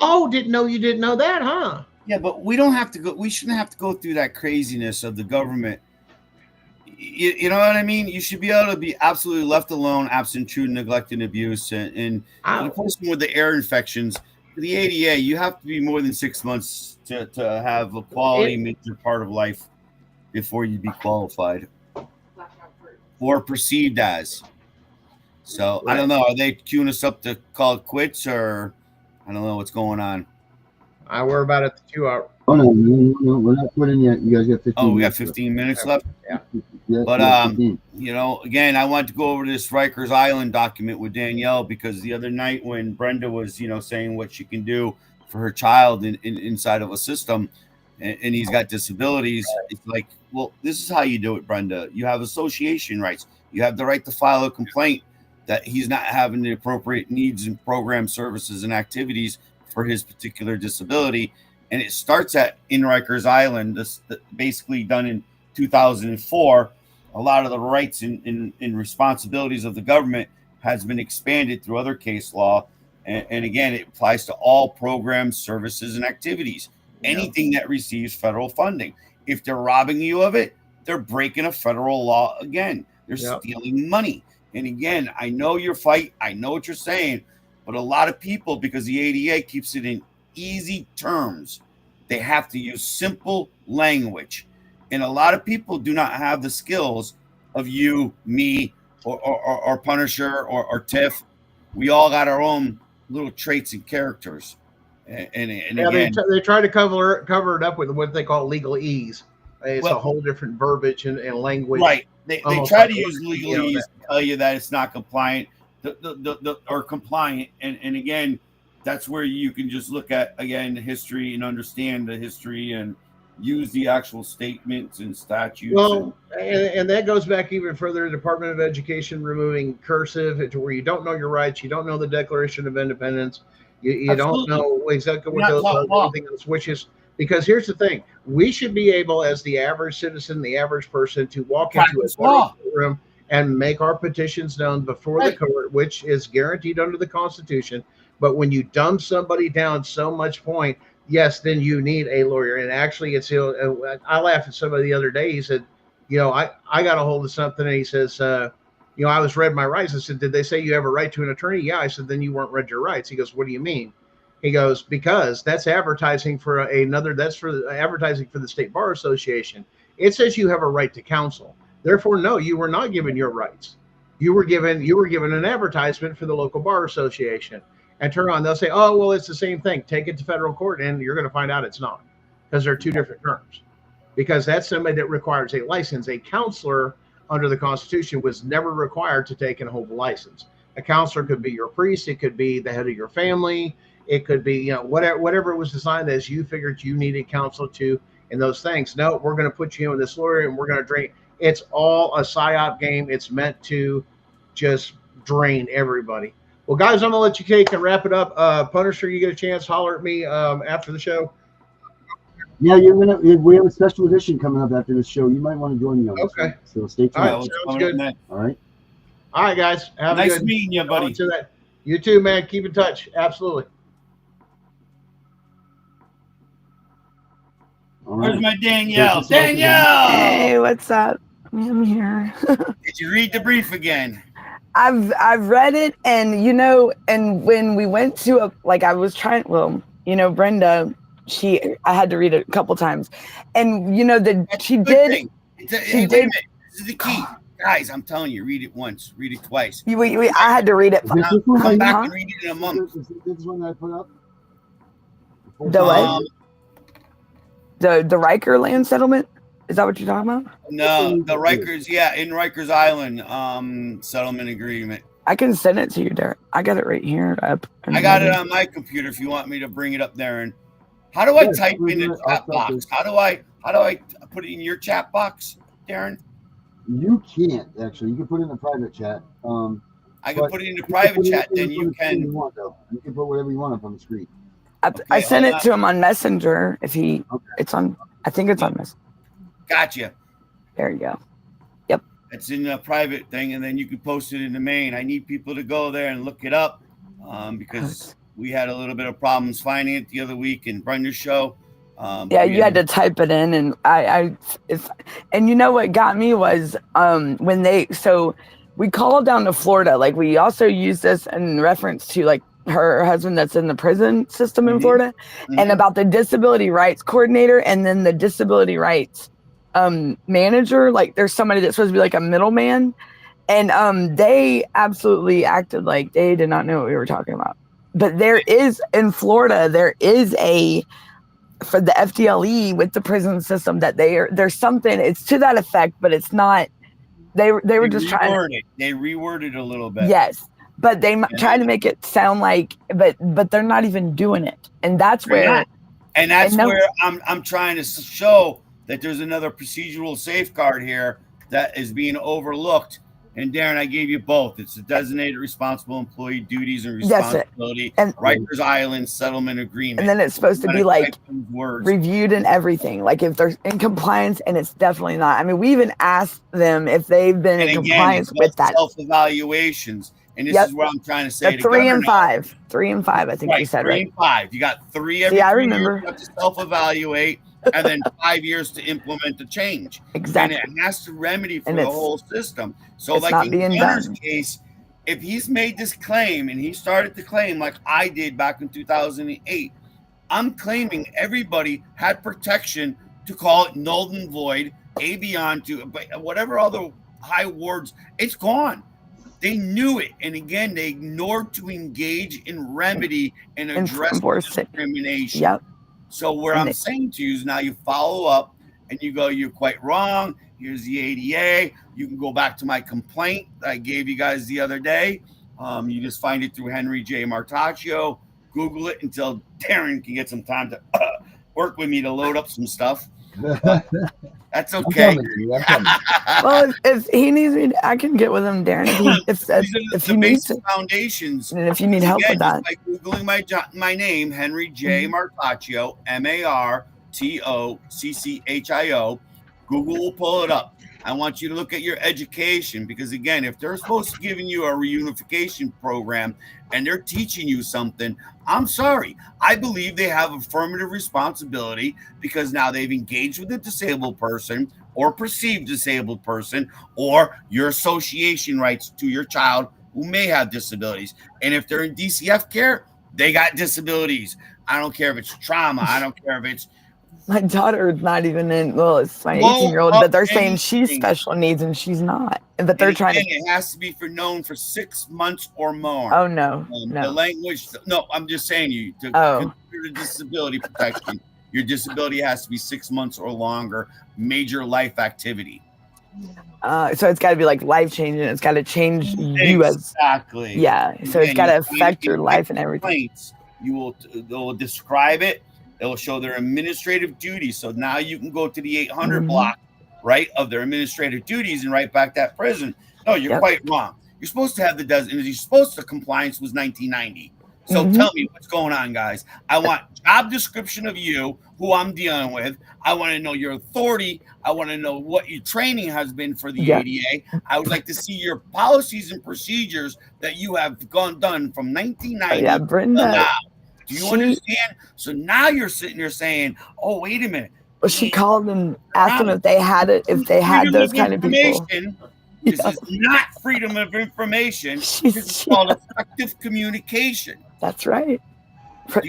H: Oh, didn't know you didn't know that, huh?
F: Yeah, but we don't have to go. We shouldn't have to go through that craziness of the government. You know what I mean? You should be able to be absolutely left alone, absent true neglect and abuse. And the person with the air infections, the ADA, you have to be more than 6 months to have a quality major part of life before you be qualified or perceived as. So I don't know. Are they queuing us up to call it quits, or I don't know what's going on?
H: We're about at the 2 hour.
E: Oh no, we're not quitting yet. You guys got 15.
F: Oh, we got 15 minutes left.
H: Yeah.
F: But again, I want to go over this Rikers Island document with Danielle, because the other night when Brenda was, saying what she can do for her child inside of a system, and he's got disabilities, it's like, well, this is how you do it, Brenda. You have association rights. You have the right to file a complaint that he's not having the appropriate needs and program services and activities for his particular disability. And it starts in Rikers Island, this basically done in 2004. A lot of the rights and responsibilities of the government has been expanded through other case law. And again, it applies to all programs, services, and activities. Anything that receives federal funding. If they're robbing you of it, they're breaking a federal law again. They're stealing money. And again, I know your fight. I know what you're saying. But a lot of people, because the ADA keeps it in easy terms, they have to use simple language. And a lot of people do not have the skills of you, me, or Punisher, or Tiff. We all got our own little traits and characters. And again,
H: they try to cover it up with what they call legalese. It's a whole different verbiage and language.
F: Right. They try to use legalese to tell you that it's not compliant or compliant. And again, that's where you can just look at, again, the history and understand the history and use the actual statements and statutes.
H: Well, and that goes back even further. Department of Education removing cursive to where you don't know your rights. You don't know the Declaration of Independence. You don't know exactly what those everything else, which is because here's the thing. We should be able, as the average citizen, the average person, to walk into a courtroom and make our petitions known before the court, which is guaranteed under the Constitution. But when you dumb somebody down so much point, yes, then you need a lawyer. And actually, I laughed at somebody the other day. He said, I got a hold of something, and he says, I was read my rights. I said, did they say you have a right to an attorney? Yeah. I said, then you weren't read your rights. He goes, what do you mean? He goes, because that's advertising for advertising for the State Bar Association. It says you have a right to counsel. Therefore, no, you were not given your rights. You were given an advertisement for the local bar association. And turn on, they'll say, oh, well, it's the same thing. Take it to federal court, and you're going to find out it's not, because they're two different terms. Because that's somebody that requires a license. A counselor under the Constitution was never required to take and hold a license. A counselor could be your priest. It could be the head of your family. It could be, whatever it was designed as. You figured you needed counsel to, and those things. No, we're going to put you in this lawyer, and we're going to drain. It's all a psyop game. It's meant to just drain everybody. Well, guys, I'm going to let you take and wrap it up. Punisher, you get a chance, holler at me after the show.
E: Yeah, we have a special edition coming up after this show. You might want to join me on this one. So stay tuned.
H: All right, sounds good.
E: All right.
H: All right, guys. Have
F: nice
H: a good
F: meeting you, buddy.
H: You too, man. Keep in touch. Absolutely.
E: All right.
F: Where's my Danielle? Danielle!
J: Hey, what's up? I'm here.
F: Did you read the brief again?
J: I've read it, and and when we went to I was trying, Brenda, I had to read it a couple times, and she did.
F: Wait a minute. This is the key, guys. I'm telling you, read it once, read it twice.
J: I had to read it.
F: Come back and read it in a month.
E: Is this one that I put up?
J: The what?
F: Um,
J: The Riker land settlement? Is that what you're talking about?
F: no, the Rikers, in Rikers Island settlement agreement.
J: I can send it to you, Derek. I got it right here.
F: I got it on my computer if you want me to bring it up there. And how do I type in the chat box? How do I put it in your chat box, Darren?
E: You can't actually. You can put it in a private chat.
F: I can put it in the private chat. Then you can.
E: You can put whatever you want up on the screen.
J: I sent it to him on Messenger. If he, it's on. I think it's on Messenger.
F: Gotcha.
J: There you go. Yep.
F: It's in a private thing, and then you can post it in the main. I need people to go there and look it up because we had a little bit of problems finding it the other week in Brenda's show.
J: You had to type it in, and and you know what got me was when we called down to Florida. Like, we also use this in reference to like her husband that's in the prison system in Florida, and about the disability rights coordinator, and then the disability rights manager. Like, there's somebody that's supposed to be like a middleman, and they absolutely acted like they did not know what we were talking about. But there is, in Florida, there is for the FDLE with the prison system, that there's something, it's to that effect, but it's not. They were just trying.
F: They reworded a little bit.
J: Yes, but they tried to make it sound like, but they're not even doing it, and that's where.
F: And that's where I'm trying to show that there's another procedural safeguard here that is being overlooked. And Darren, I gave you both. It's the designated responsible employee duties and responsibility, and Rikers Island settlement agreement.
J: And then it's supposed to be like reviewed and everything, like if they're in compliance, and it's definitely not. I mean, we even asked them if they've been in compliance with that.
F: Self-evaluations. And this is what I'm trying to say.
J: 3 and 5. 3 and 5, I think you said, right?
F: 3 and 5. You got 3 every 3 years you have to self-evaluate, and then 5 years to implement the change.
J: Exactly.
F: And it has to remedy for the whole system. So like in Gunner's case, if he's made this claim and he started to claim like I did back in 2008, I'm claiming everybody had protection to call it null and void, beyond to whatever other high words. It's gone. They knew it, and again, they ignored to engage in remedy and address discrimination.
J: Yep.
F: So where I'm saying to you is now you follow up and you go, you're quite wrong. Here's the ADA. You can go back to my complaint that I gave you guys the other day. You just find it through Henry J. Martaccio. Google it until Darren can get some time to work with me to load up some stuff. That's okay.
J: Well, if he needs me, I can get with him, Darren. If he needs
F: foundations,
J: and if you need help with that,
F: by googling my name, Henry J. Martaccio, Martoccio. Google will pull it up. I want you to look at your education, because again, if they're supposed to giving you a reunification program and they're teaching you something, I'm sorry. I believe they have affirmative responsibility, because now they've engaged with a disabled person or perceived disabled person, or your association rights to your child who may have disabilities. And if they're in DCF care, they got disabilities. I don't care if it's trauma. I don't care if it's.
J: My daughter's not even in. Well, it's my 18-year-old, but they're saying she's special needs and she's not. But they're trying to.
F: It has to be known for 6 months or more.
J: Oh no,
F: The language. No, I'm just saying to consider disability protection. Your disability has to be 6 months or longer. Major life activity.
J: So it's got to be like life changing. It's got to change you as
F: exactly.
J: Yeah. So it's got to affect your life and everything.
F: They'll describe it. It will show their administrative duties. So now you can go to the 800 block, right, of their administrative duties and write back that prison. No, you're quite wrong. You're supposed to have compliance was 1990. So tell me what's going on, guys. I want job description of you, who I'm dealing with. I want to know your authority. I want to know what your training has been for the ADA. I would like to see your policies and procedures that you have done from 1990
J: Brenda.
F: to now. Do you understand? So now you're sitting there saying, "Oh, wait a minute."
J: Well, she called and asked them if they had it, if they had those kind of people.
F: This is not freedom of information. This is called effective communication.
J: That's right.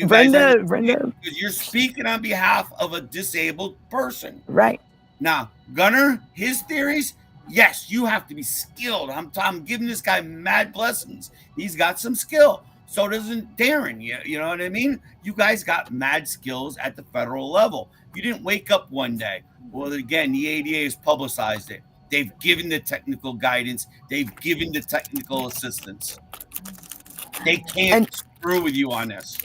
J: Brenda.
F: Because you're speaking on behalf of a disabled person.
J: Right.
F: Now, Gunner, his theories, yes, you have to be skilled. I'm giving this guy mad blessings. He's got some skill. So doesn't Darren. You know what I mean? You guys got mad skills at the federal level. You didn't wake up one day. Well, again, the ADA has publicized it. They've given the technical guidance. They've given the technical assistance. They can't screw with you on this.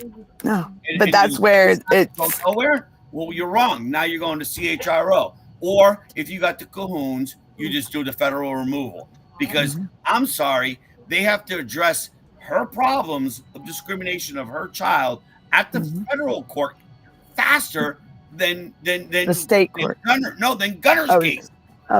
J: No, but that's where it's
F: go nowhere. Well, you're wrong. Now you're going to CHRO. Or if you got the cahoons, you just do the federal removal. Because I'm sorry, they have to address her problems of discrimination of her child at the federal court faster than
J: the state court.
F: Than Gunner's case.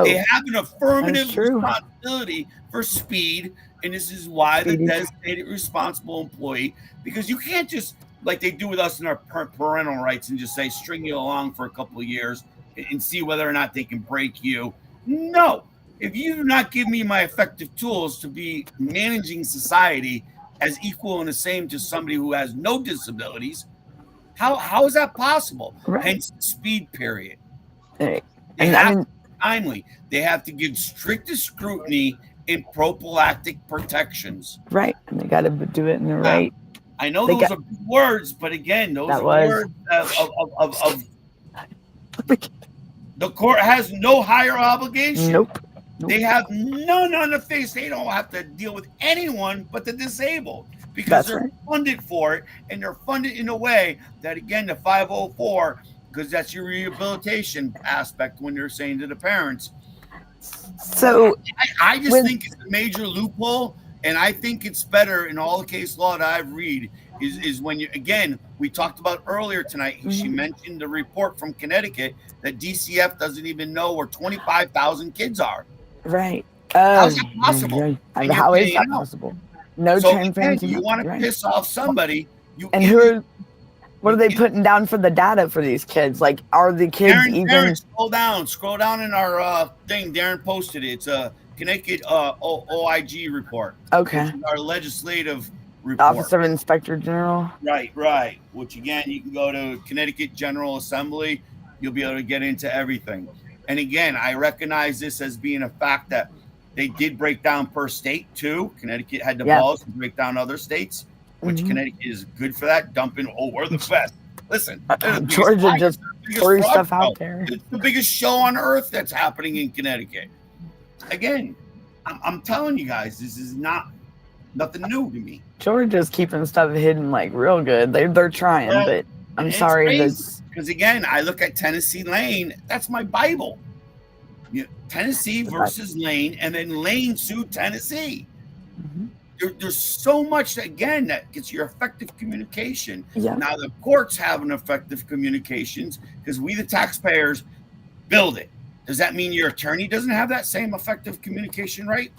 F: They have an affirmative responsibility for speed, and this is why the designated responsible employee, because you can't just, like they do with us in our parental rights, and just say string you along for a couple of years and see whether or not they can break you. No. If you do not give me my effective tools to be managing society as equal and the same to somebody who has no disabilities, how is that possible?
J: Right.
F: Hence the speed period.
J: Hey.
F: They have to be timely. They have to give strictest scrutiny and prophylactic protections.
J: Right. And they got to do it in the right.
F: I know those are big words, but again, those are words of the court has no higher obligation.
J: Nope.
F: They have none on the face. They don't have to deal with anyone but the disabled, because they're funded for it, and they're funded in a way that, again, the 504, because that's your rehabilitation aspect when you're saying to the parents.
J: So
F: I just think it's a major loophole, and I think it's better in all the case law that I've read is when you, again, we talked about earlier tonight, she mentioned the report from Connecticut that DCF doesn't even know where 25,000 kids are.
J: Right.
F: How's that possible?
J: How is that possible? No transparency.
F: You want to piss off somebody.
J: What are they putting down for the data for these kids? Like, are the kids
F: Darren, scroll down in our thing. Darren posted it. It's a Connecticut OIG report.
J: Okay.
F: Our legislative report.
J: Office of Inspector General.
F: Right. Which, again, you can go to Connecticut General Assembly. You'll be able to get into everything. And again, I recognize this as being a fact that they did break down per state too. Connecticut had the balls to break down other states, which Connecticut is good for that. Dumping, we're the best. Listen,
J: Georgia just threw stuff out there.
F: It's the biggest show on earth that's happening in Connecticut. Again, I'm telling you guys, this is nothing new to me.
J: Georgia's keeping stuff hidden like real good. They're trying, but I'm sorry.
F: Because again, I look at Tennessee Lane. That's my Bible. Tennessee versus Lane, and then Lane sued Tennessee. There's so much that gets your effective communication.
J: Yeah.
F: Now the courts have an effective communications because we, the taxpayers, build it. Does that mean your attorney doesn't have that same effective communication right?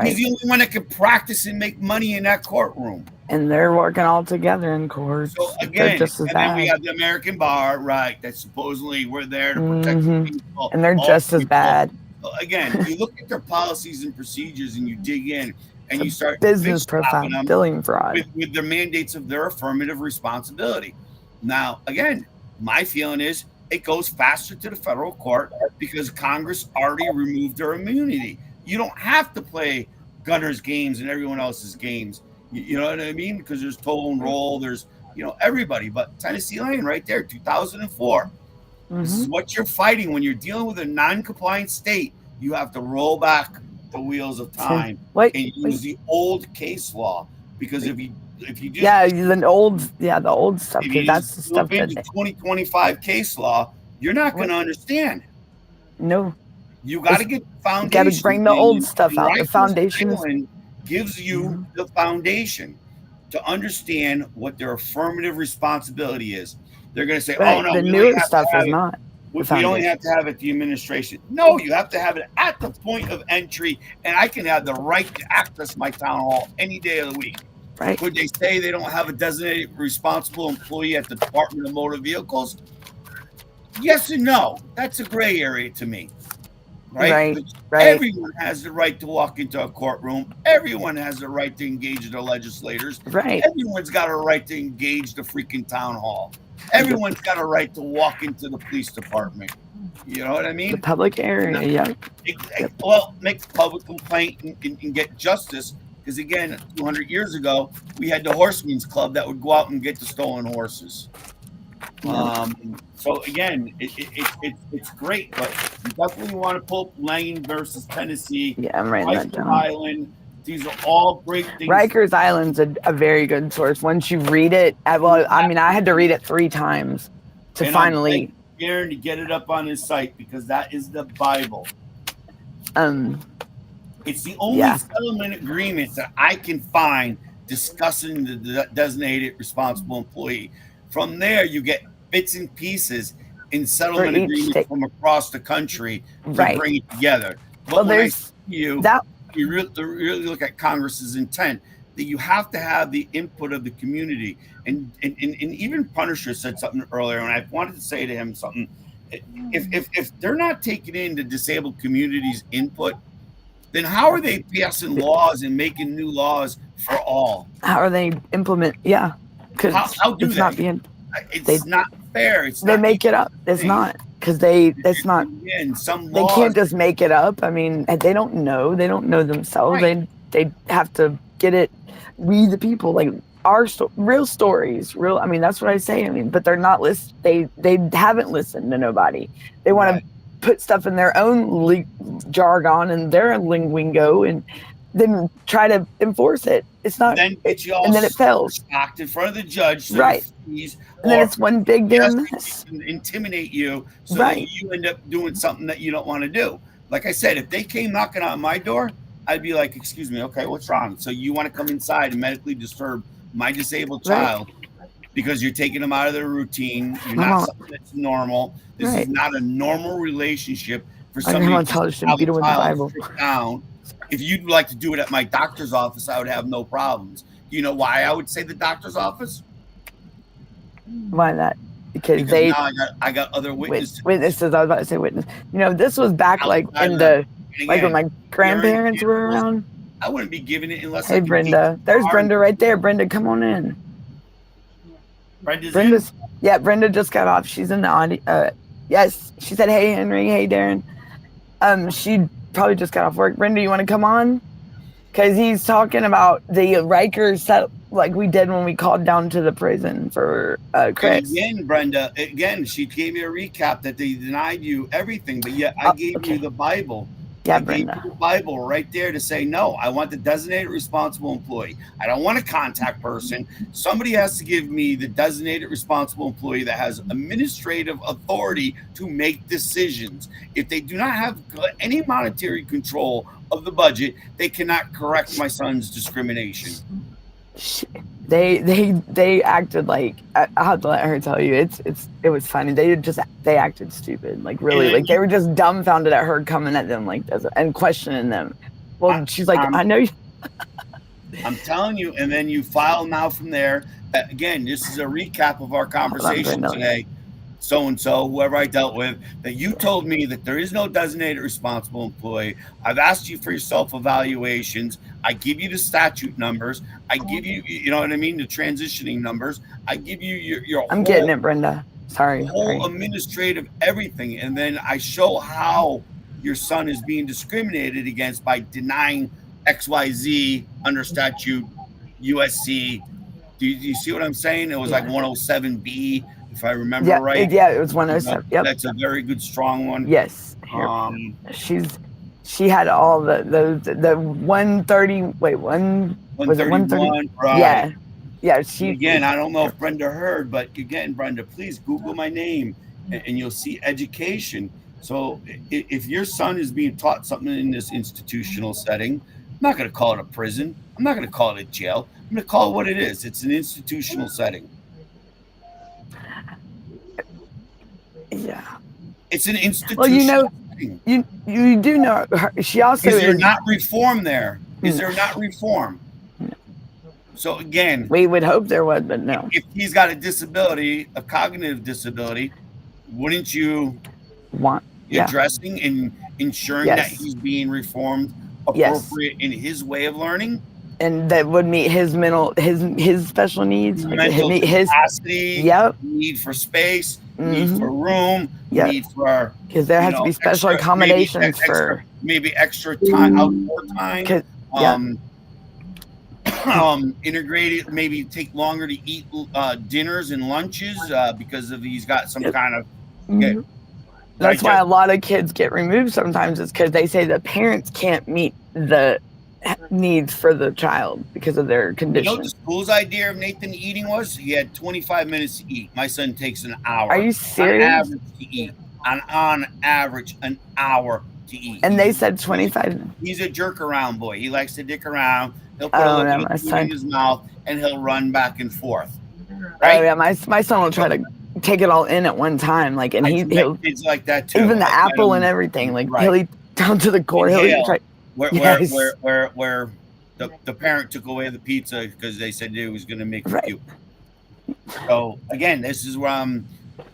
F: He's the only one that can practice and make money in that courtroom.
J: And they're working all together in court.
F: So again, then we have the American Bar, right? That supposedly we're there to protect people.
J: And they're just as bad.
F: So again, you look at their policies and procedures and you dig in and you start
J: business profile, billing fraud.
F: With the mandates of their affirmative responsibility. Now, again, my feeling is it goes faster to the federal court because Congress already removed their immunity. You don't have to play Gunner's games and everyone else's games. You know what I mean? Because there's toll and roll, there's everybody. But Tennessee Lane right there, 2004. This is what you're fighting when you're dealing with a non-compliant state. You have to roll back the wheels of time and use the old case law. Because if you just
J: the old stuff. Because that's the stuff that
F: 2025 case law, you're not going to understand.
J: No.
F: You got to get the foundation.
J: You got to bring the old stuff out. The foundation
F: gives you the foundation to understand what their affirmative responsibility is. They're going to say,
J: "Oh no, the newer stuff is not."
F: We only have to have it the administration. No, you have to have it at the point of entry, and I can have the right to access my town hall any day of the week.
J: Right?
F: Could they say they don't have a designated responsible employee at the Department of Motor Vehicles? Yes and no. That's a gray area to me. Right. Everyone has the right to walk into a courtroom. Everyone has the right to engage the legislators.
J: Right.
F: Everyone's got a right to engage the freaking town hall. Everyone's got a right to walk into the police department. You know what I mean?
J: The public area,
F: Well, make a public complaint and get justice. Because again, 200 years ago, we had the Horsemen's Club that would go out and get the stolen horses. So again, it's great, but you definitely want to pull up Lane versus Tennessee,
J: Yeah, I'm writing that
F: Rikers
J: down.
F: Island. These are all great things.
J: Rikers Island's a very good source. Once you read it, well, I mean, I had to read it 3 times to
F: And
J: finally.
F: I'm Aaron to get it up on his site because that is the Bible. It's the only settlement agreement that I can find discussing the designated responsible employee. From there, you get bits and pieces in settlement agreements from across the country to bring it together. But
J: well,
F: when
J: there's
F: you really look at Congress's intent that you have to have the input of the community. And even Punisher said something earlier, and I wanted to say to him something. If they're not taking in the disabled community's input, then how are they passing laws and making new laws for all?
J: How are they implement? Yeah, because
F: how do
J: it's
F: they?
J: not being.
F: It's not fair. It's
J: they
F: not
J: make it up. It's not because that's not.
F: Again, some
J: they
F: laws,
J: can't just make it up. I mean, they don't know. They don't know themselves.
F: Right.
J: They have to get it. We the people, like our real stories. Real. I mean, that's what I say. I mean, but they're not they haven't listened to nobody. They want to put stuff in their own jargon and their linguingo and then try to enforce it. It's not.
F: Then get you all
J: and then it fails.
F: Shocked in front of the judge. So
J: right.
F: Fees,
J: and then it's one big damn mess.
F: Intimidate you so that you end up doing something that you don't want to do. Like I said, if they came knocking on my door, I'd be like, excuse me, okay, what's wrong? So you want to come inside and medically disturb my disabled child because you're taking them out of their routine. You're not something that's normal. This is not a normal relationship for somebody to have a child sit down. If you'd like to do it at my doctor's office, I would have no problems. You know why I would say the doctor's office?
J: Why that? Because
F: now I got other witnesses.
J: Witnesses. I was about to say witness. You know, this was back like in the like when my grandparents were around.
F: I wouldn't be giving it unless.
J: Hey, Brenda. There's Brenda right there. Brenda, come on in.
F: Brenda's
J: yeah. Brenda just got off. She's in the audio. Yes, she said, "Hey, Henry. Hey, Darren." She probably just got off work. Brenda, you want to come on? Because he's talking about the Rikers set like we did when we called down to the prison for Chris.
F: And again, Brenda, she gave me a recap that they denied you everything, but yet I gave you the Bible.
J: Yeah,
F: Brenda. Gave you the Bible right there to say, no, I want the designated responsible employee. I don't want a contact person. Somebody has to give me the designated responsible employee that has administrative authority to make decisions. If they do not have any monetary control of the budget, they cannot correct my son's discrimination.
J: They acted like I have to let her tell you it was funny. They acted stupid, like really, like they were just dumbfounded at her coming at them like this and questioning them. Well, she's like, I know you.
F: I'm telling you, and then you file now from there. Again, this is a recap of our conversation today. So-and-so, whoever I dealt with, that you told me that there is no designated responsible employee. I've asked you for your self-evaluations. I give you the statute numbers. I give you, you know what I mean, the transitioning numbers. I give you your
J: I'm getting it, Brenda. Sorry.
F: Whole administrative everything. And then I show how your son is being discriminated against by denying XYZ under statute USC. Do you see what I'm saying? It was like 107B. If I remember right.
J: Yeah, it was 107. Yep.
F: That's a very good, strong one.
J: Yes. She had all the 130. Wait, 131.
F: Right.
J: Yeah. Yeah.
F: Again, I don't know if Brenda heard, but again, Brenda, please Google my name and you'll see education. So if your son is being taught something in this institutional setting, I'm not going to call it a prison. I'm not going to call it a jail. I'm going to call it what it is. It's an institutional setting.
J: Yeah,
F: it's an institution.
J: Well, you know, you do know her. She also
F: is there not reform there? Is there not reform? So again,
J: we would hope there was, but no.
F: If he's got a disability, a cognitive disability, wouldn't you
J: want
F: addressing and ensuring that he's being reformed appropriate in his way of learning?
J: And that would meet his his special needs,
F: mental capacity, need for space, need for room, need for
J: because there has to be special accommodations
F: maybe extra time, outdoor time. integrated, maybe take longer to eat dinners and lunches because of he's got some kind of
J: That's why a lot of kids get removed sometimes, is because they say the parents can't meet the needs for the child because of their
F: You
J: condition.
F: know what the school's idea of Nathan eating was? He had 25 minutes to eat. My son takes an hour.
J: Are you serious?
F: On average to eat. On average, an hour to eat.
J: And they said 25.
F: He's a jerk around boy. He likes to dick around. He'll put a
J: Oh,
F: little
J: yeah,
F: bit
J: my
F: of food
J: son.
F: in his mouth and he'll run back and forth.
J: Oh yeah, my son will try to take it all in at one time, like, and he'll
F: kids like that too.
J: even the apple and everything, like he'll eat down to the core. He'll eat,
F: where the parent took away the pizza because they said it was going to make it cute. So again, this is where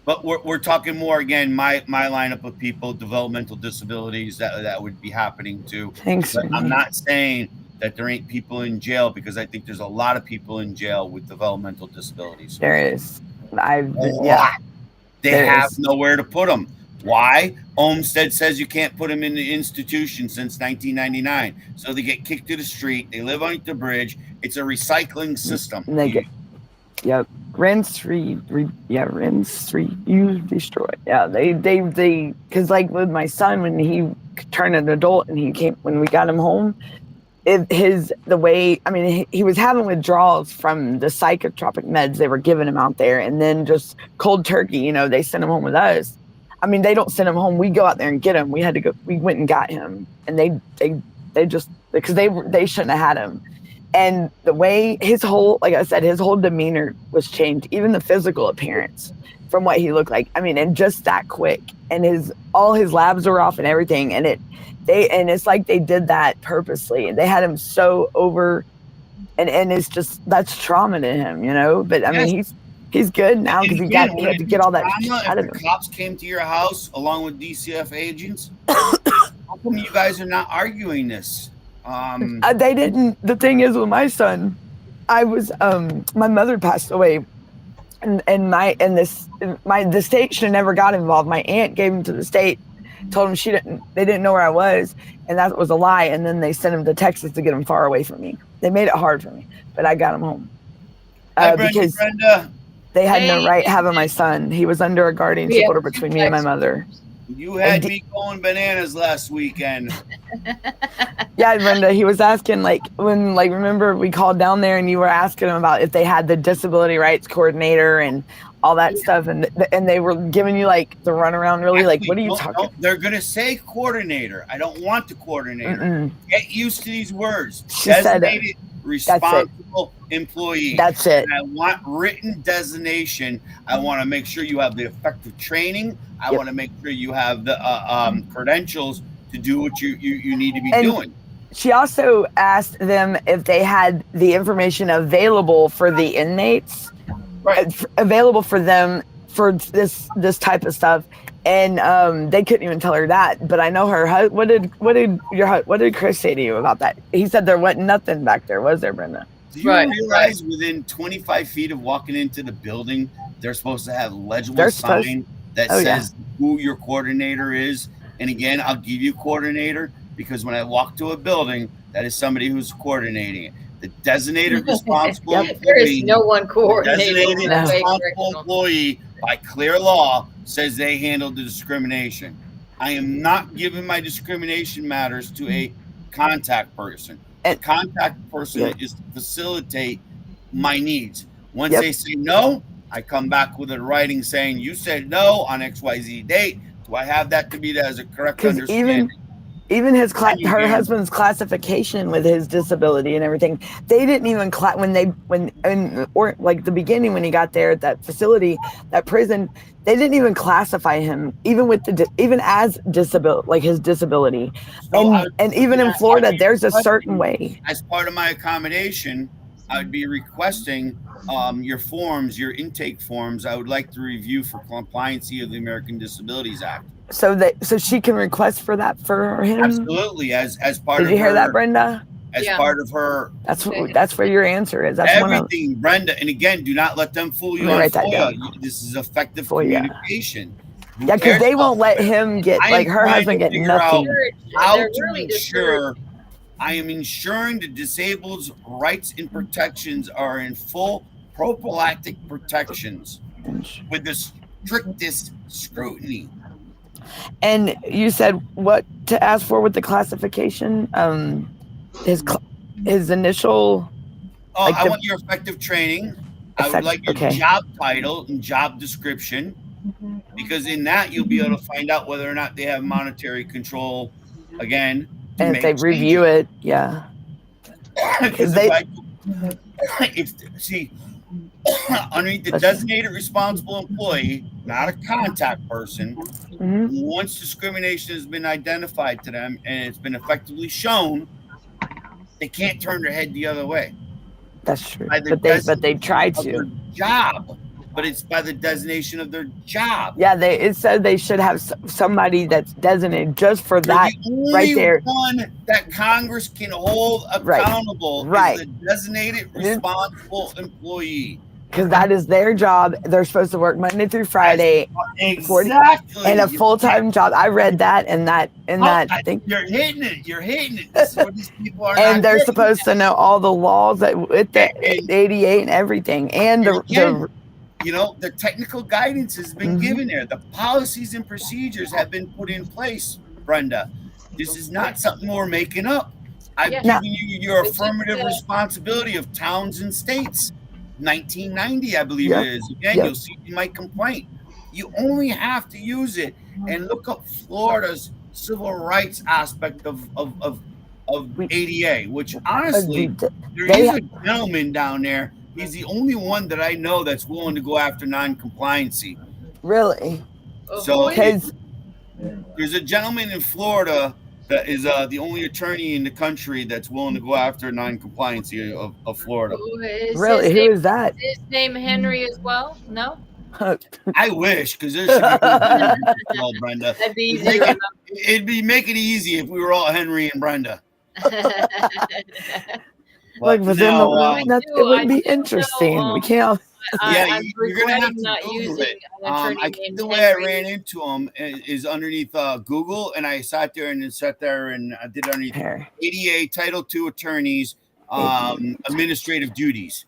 F: but we're talking more again. My lineup of people, developmental disabilities that would be happening too.
J: Thanks.
F: But I'm not saying that there ain't people in jail, because I think there's a lot of people in jail with developmental disabilities.
J: There is.
F: They have nowhere to put them. Why? Olmsted says you can't put them in the institution since 1999. So they get kicked to the street. They live under the bridge. It's a recycling system.
J: And they get, rinse, rinse, you destroy. Yeah, they, because like with my son, when he turned an adult and when we got him home, he was having withdrawals from the psychotropic meds they were giving him out there, and then just cold turkey, they sent him home with us. I mean, they don't send him home. We go out there and get him. We went and got him, and they just, because they shouldn't have had him. And the way his whole demeanor was changed, even the physical appearance from what he looked like. I mean, and just that quick, and all his labs were off and everything. And it's like they did that purposely, and they had him so over, and it's just, that's trauma to him, But I mean, he's good now because he had to get all that out of him.
F: If the cops came to your house along with DCF agents, how come you guys are not arguing this?
J: They didn't. The thing is, with my son, my mother passed away, and the state should have never got involved. My aunt gave him to the state, told him they didn't know where I was, and that was a lie. And then they sent him to Texas to get him far away from me. They made it hard for me, but I got him home because
F: Brenda.
J: They had no right having my son. He was under a guardianship order between me and my mother.
F: You had me going bananas last weekend.
J: Yeah, Brenda, he was asking, remember we called down there and you were asking him about if they had the disability rights coordinator and all that stuff, and they were giving you the runaround, really.
F: Actually,
J: what are you talking?
F: They're gonna say coordinator. I don't want the coordinator.
J: Mm-mm.
F: Get used to these words.
J: She said
F: Designated responsible employee.
J: That's it.
F: And I want written designation. I want to make sure you have the effective training. I want to make sure you have the credentials to do what you need to be doing.
J: She also asked them if they had the information available for the inmates, available for them for this type of stuff, and they couldn't even tell her that. But I know her. What did Chris say to you about that? He said there wasn't nothing back there, was there, Brenda?
F: Do you realize within 25 feet of walking into the building, they're supposed to have legible sign that says who your coordinator is? And again, I'll give you coordinator because when I walk to a building, that is somebody who's coordinating it. The designated responsible employee.
K: There is no one coordinating.
F: Designated responsible employee by clear law says they handle the discrimination. I am not giving my discrimination matters to a contact person. The contact person is to facilitate my needs. Once they say no, I come back with a writing saying you said no on XYZ date. Do I have that to be as a correct understanding?
J: Even her husband's classification with his disability and everything, they didn't even the beginning when he got there at that facility, that prison, they didn't even classify him even as disability, his disability. And even in Florida, there's a certain way.
F: As part of my accommodation, I would be requesting your forms, your intake forms. I would like to review for compliancy of the American Disabilities Act.
J: So she can request for that for him?
F: Absolutely. As part of
J: Did you hear that, Brenda?
F: As part of her.
J: That's where your answer is. That's
F: everything, Brenda. And again, do not let them fool you on FOIA. This is effective communication.
J: Yeah, because they won't let him get, her husband get nothing.
F: How to ensure I am ensuring the disabled's rights and protections are in full prophylactic protections with the strictest scrutiny.
J: And you said what to ask for with the classification? His initial.
F: Oh,
J: Like
F: I
J: the
F: want your effective training. I would like your
J: okay.
F: job title and job description, because in that you'll be able to find out whether or not they have monetary control again to
J: And if
F: make
J: they review
F: changes.
J: it, yeah.
F: Because
J: They
F: if see underneath the designated responsible employee, not a contact person,
J: mhm,
F: once discrimination has been identified to them and it's been effectively shown, they can't turn their head the other way.
J: that's true.
F: By the
J: But they
F: designation
J: try
F: of their
J: to.
F: job, but it's by the designation of their job.
J: Yeah, it said they should have somebody that's designated just for
F: You're
J: that
F: the only
J: right there.
F: one that Congress can hold accountable is
J: Right.
F: the designated responsible employee.
J: Because that is their job. They're supposed to work Monday through Friday, 40
F: Exactly.
J: and a full-time job. I read that and that thing.
F: You're hitting it. You're hitting it. This is what these people are
J: And
F: not
J: they're
F: getting.
J: supposed to know all the laws that with the 88 and everything. And the
F: you know, the technical guidance has been given there. The policies and procedures have been put in place, Brenda. This is not something we're making up. I've given you your affirmative responsibility of towns and states. 1990, I believe it is. Again, you'll see in my complaint. You only have to use it and look up Florida's civil rights aspect of ADA, which honestly, there is a gentleman down there. He's the only one that I know that's willing to go after non-compliancy.
J: Really?
F: So there's a gentleman in Florida that is the only attorney in the country that's willing to go after non-compliancy of Florida.
J: Really? Who is that?
K: Is his name Henry as well? No?
F: I wish, because there should be all Brenda.
K: That'd be easier.
F: It'd be make it easy if we were all Henry and Brenda.
J: Like within the room, it would be interesting. We can't.
F: Yeah, you're gonna have to not Google it. I think the way I ran into him is underneath Google, and I sat there and I did underneath ADA Title II attorneys administrative duties.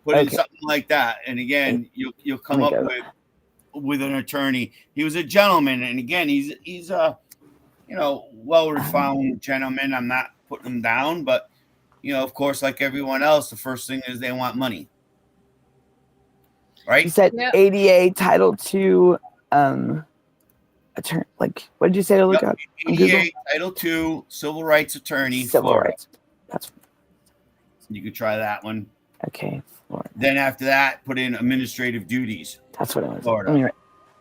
F: Put in something like that, and again, you'll come up with an attorney. He was a gentleman, and again, he's a well-refined gentleman. I'm not putting him down, but of course, like everyone else, the first thing is they want money. Right?
J: You said ADA Title II attorney. Like, what did you say to look up?
F: ADA Title II civil rights attorney.
J: Civil rights.
F: You could try that one.
J: Okay. Florida.
F: Then after that, put in administrative duties.
J: That's what it was.
F: Florida.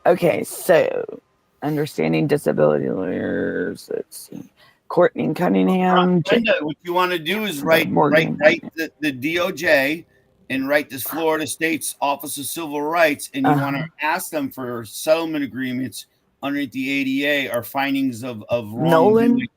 J: Okay, so understanding disability lawyers. Let's see. Courtney Cunningham.
F: Brenda, what you want to do is write the DOJ and write this Florida State's Office of Civil Rights, and you want to ask them for settlement agreements underneath the ADA or findings of wrongdoing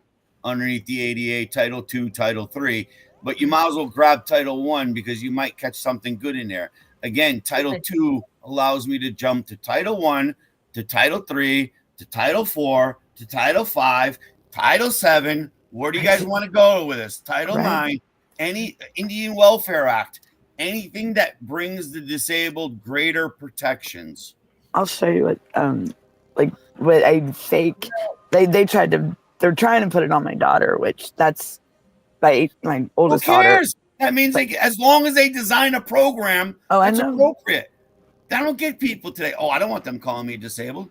F: underneath the ADA Title II, Title III. But you might as well grab Title I because you might catch something good in there. Again, Title II allows me to jump to Title I, to Title III, to Title IV, to Title V, Title VII. Where do you guys want to go with this? Title IX, any Indian Welfare Act, anything that brings the disabled greater protections.
J: I'll show you what, what a fake. They're trying to put it on my daughter, which that's my oldest daughter.
F: Who cares? That means as long as they design a program that's appropriate. They don't get people today. Oh, I don't want them calling me disabled.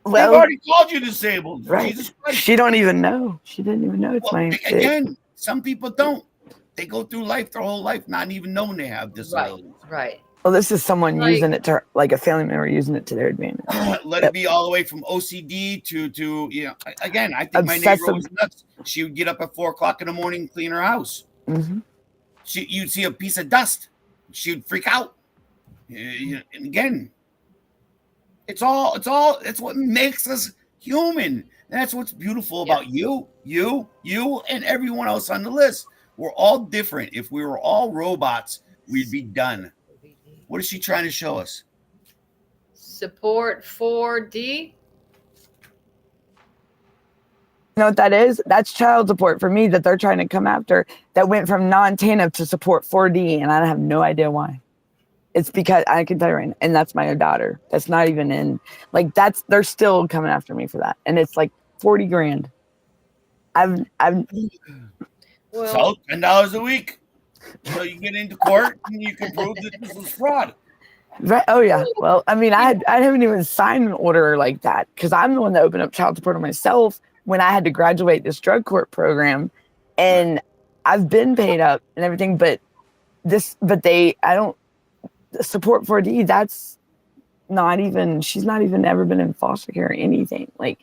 F: They've already called you disabled.
J: Right.
F: Jesus Christ.
J: She don't even know. She didn't even know it's my
F: again. Some people don't. They go through life their whole life not even knowing they have disabilities.
K: Right.
J: Well, this is someone using it to a family member using it to their advantage.
F: Let it be all the way from OCD to again. I think my neighbor was nuts. She would get up at 4:00 in the morning and clean her house.
J: Mm-hmm.
F: You'd see a piece of dust, she'd freak out. And again, it's what makes us human. That's what's beautiful about you, and everyone else on the list. We're all different. If we were all robots, we'd be done. What is she trying to show us?
K: Support 4D.
J: You know what that is? That's child support for me that they're trying to come after, that went from non-TANF to support 4D, and I have no idea why. It's because I can tell you right now, and that's my daughter. That's not even in, like, they're still coming after me for that. And it's like 40 grand. I've
F: So $10 a week until you get into court and you can prove that this was fraud.
J: Right. Oh yeah. Well, I mean, I haven't even signed an order like that because I'm the one that opened up child support on myself when I had to graduate this drug court program, and I've been paid up and everything, but I don't support 4D. That's not even. She's not even ever been in foster care or anything. Like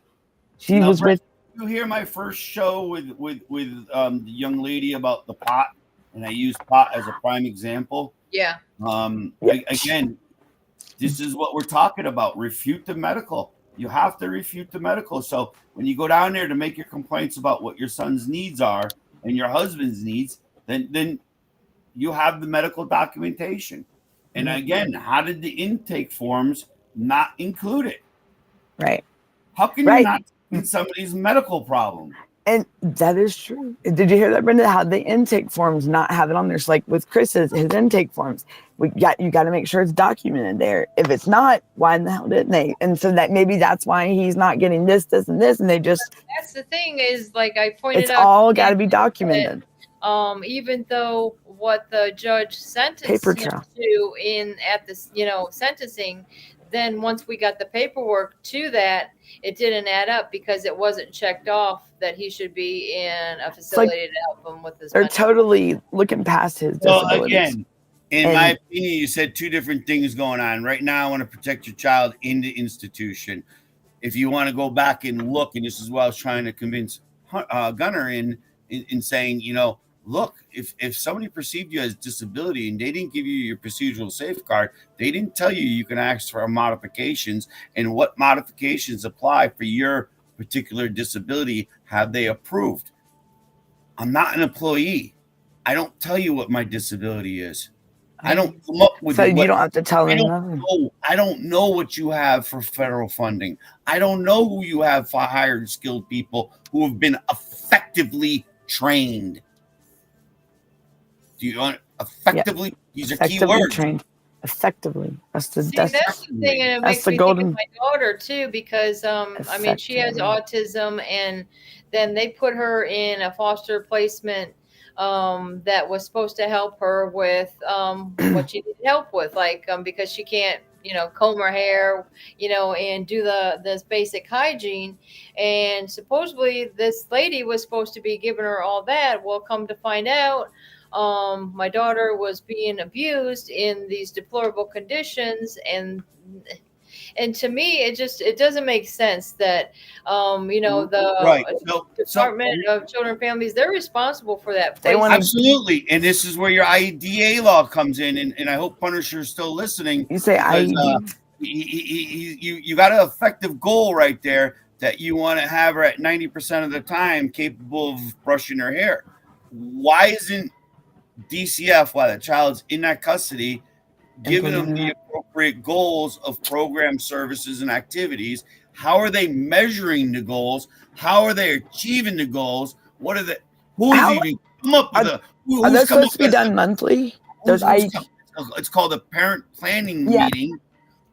J: she was with.
F: You hear my first show with the young lady about the pot, and I use pot as a prime example.
K: Yeah.
F: Again, this is what we're talking about. Refute the medical. You have to refute the medical. So when you go down there to make your complaints about what your son's needs are and your husband's needs, then you have the medical documentation. And again, how did the intake forms not include it?
J: Right.
F: How can you not see somebody's medical problem?
J: And that is true. Did you hear that, Brenda? How the intake forms not have it on there? So like with Chris's, his intake forms, you got to make sure it's documented there. If it's not, why in the hell didn't they? And so that maybe that's why he's not getting this, and this, and they just.
K: That's the thing is, like I pointed out.
J: It's all got to be documented.
K: Even though what the judge sentenced him to at this, sentencing, then once we got the paperwork to that, it didn't add up because it wasn't checked off that he should be in a facility to help him with his.
J: They're totally looking past his disabilities.
F: Well, again, in my opinion, you said two different things going on. Right now, I want to protect your child in the institution. If you want to go back and look, and this is what I was trying to convince Gunner in saying, look, if somebody perceived you as disability and they didn't give you your procedural safeguard, they didn't tell you can ask for modifications and what modifications apply for your particular disability, have they approved? I'm not an employee. I don't tell you what my disability is. I don't come up with.
J: So you don't have to tell them.
F: I don't know what you have for federal funding. I don't know who you have for hired skilled people who have been effectively trained. Do you want effectively? These are key words.
J: Trained. Effectively. That's the
K: thing, and it makes me think of my daughter too, because she has autism, and then they put her in a foster placement that was supposed to help her with what she needed help with, because she can't comb her hair, and do this basic hygiene. And supposedly this lady was supposed to be giving her all that. Well, come to find out, my daughter was being abused in these deplorable conditions, and to me it doesn't make sense that the Department of Children and Families, they're responsible for that.
F: Absolutely. And this is where your IDA law comes in, and I hope Punisher's still listening.
J: You say IDA.
F: You got an effective goal right there that you want to have her at 90% of the time capable of brushing her hair. Why isn't DCF, while the child's in that custody, giving them the appropriate goals of program services and activities? How are they measuring the goals? How are they achieving the goals? What are the even come up with
J: are those supposed to be done monthly?
F: It's called a parent planning meeting.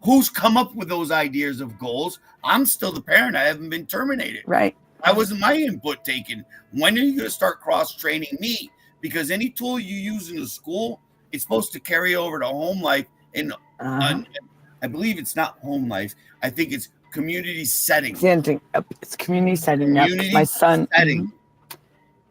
F: Who's come up with those ideas of goals? I'm still the parent. I haven't been terminated.
J: Right.
F: I wasn't my input taken. When are you going to start cross-training me? Because any tool you use in the school, it's supposed to carry over to home life. And I believe it's not home life. I think it's community setting.
J: It's community setting. My son.
F: Setting.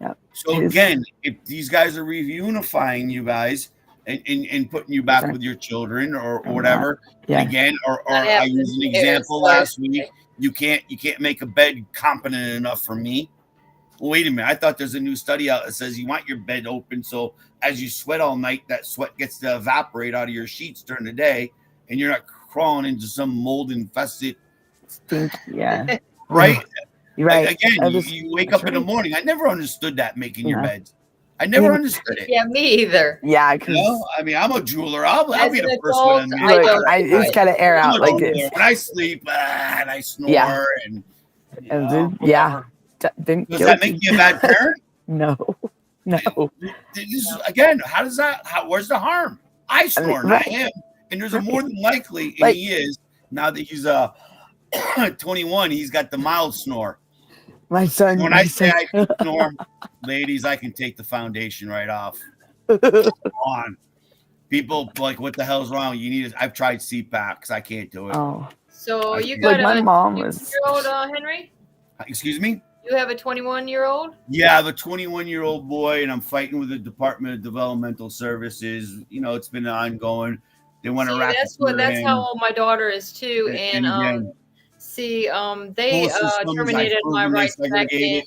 F: Yep. So again, if these guys are reunifying you guys and putting you back with your children or whatever, again, or I used an example last week. You can't make a bed competent enough for me. Well, wait a minute. I thought there's a new study out that says you want your bed open so as you sweat all night, that sweat gets to evaporate out of your sheets during the day, and you're not crawling into some mold infested.
J: Yeah.
F: Right.
J: You're right.
F: Again, you wake up in the morning. I never understood that making your beds. I never understood it.
K: Yeah, me either.
J: Yeah,
F: I'm a jeweler. I'll be the first one to admit
J: it's got to air out like this.
F: When I sleep and I snore and
J: Been
F: Does that
J: guilty.
F: make you a bad parent?
J: No.
F: Again, how does that? Where's the harm? I snore, not him. And there's a more than likely, and he is now that he's 21. He's got the mild snore.
J: My son.
F: When I say I can snore, ladies, I can take the foundation right off. Come on, people like, what the hell's wrong? You need. I've tried CPAP because I can't do it.
J: Oh.
K: So you got
J: my mom was.
K: Year-old Henry?
F: Excuse me?
K: You have a 21-year-old?
F: Yeah, I have a 21-year-old boy, and I'm fighting with the Department of Developmental Services. You know, it's been ongoing. They want to wrap.
K: That's how old my daughter is too. And they terminated my rights back in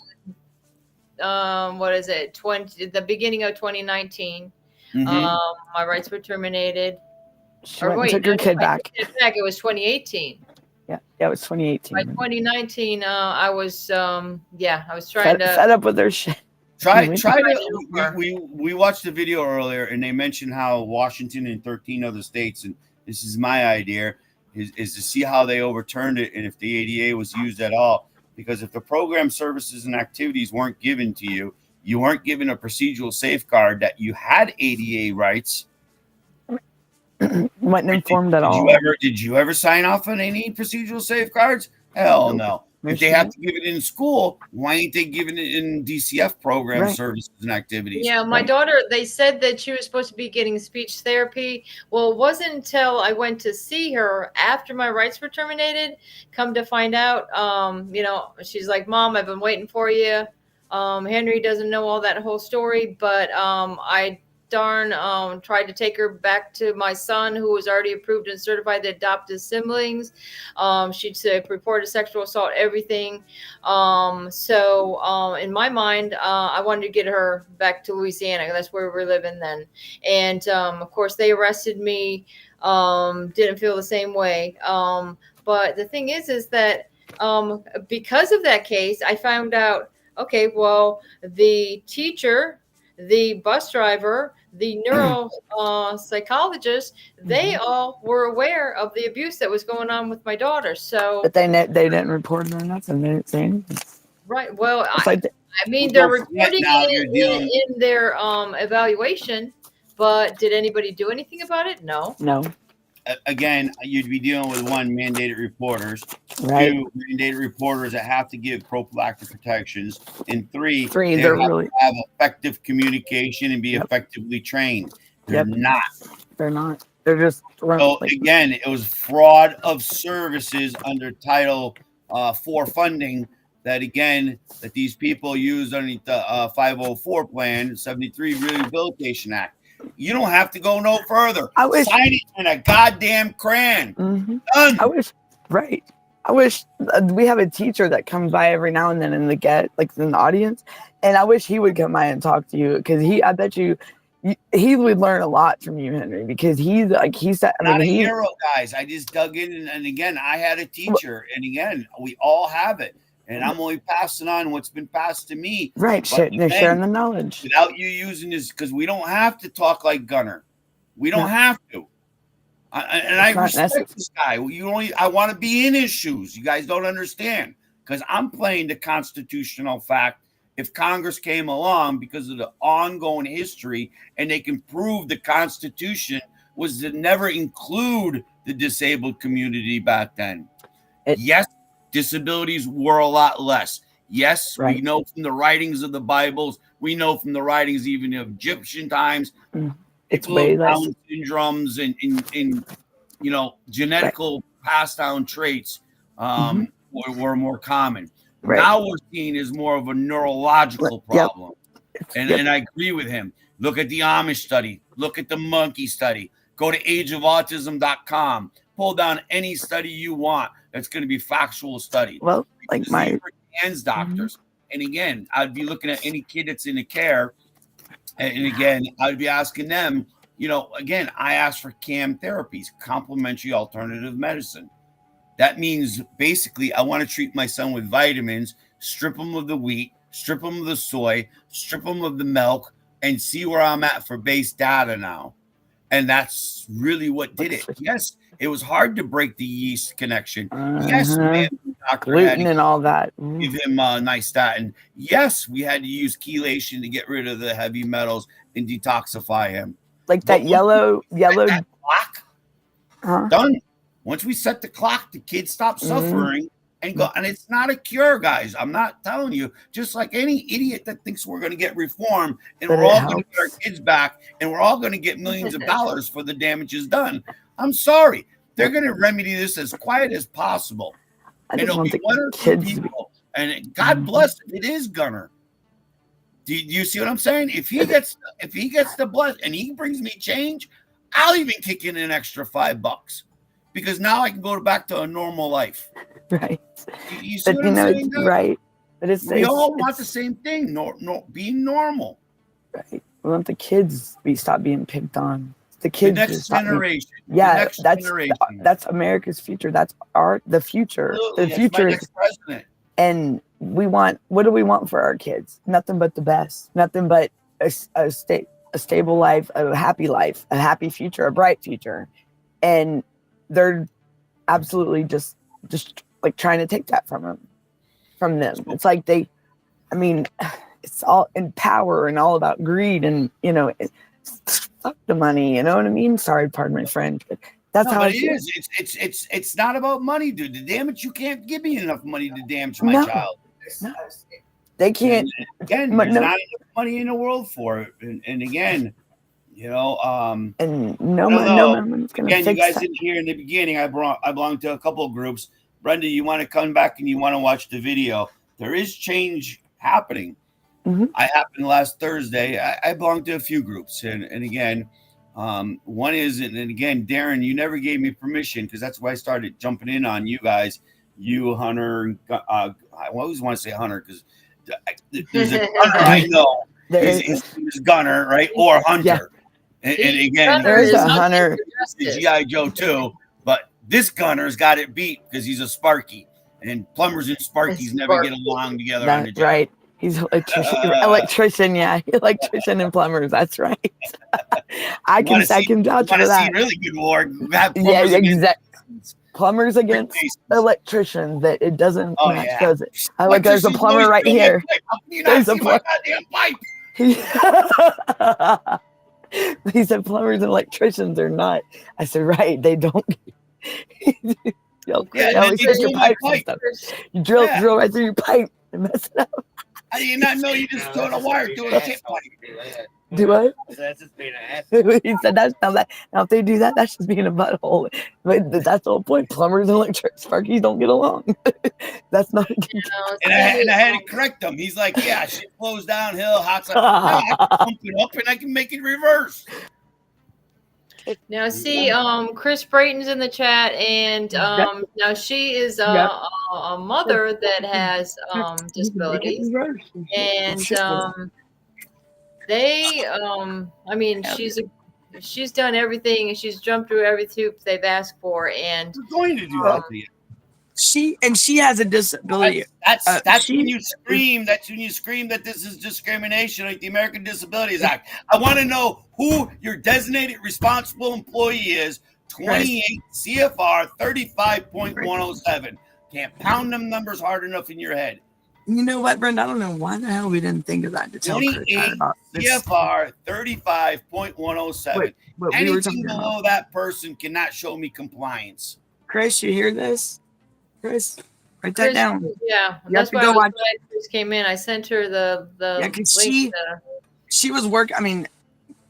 K: what is it? The beginning of 2019. My rights were terminated.
J: Took her kid back.
K: It was 2018.
J: Yeah, it was 2018.
K: By 2019, I was trying to
J: fed up with their shit.
F: We watched the video earlier, and they mentioned how Washington and 13 other states, and this is my idea, is to see how they overturned it and if the ADA was used at all. Because if the program, services, and activities weren't given to you, you weren't given a procedural safeguard that you had ADA rights.
J: Wasn't informed at all.
F: Did you ever sign off on any procedural safeguards? Hell no. If they have to give it in school, why ain't they giving it in DCF program, services, and activities?
K: Yeah, my daughter, they said that she was supposed to be getting speech therapy. Well, it wasn't until I went to see her after my rights were terminated, come to find out, she's like, Mom, I've been waiting for you. Henry doesn't know all that whole story, but I tried to take her back to my son, who was already approved and certified to adopt his siblings. She'd reported sexual assault, everything. So in my mind, I wanted to get her back to Louisiana. That's where we were living then. And of course, they arrested me. Didn't feel the same way. But the thing is that because of that case, I found out, okay, well, the teacher, the bus driver, the neuro psychologist, they all were aware of the abuse that was going on with my daughter. So,
J: but they didn't report it or nothing. They didn't say anything.
K: Right. Well, I mean, they're reporting it in their evaluation, but did anybody do anything about it? No.
F: Again, you'd be dealing with one, mandated reporters,
J: right.
F: Two, mandated reporters that have to give prophylactic protections, and three
J: they
F: have to have effective communication and be effectively trained. They're not.
J: They're not. They're just.
F: So again, it was fraud of services under Title 4 funding that these people used underneath the 504 plan, 73 Rehabilitation Act. You don't have to go no further. Sign it in a goddamn crayon.
J: Mm-hmm.
F: Done.
J: I wish we have a teacher that comes by every now and then in the audience, and I wish he would come by and talk to you, because I bet you he would learn a lot from you, Henry, because he's
F: not a hero, guys. I just dug in, and again, I had a teacher, and again, we all have it. And I'm only passing on what's been passed to me.
J: Right. They're sharing the knowledge.
F: Without you using this, because we don't have to talk like Gunner. We don't have to. I respect this guy. I want to be in his shoes. You guys don't understand. Because I'm playing the constitutional fact. If Congress came along, because of the ongoing history, and they can prove the Constitution was to never include the disabled community back then. Yes. Disabilities were a lot less. Yes, we know from the writings of the Bibles. We know from the writings even of Egyptian times.
J: It's way less.
F: Down syndromes and genetical passed down traits were more common. Now we're seeing is more of a neurological problem. And I agree with him. Look at the Amish study. Look at the monkey study. Go to ageofautism.com. Pull down any study you want. That's going to be factual study.
J: Well, like my
F: hands doctors. And again, I'd be looking at any kid that's in the care. And again, I'd be asking them, again, I ask for CAM therapies, complementary alternative medicine. That means basically I want to treat my son with vitamins, strip him of the wheat, strip him of the soy, strip him of the milk, and see where I'm at for base data now. And that's really what did it. Yes, it was hard to break the yeast connection. Yes, man, the doctor had
J: gluten and all that.
F: give him nystatin. Yes, we had to use chelation to get rid of the heavy metals and detoxify him.
J: Like that yellow
F: that clock,
J: huh?
F: done. Once we set the clock, the kids stop suffering and go. And it's not a cure, guys. I'm not telling you. Just like any idiot that thinks we're going to get reform and
J: But
F: we're
J: it
F: all going to
J: helps.
F: get our kids back and we're all going to get millions of dollars for the damages done. I'm sorry. They're going to remedy this as quiet as possible.
J: I
F: And
J: just
F: it'll
J: want
F: be
J: the
F: one or two
J: kids to be.
F: people. And God bless if it is Gunner. Do you see what I'm saying? If he gets the bless and he brings me change, I'll even kick in an extra $5 because now I can go back to a normal life.
J: Right.
F: You see
J: But
F: what
J: you
F: I'm
J: know,
F: saying?
J: it's right. But
F: We all want the same thing. Being normal.
J: Right. We want the kids to stop being picked on. The
F: The
J: kids to
F: next
J: stop being,
F: generation.
J: yeah,
F: The next generation.
J: that's America's future. That's the future.
F: Absolutely.
J: The
F: That's
J: future
F: my
J: is,
F: next president.
J: and what do we want for our kids? Nothing but the best. Nothing but a stable life, a happy future, a bright future. And they're absolutely just like trying to take that from them. It's like it's all in power and all about greed, and fuck the money. You know what I mean? Sorry, pardon my French, but that's how
F: But
J: it
F: it is. It's not about money, dude. The damage, you can't give me enough money to damage my child.
J: No, they can't.
F: And again, there's not enough money in the world for it. And again,
J: and
F: no
J: money's gonna
F: again, you
J: fix
F: guys
J: that.
F: didn't hear in the beginning. I belong to a couple of groups. Brenda, you want to come back and you want to watch the video. There is change happening. I happened last Thursday. I belong to a few groups, and again, one is, and again, Darren, you never gave me permission because that's why I started jumping in on you guys, you Hunter. I always want to say Hunter because there's a Hunter I know. His name is Gunner, right, or Hunter. Yeah. And again,
J: there's a Hunter,
F: GI Joe too, but this Gunner's got it beat because he's a Sparky, and plumbers and Sparkies never get along together on the job.
J: Right. He's electrician, yeah. Electrician and plumbers. That's right. I can vouch for that.
F: Really good war.
J: Yeah, exactly. Plumbers against electricians. That it doesn't match, does it? There's a plumber right here. There's a plumber. He said plumbers and electricians are not. I said, right, they don't. You drill right through your pipe and mess it up.
F: I did not know you just throw a wire through a tip pipe.
J: Do what?
L: That's just being an asshole.
J: He said that's now if they do that, that's just being a butthole. But that's the whole point. Plumbers and electric Sparkies don't get along. That's not.
F: And I had to correct him. He's like, "Yeah, shit flows downhill. Hot's up. I can pump it up and I can make it reverse."
K: Now, see, Chris Brayton's in the chat, and now she is a mother that has disabilities, and they, I mean, she's done everything, and she's jumped through every hoop they've asked for, and
F: we're going to do that to you.
J: She has a disability.
F: That's when you scream. That's when you scream that this is discrimination, like the American Disabilities Act. I want to know who your designated responsible employee is. 28 CFR 35.107. Can't pound them numbers hard enough in your head.
J: You know what, Brenda? I don't know why the hell we didn't think of that to tell
F: 28 CFR 35.107. Anything below that person cannot show me compliance.
J: Chris, you hear this? Chris, write that down.
K: Yeah, that's why Chris came in. I sent her the link.
J: She was working. I mean,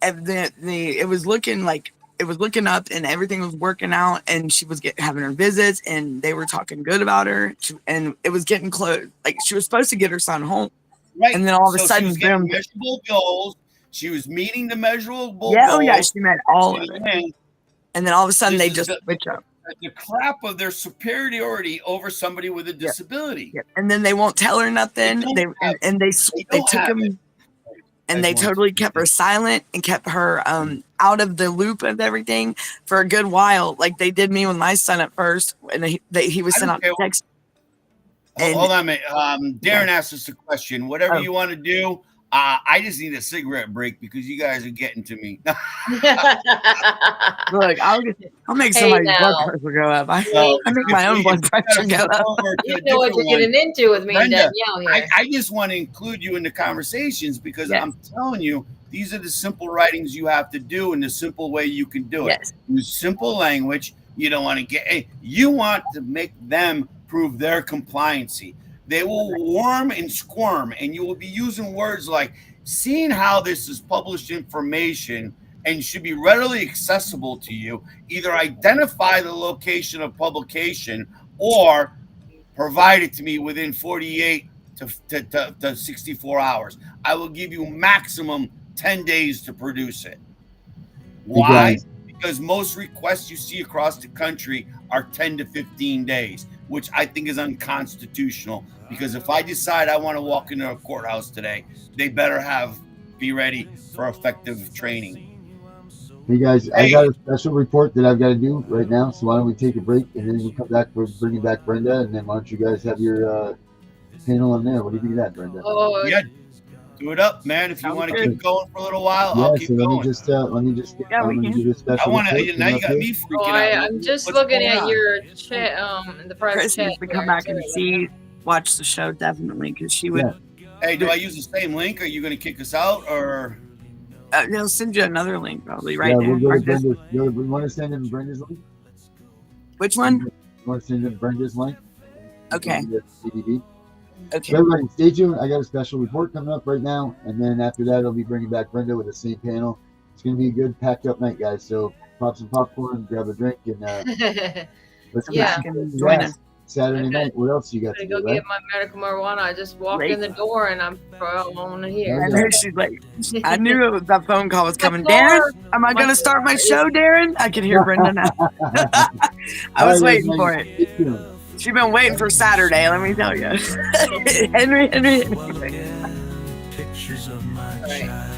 J: it was looking like it was looking up, and everything was working out, and she was having her visits, and they were talking good about her, and it was getting close. Like she was supposed to get her son home,
F: right?
J: And then all of a sudden,
F: she was measurable goals. She was meeting the measurable goals.
J: Yeah, she met all of it. And then all of a sudden, they just switch up.
F: The crap of their superiority over somebody with a disability.
J: Yeah. And then they won't tell her nothing. They took him, and they totally kept her silent and kept her out of the loop of everything for a good while, like they did me with my son at first, and he was sent out to text.
F: Hold on a minute. Darren asked us a question. Whatever you want to do, I just need a cigarette break because you guys are getting to me.
J: Look, I'll make
K: Hey,
J: somebody's blood
K: now.
J: pressure go up. I
F: So
J: make my own blood pressure go up.
K: You know what you're getting into with me and
F: Brenda,
K: Danielle here.
F: I just want to include you in the conversations because
J: Yes.
F: I'm telling you, these are the simple writings you have to do and the simple way you can do it.
J: Yes.
F: Use simple language. You don't want to you want to make them prove their compliancy. They will worm and squirm, and you will be using words like seeing how this is published information and should be readily accessible to you. Either identify the location of publication or provide it to me within 48 to 64 hours. I will give you maximum 10 days to produce it. Why? Because most requests you see across the country are 10 to 15 days, which I think is unconstitutional. Because if I decide I want to walk into a courthouse today, they better be ready for effective training.
E: Hey guys, I got a special report that I've got to do right now. So why don't we take a break and then we'll come back. We're bringing back Brenda, and then why don't you guys have your panel on there? What do you think of that, Brenda?
K: Oh,
F: yeah, do it up, man. If you want to keep going for a little while,
E: yeah,
F: I'll keep going.
E: Let me just
J: yeah,
E: I'm going to do this special.
F: Now you got me freaking out.
K: I'm just looking at your chat, the private
J: Chris
K: chat.
J: needs to come back and watch the show definitely because she would.
F: Hey, do I use the same link? Are you going to kick us out or?
J: They'll send you another link probably right
E: Yeah,
J: now.
E: we'll go to Brenda's. We want to send him Brenda's link.
J: Which one?
E: You want to send him Brenda's link?
J: Okay.
E: CDB.
J: Okay.
E: So everybody, stay tuned. I got a special report coming up right now, and then after that, I'll be bringing back Brenda with the same panel. It's going to be a good packed up night, guys. So pop some popcorn, grab a drink, and let's
J: join us.
E: Saturday night. What else you got to
K: go
E: do?
K: get my medical marijuana. I just walked in the door and I'm on here.
J: I knew she's like, I knew that phone call was coming. Darren, am I going to start my show, Darren? I can hear Brenda now. I was waiting for it. She's been waiting for Saturday, let me tell you. Henry.
C: Pictures of my child.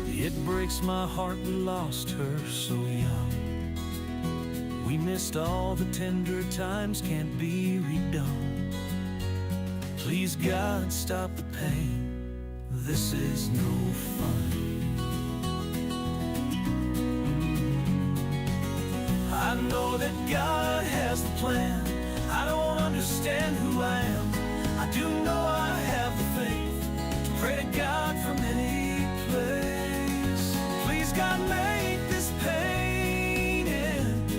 C: It breaks my heart we lost her so young. We missed all the tender times, can't be redone. Please God, stop the pain. This is no fun. I know that God has the plan. I don't understand who I am. I do know I have the faith to pray to God from any place. Please God, make this pain end.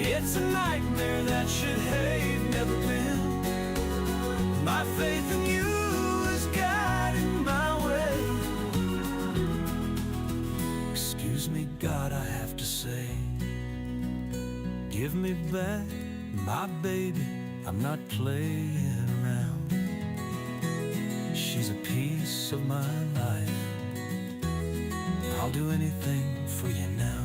C: It's a nightmare that should have never been. My faith in you is guiding my way. Excuse me, God, I have to say, give me back my baby, I'm not playing around. She's a piece of my life. I'll do anything for you now.